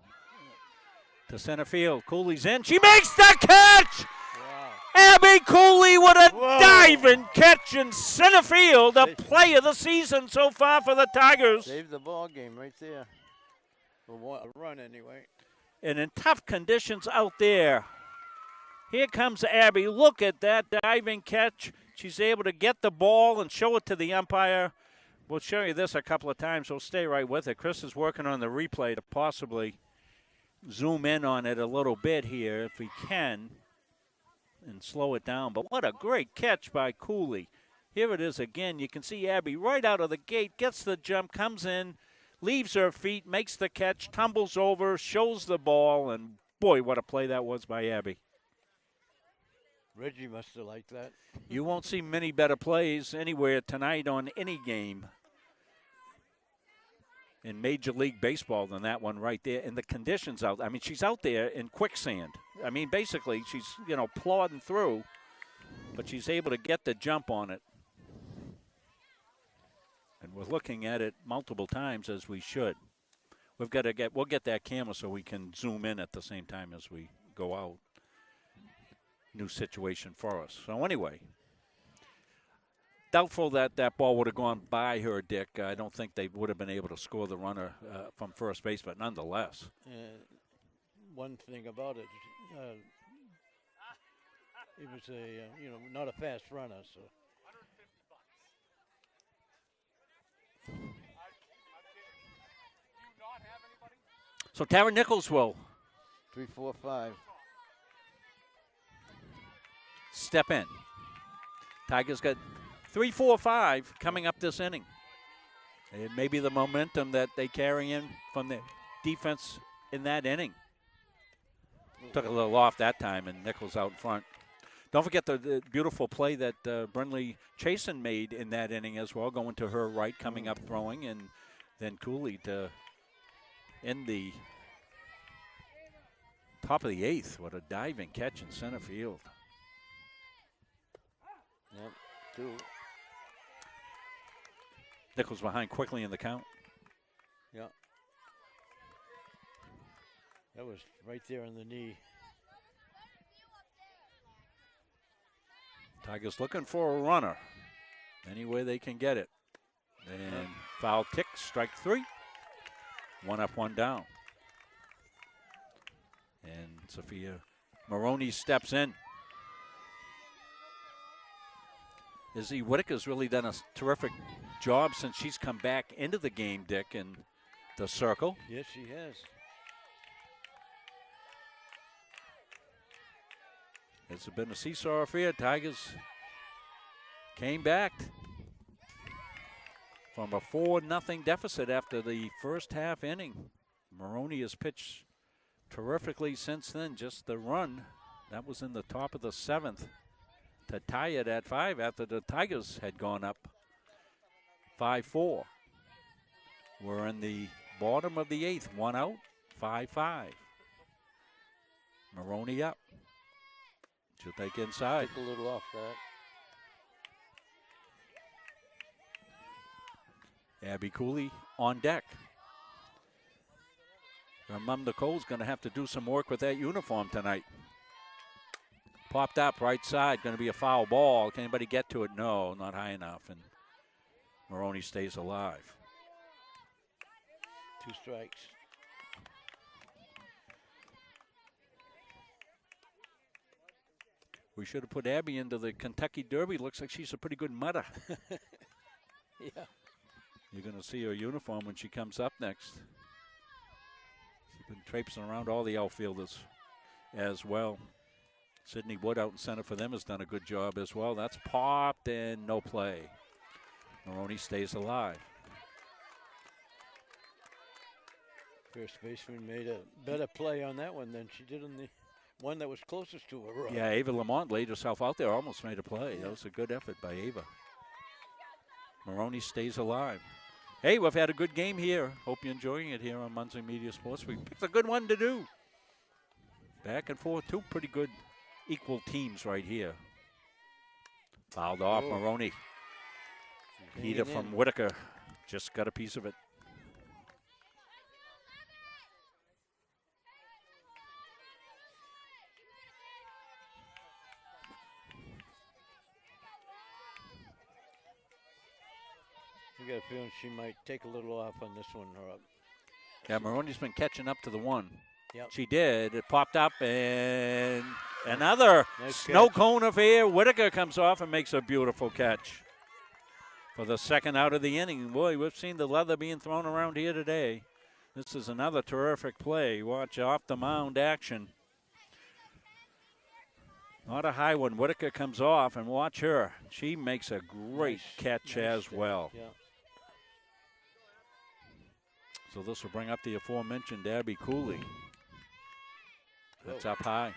To center field, Cooley's in. She makes the catch! Wow. Abby Cooley with a diving catch in center field. The play of the season so far for the Tigers. Saved the ball game right there. A run anyway. And in tough conditions out there. Here comes Abby. Look at that diving catch. She's able to get the ball and show it to the umpire. We'll show you this a couple of times. We'll stay right with it. Chris is working on the replay to possibly zoom in on it a little bit here if we can and slow it down. But what a great catch by Cooley. Here it is again. You can see Abby right out of the gate, gets the jump, comes in, leaves her feet, makes the catch, tumbles over, shows the ball, and boy, what a play that was by Abby. Reggie must have liked that. You won't see many better plays anywhere tonight on any game. in Major League Baseball than that one right there. And the conditions out, I mean, she's out there in quicksand. I mean, basically, she's, plodding through, but she's able to get the jump on it. And we're looking at it multiple times, as we should. We'll get that camera so we can zoom in at the same time as we go out. New situation for us. So anyway, doubtful that ball would have gone by her, Dick. I don't think they would have been able to score the runner from first base, but nonetheless. One thing about it, it was not a fast runner, so. So Tara Nichols will 3, 4, 5. Step in. Tigers got 3, 4, 5 coming up this inning. It may be the momentum that they carry in from the defense in that inning. Took a little off that time, and Nichols out in front. Don't forget the beautiful play that Brinley Chasen made in that inning as well, going to her right, coming up, throwing, and then Cooley to end the top of the 8th. What a diving catch in center field. Yep, 2. Nichols behind quickly in the count. Yeah. That was right there on the knee. Tigers looking for a runner. Any way they can get it. And foul tick, strike 3. 1 up, 1 down. And Sophia Maroney steps in. Izzy Whitaker's really done a terrific job since she's come back into the game, Dick, in the circle. Yes, she has. It's been a seesaw affair. Tigers came back from a 4-0 deficit after the first half inning. Maroney has pitched terrifically since then. Just the run, that was in the top of the 7th to tie it at 5 after the Tigers had gone up 5-4. We're in the bottom of the 8th, 1 out, 5-5. Maroney up. She'll take inside. Take a little off that. Abby Cooley on deck. Her mom Nicole's going to have to do some work with that uniform tonight. Popped up right side, going to be a foul ball. Can anybody get to it? No, not high enough. And Maroney stays alive. 2 strikes. We should have put Abby into the Kentucky Derby. Looks like she's a pretty good mutter. Yeah. You're going to see her uniform when she comes up next. She's been traipsing around all the outfielders as well. Sydney Wood out in center for them has done a good job as well. That's popped and no play. Maroney stays alive. First baseman made a better play on that one than she did on the one that was closest to her. Right? Yeah, Ava Lamont laid herself out there, almost made a play. Yeah. That was a good effort by Ava. Maroney stays alive. Hey, we've had a good game here. Hope you're enjoying it here on Muncie Media Sports. We picked a good one to do. Back and forth, 2 pretty good equal teams right here. Fouled off. Maroney. Heater from Whitaker. Just got a piece of it. I got a feeling she might take a little off on this one. Yeah, Maroney's been catching up to the 1. Yep. She did. It popped up, and another nice snow catch. cone affair. Whitaker comes off and makes a beautiful catch for the 2nd out of the inning. Boy, we've seen the leather being thrown around here today. This is another terrific play. Watch off the mound action. Not a high one. Whitaker comes off, and watch her. She makes a great catch as well. Yeah. So this will bring up the aforementioned Abby Cooley. That's up high.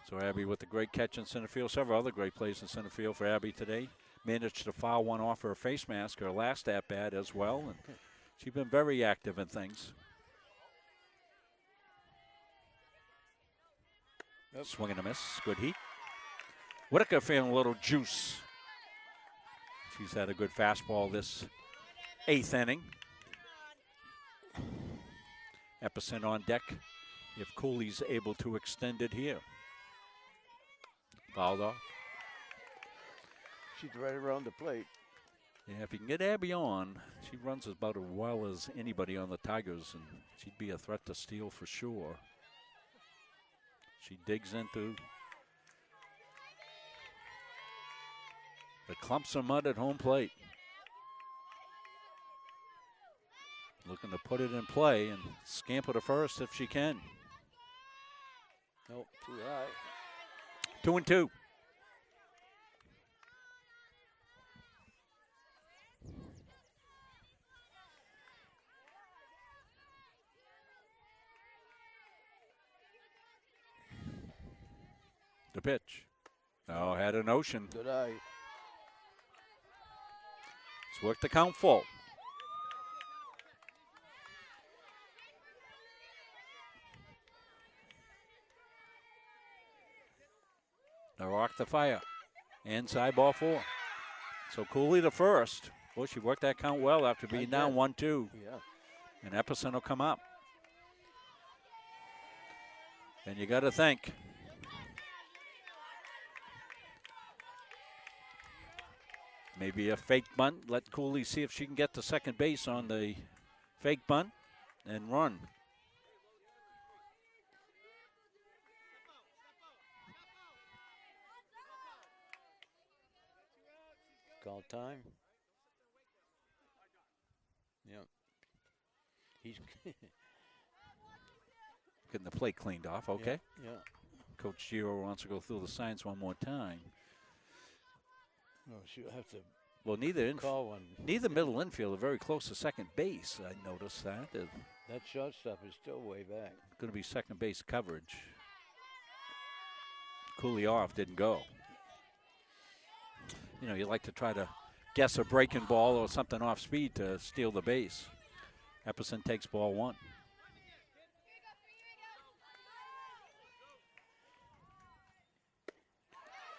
So Abby with the great catch in center field. Several other great plays in center field for Abby today. managed to foul one off her face mask her last at-bat as well. And she's been very active in things. Yep. Swing and a miss. Good heat. Whitaker feeling a little juice. She's had a good fastball this 8th inning. Epperson on deck if Cooley's able to extend it here. Fouled off. She's right around the plate. Yeah, if you can get Abby on, she runs about as well as anybody on the Tigers, and she'd be a threat to steal for sure. She digs into the clumps of mud at home plate. Looking to put it in play and scamper to first if she can. Nope, too high. 2-2. The pitch. Oh, had a notion. Good eye. It's worked the count full. The rock the fire. Inside ball 4. So Cooley to first. Well, she worked that count well after being down 1-2. Yeah. And Epperson will come up. And you got to think. Maybe a fake bunt. Let Cooley see if she can get to second base on the fake bunt and run. Call time. Yep. He's getting the plate cleaned off. Okay. Yeah. Coach Giro wants to go through the signs one more time. No, she'll have to. Well, neither call one. Neither middle infield are very close to second base. I noticed that. That shortstop is still way back. Going to be second base coverage. Cooley off, didn't go. You know, you like to try to guess a breaking ball or something off speed to steal the base. Epperson takes ball 1.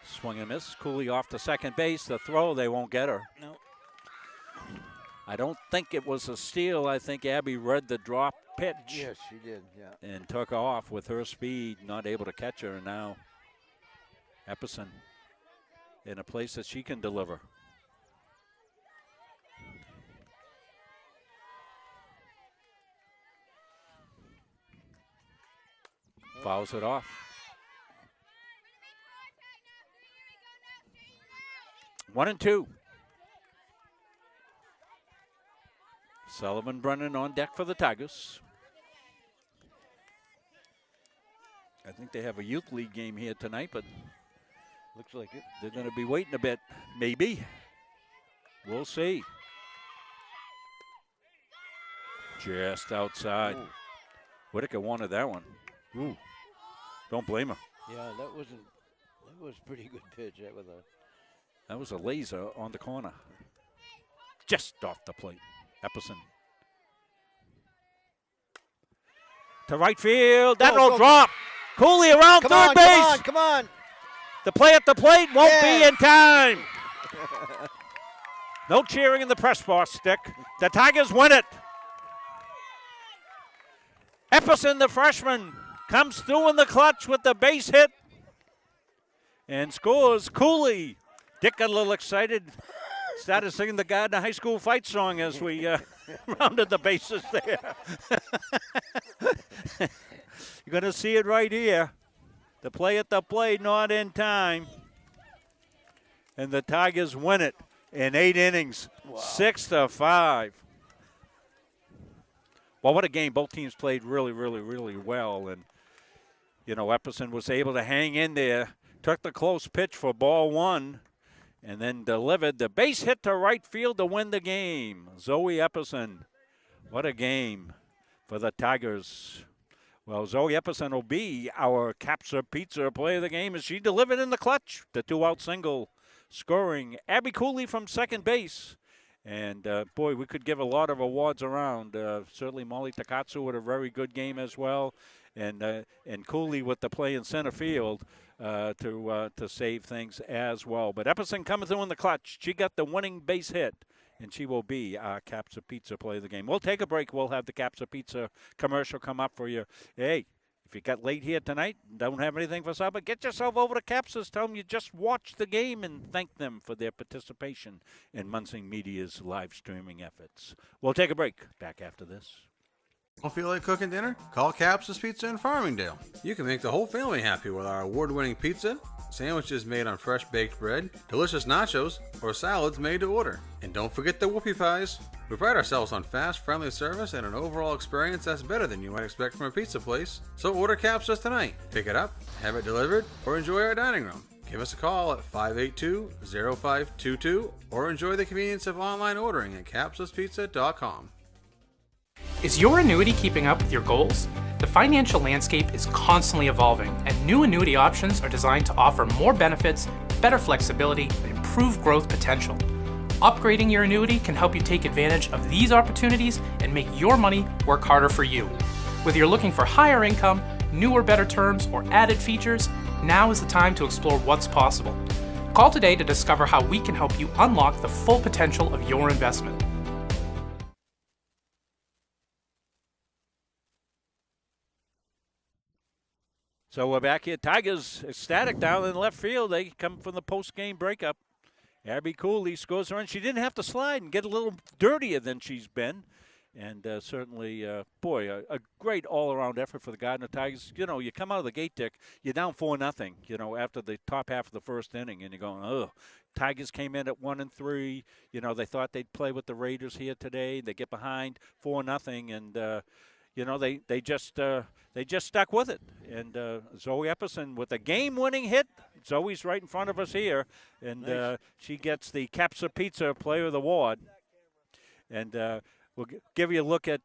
Swing and miss. Cooley off to second base. The throw, they won't get her. No. I don't think it was a steal. I think Abby read the drop pitch. Yes, she did, yeah. And took off with her speed, not able to catch her. And now Epperson in a place that she can deliver. Fouls it off. 1-2. Sullivan Brennan on deck for the Tigers. I think they have a youth league game here tonight, but looks like it. They're going to be waiting a bit, maybe. We'll see. Just outside. Ooh. Whitaker wanted that one. Ooh. Don't blame her. Yeah, that was a pretty good pitch. That was a laser on the corner. Just off the plate. Epperson. To right field. That'll drop. Cooley around third base. Come on. The play at the plate won't be in time. No cheering in the press box, Stick. The Tigers win it. Epperson, the freshman, comes through in the clutch with the base hit and scores. Cooley. Dick got a little excited. Started singing the Gardiner High School fight song as we rounded the bases there. You're going to see it right here. The play at the plate, not in time. And the Tigers win it in 8 innings, 6-5. Well, what a game. Both teams played really, really, really well. And, you know, Epperson was able to hang in there, took the close pitch for ball 1, and then delivered the base hit to right field to win the game. Zoe Epperson, what a game for the Tigers. Well, Zoe Epperson will be our Capsa Pizza player of the game as she delivered in the clutch. The 2-out single scoring Abby Cooley from second base. And, boy, we could give a lot of awards around. Certainly Molly Takatsu with a very good game as well. And Cooley with the play in center field to save things as well. But Epperson coming through in the clutch. She got the winning base hit, and she will be our Capsa Pizza play of the game. We'll take a break. We'll have the Capsa Pizza commercial come up for you. Hey, if you got late here tonight and don't have anything for supper, get yourself over to Capsa's. Tell them you just watched the game and thank them for their participation in Munsing Media's live streaming efforts. We'll take a break. Back after this. Don't feel like cooking dinner? Call Capsa's Pizza in Farmingdale. You can make the whole family happy with our award-winning pizza, sandwiches made on fresh baked bread, delicious nachos, or salads made to order. And don't forget the whoopie pies. We pride ourselves on fast, friendly service and an overall experience that's better than you might expect from a pizza place. So order Capsa's tonight. Pick it up, have it delivered, or enjoy our dining room. Give us a call at 582-0522 or enjoy the convenience of online ordering at capsaspizza.com. Is your annuity keeping up with your goals? The financial landscape is constantly evolving, and new annuity options are designed to offer more benefits, better flexibility, and improved growth potential. Upgrading your annuity can help you take advantage of these opportunities and make your money work harder for you. Whether you're looking for higher income, newer, better terms, or added features, now is the time to explore what's possible. Call today to discover how we can help you unlock the full potential of your investment. So we're back here. Tigers ecstatic down in left field. They come from the post-game breakup. Abby Cooley scores a run. She didn't have to slide and get a little dirtier than she's been. And certainly, boy, a great all-around effort for the Gardiner Tigers. You know, you come out of the gate, Dick, you're down 4-0, you know, after the top half of the first inning, and you're going, oh. Tigers came in at 1-3. You know, they thought they'd play with the Raiders here today. They get behind 4-0, and you know, they just stuck with it. And Zoe Epperson with a game-winning hit. Zoe's right in front of us here, and nice. She gets the Capsa Pizza Player of the Award. And we'll give you a look at.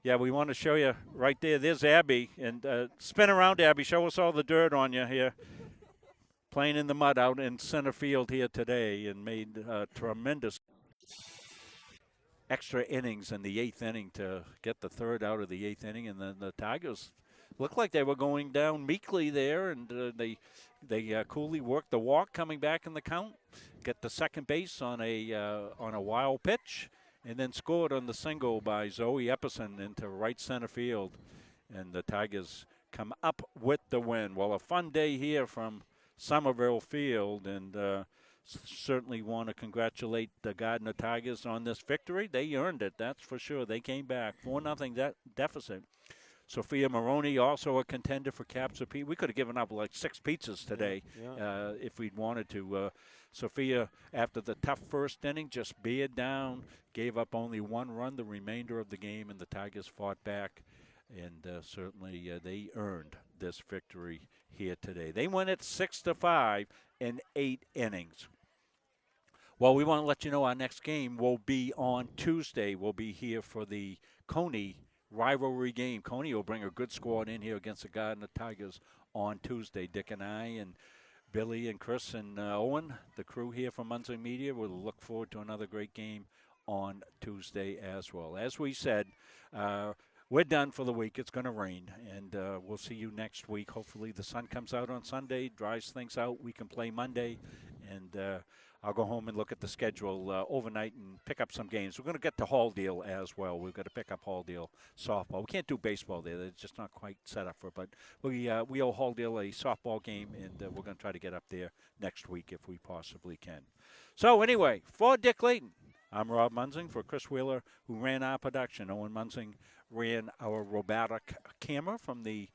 Yeah, we want to show you right there. There's Abby, and spin around, Abby. Show us all the dirt on you here. Playing in the mud out in center field here today, and made tremendous extra innings in the eighth inning to get the third out of the eighth inning, and then the Tigers looked like they were going down meekly there, and they coolly worked the walk coming back in the count, get the second base on a wild pitch, and then scored on the single by Zoe Epperson into right center field, and the Tigers come up with the win. Well, a fun day here from Somerville Field, and certainly want to congratulate the Gardiner Tigers on this victory. They earned it, that's for sure. They came back 4-0 deficit. Sophia Maroney, also a contender for Capsa Pizza. We could have given up like 6 pizzas today if we'd wanted to. Sophia, after the tough first inning, just bared down, gave up only 1 run the remainder of the game, and the Tigers fought back. And certainly they earned this victory here today. They won it 6-5 in 8 innings. Well, we want to let you know our next game will be on Tuesday. We'll be here for the Coney rivalry game. Coney will bring a good squad in here against the Gardiner Tigers on Tuesday. Dick and I and Billy and Chris and Owen, the crew here from Munsing Media, will look forward to another great game on Tuesday as well. As we said, we're done for the week. It's going to rain, and we'll see you next week. Hopefully the sun comes out on Sunday, dries things out. We can play Monday, and I'll go home and look at the schedule overnight and pick up some games. We're going to get to Halldale as well. We've got to pick up Halldale softball. We can't do baseball there. It's just not quite set up for it. But we owe Halldale a softball game, and we're going to try to get up there next week if we possibly can. So anyway, for Dick Layton, I'm Rob Munsing. For Chris Wheeler, who ran our production, Owen Munsing ran our robotic camera from the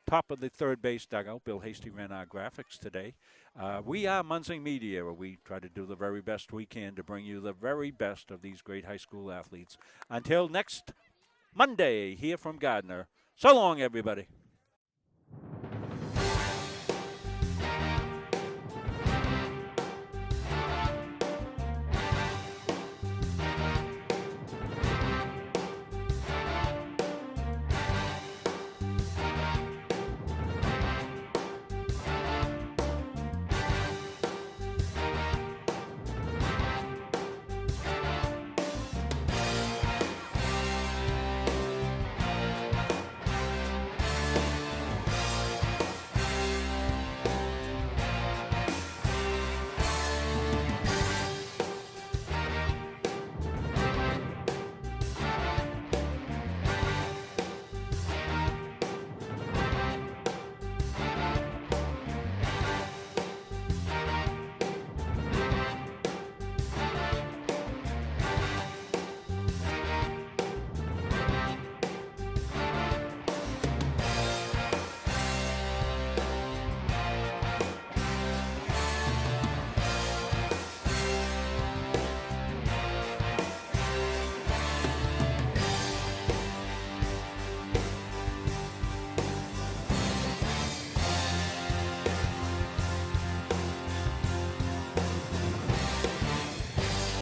top of the third base dugout. Bill Hasty ran our graphics today. We are Munsing Media, where we try to do the very best we can to bring you the very best of these great high school athletes. Until next Monday, here from Gardiner. So long, everybody.